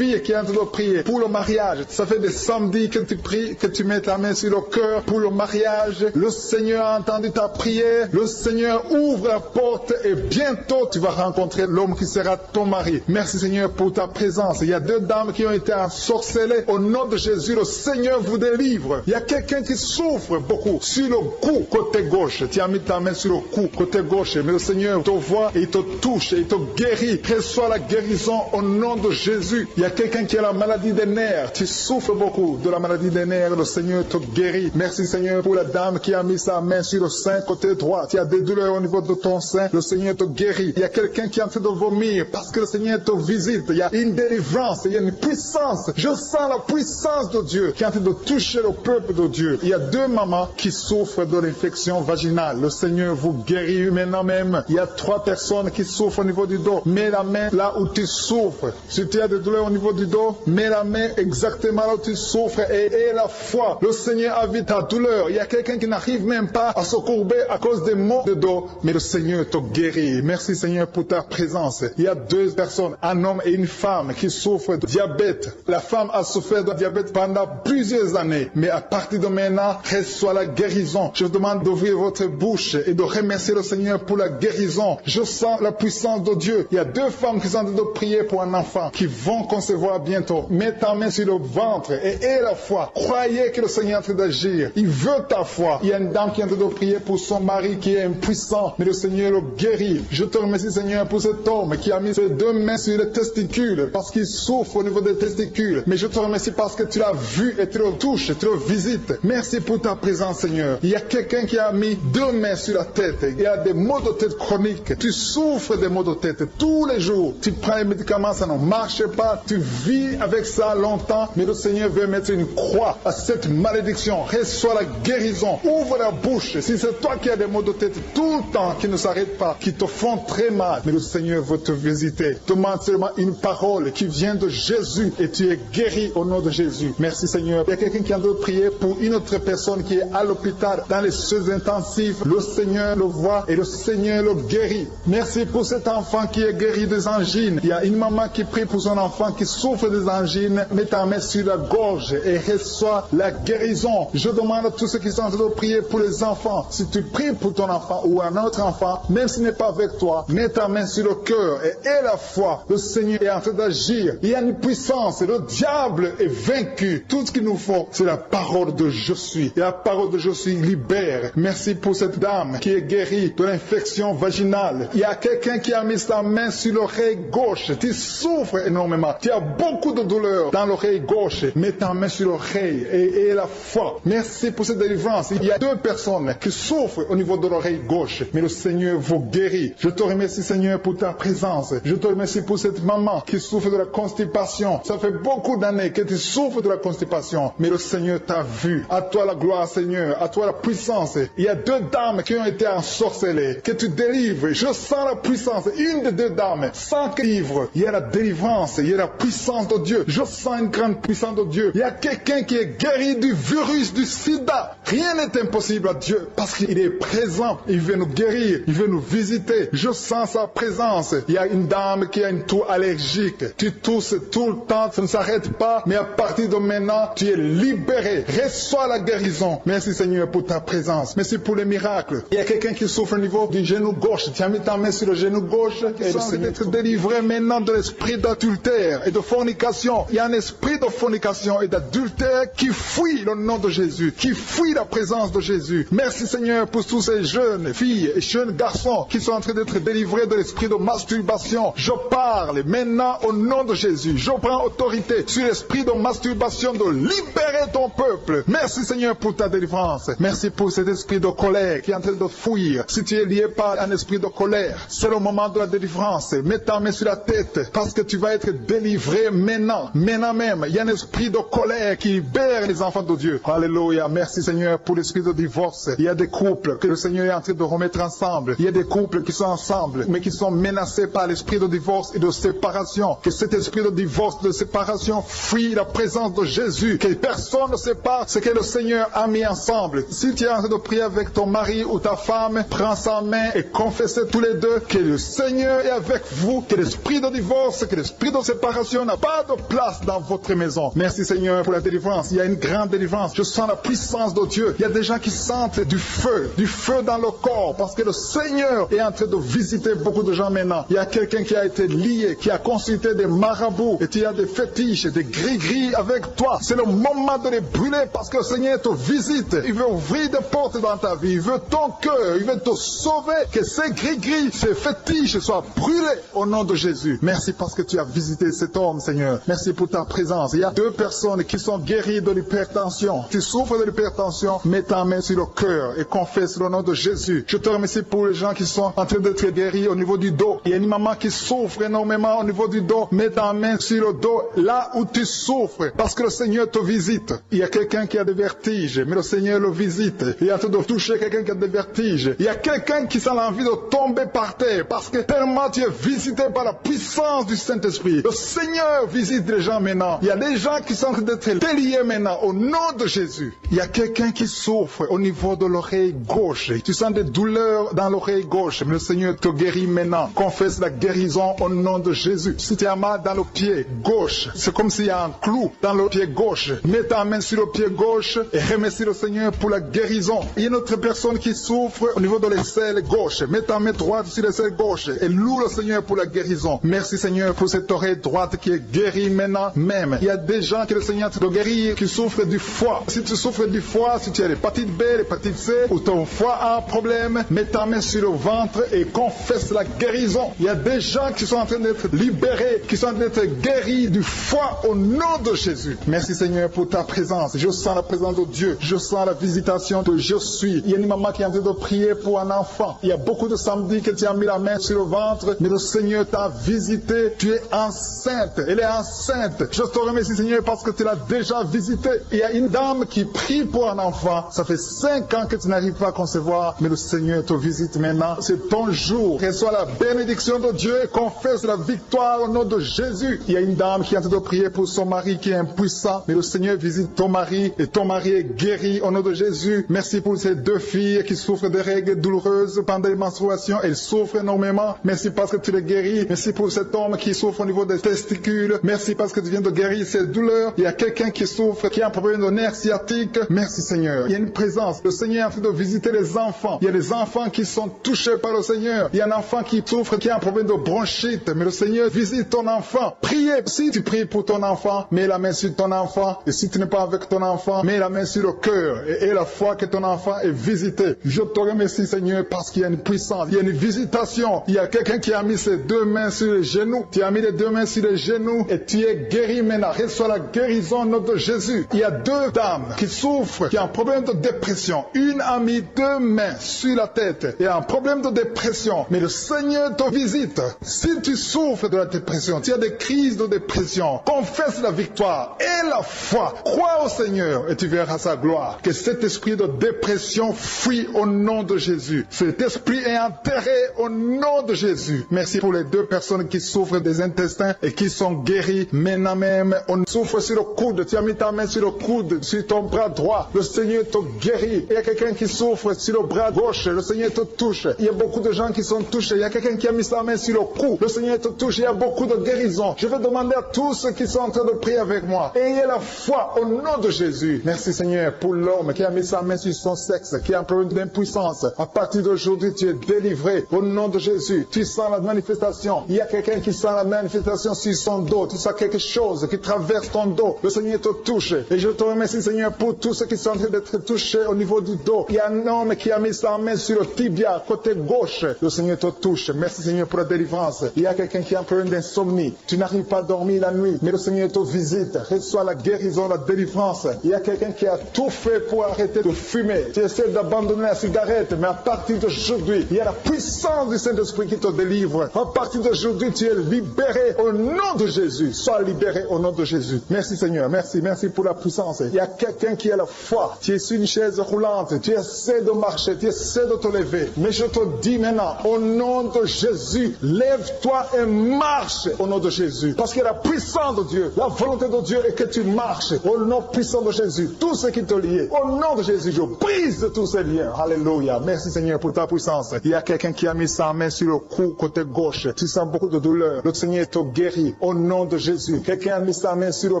qui est en train de prier pour le mariage. Ça fait des samedis que tu pries que tu mets ta main sur le cœur pour le mariage. Le Seigneur a entendu ta prière. Le Seigneur ouvre la porte et bientôt tu vas rencontrer l'homme qui sera ton mari. Merci Seigneur pour ta présence. Il y a 2 dames qui ont été ensorcelées. Au nom de Jésus, le Seigneur vous délivre. Il y a quelqu'un qui souffre beaucoup sur le cou, côté gauche. Tu as mis ta main sur le cou, côté gauche. Mais le Seigneur te voit et il te touche et il te guérit. Reçois la guérison au nom de Jésus. Il y a quelqu'un qui a la maladie des nerfs. Tu souffres beaucoup de la maladie des nerfs. Le Seigneur te guérit. Merci Seigneur pour la dame qui a mis sa main sur le sein, côté droit. Tu as des douleurs au niveau de ton sein. Le Seigneur te guérit. Il y a quelqu'un qui est en train de vomir parce que le Seigneur te visite. Il y a une délivrance. Il y a une puissance. Je sens la puissance de Dieu qui est en train de toucher le peuple de Dieu. Il y a 2 mamans qui souffrent de l'infection vaginale. Le Seigneur vous guérit maintenant même. Il y a 3 personnes qui souffrent au niveau du dos. Mets la main là où tu souffres. Si tu as des douleurs au niveau du dos, mets la main exactement là où tu souffres et aie la foi. Le Seigneur a vu ta douleur. Il y a quelqu'un qui n'arrive même pas à se courber à cause des maux de dos, mais le Seigneur te guérit. Merci Seigneur pour ta présence. Il y a 2 personnes, un homme et une femme qui souffrent de diabète. La femme a souffert de diabète pendant plusieurs années, mais à partir de maintenant, reçoit la guérison. Je vous demande d'ouvrir votre bouche et de remercier le Seigneur pour la guérison. Je sens la puissance de Dieu. Il y a 2 femmes qui sont en train de prier pour un enfant qui vont concevoir bientôt. Mets ta main sur le ventre et aie la foi. Croyez que le Seigneur est en train d'agir. Il veut ta foi. Il y a une dame qui est en train de prier pour son mari qui est impuissant, mais le Seigneur le guérit. Je te remercie Seigneur pour cet homme qui a mis ses 2 mains sur les testicules parce qu'il souffre au niveau des testicules. Mais je te remercie parce que tu l'as vu et tu le touches, tu le visites. Merci pour ta présence Seigneur. Il y a quelqu'un qui a mis 2 mains sur la tête. Il y a des maux de tête chroniques. Tu souffres des maux de tête tous les jours. Tu prends les médicaments, ça ne marche pas. Tu vis avec ça longtemps, mais le Seigneur veut mettre une croix à cette malédiction. Reçois la guérison. Ouvre la bouche. Si c'est toi qui as des maux de tête tout le temps qui ne s'arrêtent pas, qui te font très mal, mais le Seigneur veut te visiter. Demande seulement une parole qui vient de Jésus et tu es guéri au nom de Jésus. Merci Seigneur. Il y a quelqu'un qui a de prier pour une autre personne qui est à l'hôpital dans les soins intensifs. Le Seigneur le voit et le Seigneur le guérit. Merci pour cet enfant qui est guéri des angines. Il y a une maman qui prie pour son enfant qui souffre des angines. Mets ta main sur la gorge et reçois la guérison. Je demande à tous ceux qui sont en train de prier pour les enfants. Si tu pries pour ton enfant ou un autre enfant, même s'il n'est pas avec toi, mets ta main sur le cœur et aie la foi. Le Seigneur est en train d'agir. Il y a une puissance. Le diable est vaincu. Tout ce qu'il nous faut, c'est la parole de je suis. Et la parole de je suis libère. Merci pour cette dame qui est guérie de l'infection vaginale. Il y a quelqu'un qui a mis sa main sur l'oreille gauche. Tu souffres énormément. Tu as beaucoup de douleur dans l'oreille gauche. Mets ta main sur l'oreille et aie la foi. Merci pour cette délivrance. Il y a 2 personnes qui souffrent au niveau de l'oreille gauche, mais le Seigneur vous guérit. Je te remercie Seigneur pour ta présence. Je te remercie pour cette maman qui souffre de la constipation. Ça fait beaucoup d'années que tu souffres de la constipation, mais le Seigneur t'a vu. À toi la gloire Seigneur, à toi la puissance. Il y a 2 dames qui ont été ensorcelées, que tu délivres. Je sens la puissance. Une des 2 dames, sans que livre, il y a la délivrance, il y a la puissance de Dieu. Je sens une grande puissance de Dieu. Il y a quelqu'un qui est guéri du virus du sida. Rien n'est impossible à Dieu parce qu'il est présent. Il veut nous guérir, il veut nous visiter. Je sens sa présence. Il y a une dame qui a une toux allergique. Tu tousses tout le temps, ça ne s'arrête pas, mais à partir de maintenant, tu es libéré. Reçois la guérison. Merci Seigneur pour ta présence. Merci pour les miracles. Il y a quelqu'un qui souffre au niveau du genou gauche. Tu as mis ta main sur le genou gauche et tu dois être délivré maintenant de l'esprit d'adultère et de fornication. Il y a un esprit de fornication et d'adultère qui fuit le nom de Jésus, qui fuit la présence de Jésus. Merci Seigneur pour tous ces jeunes filles et jeunes garçons qui sont en train d'être délivrés de l'esprit de masturbation. Je parle maintenant au nom de Jésus. Je prends autorité sur l'esprit de masturbation de libérer ton peuple. Merci Seigneur pour ta délivrance. Merci pour cet esprit de colère qui est en train de fuir. Si tu es lié par un esprit de colère, c'est le moment de la délivrance. Mets ta main sur la tête parce que tu vas être délivré maintenant. Maintenant même, il y a un esprit de colère qui libère les enfants de Dieu. Alléluia. Merci Seigneur pour l'esprit de divorce. Il y a des couples que le Seigneur est en train de remettre ensemble. Il y a des couples qui sont ensemble mais qui sont menacés par l'esprit de divorce et de séparation. Que cet esprit de divorce, de séparation fuit la présence de Jésus. Que personne ne sépare ce que le Seigneur a mis ensemble. Si tu es en train de prier avec ton mari ou ta femme, prends sa main et confessez tous les 2 que le Seigneur est avec vous. Que l'esprit de divorce, que l'esprit de séparation n'a pas de place dans votre maison. Merci Seigneur pour la délivrance. Il y a une grande délivrance. Je sens la puissance de Dieu. Il y a des gens qui sentent du feu dans le corps, parce que le Seigneur est en train de visiter beaucoup de gens maintenant. Il y a quelqu'un qui a été lié, qui a consulté des marabouts, et tu as des fétiches, des gris-gris avec toi. C'est le moment de les brûler, parce que le Seigneur te visite. Il veut ouvrir des portes dans ta vie. Il veut ton cœur. Il veut te sauver. Que ces gris-gris, ces fétiches soient brûlés au nom de Jésus. Merci parce que tu as visité cet homme, Seigneur. Merci pour ta présence. Il y a 2 personnes qui sont guéries de l'hypertension. Tu souffres de l'hypertension, mets ta main sur le cœur et confesse le nom de Jésus. Je te remercie pour les gens qui sont en train d'être guéris au niveau du dos. Il y a une maman qui souffre énormément au niveau du dos. Mets ta main sur le dos, là où tu souffres, parce que le Seigneur te visite. Il y a quelqu'un qui a des vertiges, mais le Seigneur le visite. Il est en train de toucher quelqu'un qui a des vertiges. Il y a quelqu'un qui sent l'envie de tomber par terre, parce que tellement tu es visité par la puissance du Saint-Esprit. Le Seigneur visite les gens maintenant. Il y a des gens qui sont en train d'être déliés maintenant au nom de Jésus. Il y a quelqu'un qui souffre au niveau de l'oreille gauche. Tu sens des douleurs dans l'oreille gauche, mais le Seigneur te guérit maintenant. Confesse la guérison au nom de Jésus. Si tu as mal dans le pied gauche, c'est comme s'il y a un clou dans le pied gauche. Mets ta main sur le pied gauche et remercie le Seigneur pour la guérison. Il y a une autre personne qui souffre au niveau de l'aisselle gauche. Mets ta main droite sur l'aisselle gauche et loue le Seigneur pour la guérison. Merci Seigneur pour cette oreille droite qui est guérie maintenant même. Il y a des gens que le Seigneur te guérit qui souffrent du foie. Si tu souffres du foie, si tu as l'hépatite B, l'hépatite C, ou ton foie a un problème, mets ta main sur le ventre et confesse la guérison. Il y a des gens qui sont en train d'être libérés, qui sont en train d'être guéris du foie au nom de Jésus. Merci Seigneur pour ta présence. Je sens la présence de Dieu. Je sens la visitation de je suis. Il y a une maman qui est en train de prier pour un enfant. Il y a beaucoup de samedis que tu as mis la main sur le ventre, mais le Seigneur t'a visité. Tu es enceinte. Elle est enceinte. Je te remercie Seigneur parce que tu l'as déjà visité. Il y a une dame qui prie pour un enfant. Ça fait 5 ans que tu n'arrives pas à concevoir, mais le Seigneur te visite maintenant. C'est ton jour. Reçois la bénédiction de Dieu et confesse la victoire au nom de Jésus. Il y a une dame qui est en train de prier pour son mari qui est impuissant, mais le Seigneur visite ton mari et ton mari est guéri au nom de Jésus. Merci pour ces 2 filles qui souffrent de règles douloureuses pendant les menstruations. Elles souffrent énormément. Merci parce que tu les guéris. Merci pour cet homme qui souffre au niveau des testicules. Merci parce que tu viens de guérir ces douleurs. Il y a quelqu'un qui souffre, qui a un problème de nerf sciatique. Merci Seigneur. Il y a une présence. Le Seigneur est en train de visiter les enfants. Il y a des enfants qui sont touchés par le Seigneur. Il y a un enfant qui souffre, qui a un problème de bronchite. Mais le Seigneur visite ton enfant. Priez. Si tu pries pour ton enfant, mets la main sur ton enfant. Et si tu n'es pas avec ton enfant, mets la main sur le cœur. Et la foi que ton enfant est visité. Je te remercie Seigneur parce qu'il y a une puissance. Il y a une visitation. Il y a quelqu'un qui a mis ses 2 mains sur les genoux. Tu as mis les 2 mains sur les genoux et tu es guéri maintenant. Reçois la guérison au nom de Jésus. Il y a 2 dames qui souffrent, qui ont un problème de dépression. Une a mis 2 mains sur la tête et a un problème de dépression. Mais le Seigneur te visite. Si tu souffres de la dépression, tu as des crises de dépression, confesse la victoire et la foi. Crois au Seigneur et tu verras sa gloire. Que cet esprit de dépression fuit au nom de Jésus. Cet esprit est enterré au nom de Jésus. Merci pour les 2 personnes qui souffrent des intestins et qui sont guéries maintenant même. On souffre sur le coude. Tu as mis ta main sur le coude, sur ton bras droit. Le Seigneur te guérit. Il y a quelqu'un qui souffre sur le bras gauche. Le Seigneur te touche. Il y a beaucoup de gens qui sont touchés. Il y a quelqu'un qui a mis sa main sur le cou. Le Seigneur te touche. Il y a beaucoup de guérisons. Je vais demander à tous ceux qui sont en train de prier avec moi. Ayez la foi au nom de Jésus. Merci Seigneur pour l'homme qui a mis sa main sur son sexe, qui a un problème d'impuissance. À partir d'aujourd'hui, tu es délivré au nom de Jésus. Tu sens la manifestation. Il y a quelqu'un qui sent la manifestation sur son dos. Tu sens quelque chose qui traverse ton dos. Le Seigneur te touche. Et je te remercie Seigneur pour tous ceux qui sont en train d'être touchés au niveau du dos. Il y a un homme qui a mis sa main sur le tibia, côté gauche. Le Seigneur te touche. Merci Seigneur pour la délivrance. Il y a quelqu'un qui a un problème d'insomnie. Tu n'arrives pas à dormir la nuit, mais le Seigneur te visite. Reçois la guérison, la délivrance. Il y a quelqu'un qui a tout fait pour arrêter de fumer. Tu essaies d'abandonner la cigarette, mais à partir d'aujourd'hui, il y a la puissance du Saint-Esprit qui te délivre. À partir d'aujourd'hui, tu es libéré au nom de Jésus. Sois libéré au nom de Jésus. Merci Seigneur. Merci pour la puissance. Il y a quelqu'un qui a la foi. Tu es sur une chaise roulante. Tu essaies de marcher. Tu essaies de te lever. Mais je te dis maintenant, au nom de Jésus, lève-toi et marche au nom de Jésus. Parce que la puissance de Dieu, la volonté de Dieu est que tu marches au nom puissant de Jésus. Tout ce qui te lie, au nom de Jésus, je brise tous ces liens. Alléluia. Merci Seigneur pour ta puissance. Il y a quelqu'un qui a mis sa main sur le cou côté gauche. Tu sens beaucoup de douleur. Le Seigneur te guérit au nom de Jésus. Quelqu'un a mis sa main sur le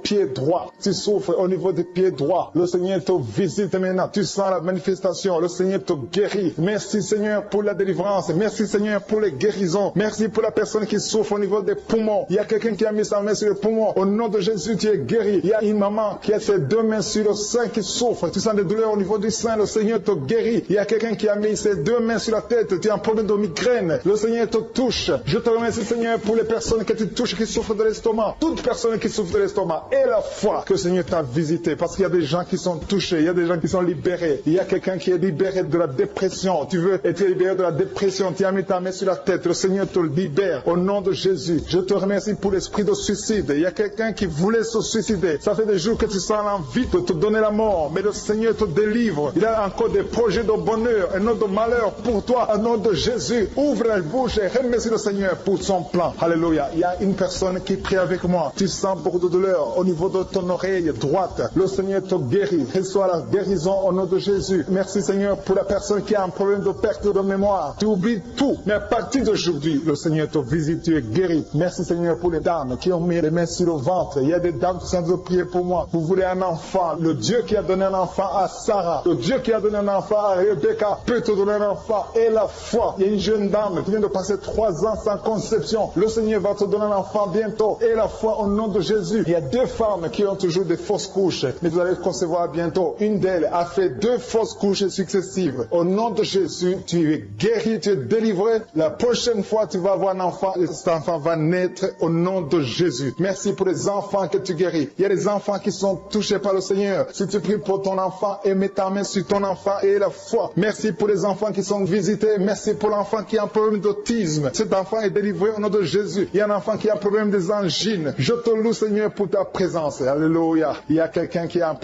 pied droit. Tu souffres souffre au niveau des pieds droits. Le Seigneur te visite maintenant. Tu sens la manifestation. Le Seigneur te guérit. Merci Seigneur pour la délivrance. Merci Seigneur pour les guérisons. Merci pour la personne qui souffre au niveau des poumons. Il y a quelqu'un qui a mis sa main sur le poumon. Au nom de Jésus, tu es guéri. Il y a une maman qui a ses deux mains sur le sein qui souffre. Tu sens des douleurs au niveau du sein. Le Seigneur te guérit. Il y a quelqu'un qui a mis ses deux mains sur la tête. Tu as un problème de migraine. Le Seigneur te touche. Je te remercie Seigneur pour les personnes que tu touches qui souffrent de l'estomac. Toute personne qui souffre de l'estomac. Et la foi que le Seigneur t'a visité. Parce qu'il y a des gens qui sont touchés. Il y a des gens qui sont libérés. Il y a quelqu'un qui est libéré de la dépression. Tu veux être libéré de la dépression. Tu as mis ta main sur la tête. Le Seigneur te libère. Au nom de Jésus. Je te remercie pour l'esprit de suicide. Il y a quelqu'un qui voulait se suicider. Ça fait des jours que tu sens l'envie de te donner la mort. Mais le Seigneur te délivre. Il a encore des projets de bonheur et non de malheur pour toi. Au nom de Jésus. Ouvre la bouche et remercie le Seigneur pour son plan. Alléluia. Il y a une personne qui prie avec moi. Tu sens beaucoup de douleur au niveau de ton oreille droite. Le Seigneur te guérit. Reçois la guérison au nom de Jésus. Merci Seigneur pour la personne qui a un problème de perte de mémoire. Tu oublies tout. Mais à partir d'aujourd'hui, le Seigneur te visite. Tu es guéri. Merci Seigneur pour les dames qui ont mis les mains sur le ventre. Il y a des dames qui sont en train de prier pour moi. Vous voulez un enfant. Le Dieu qui a donné un enfant à Sarah. Le Dieu qui a donné un enfant à Rebecca peut te donner un enfant. Et la foi. Il y a une jeune dame qui vient de passer 3 ans sans conception. Le Seigneur va te donner un enfant bientôt. Et la foi au nom de Jésus. Il y a 2 femmes qui ont toujours des fausses couches. Mais vous allez concevoir bientôt. Une d'elles a fait 2 fausses couches successives. Au nom de Jésus, tu es guéri, tu es délivré. La prochaine fois, tu vas avoir un enfant. Et cet enfant va naître au nom de Jésus. Merci pour les enfants que tu guéris. Il y a des enfants qui sont touchés par le Seigneur. Si tu pries pour ton enfant et mets ta main sur ton enfant et la foi. Merci pour les enfants qui sont visités. Merci pour l'enfant qui a un problème d'autisme. Cet enfant est délivré au nom de Jésus. Il y a un enfant qui a un problème des angines. Je te loue, Seigneur, pour ta présence. Alléluia. Il y a quelqu'un qui a un problème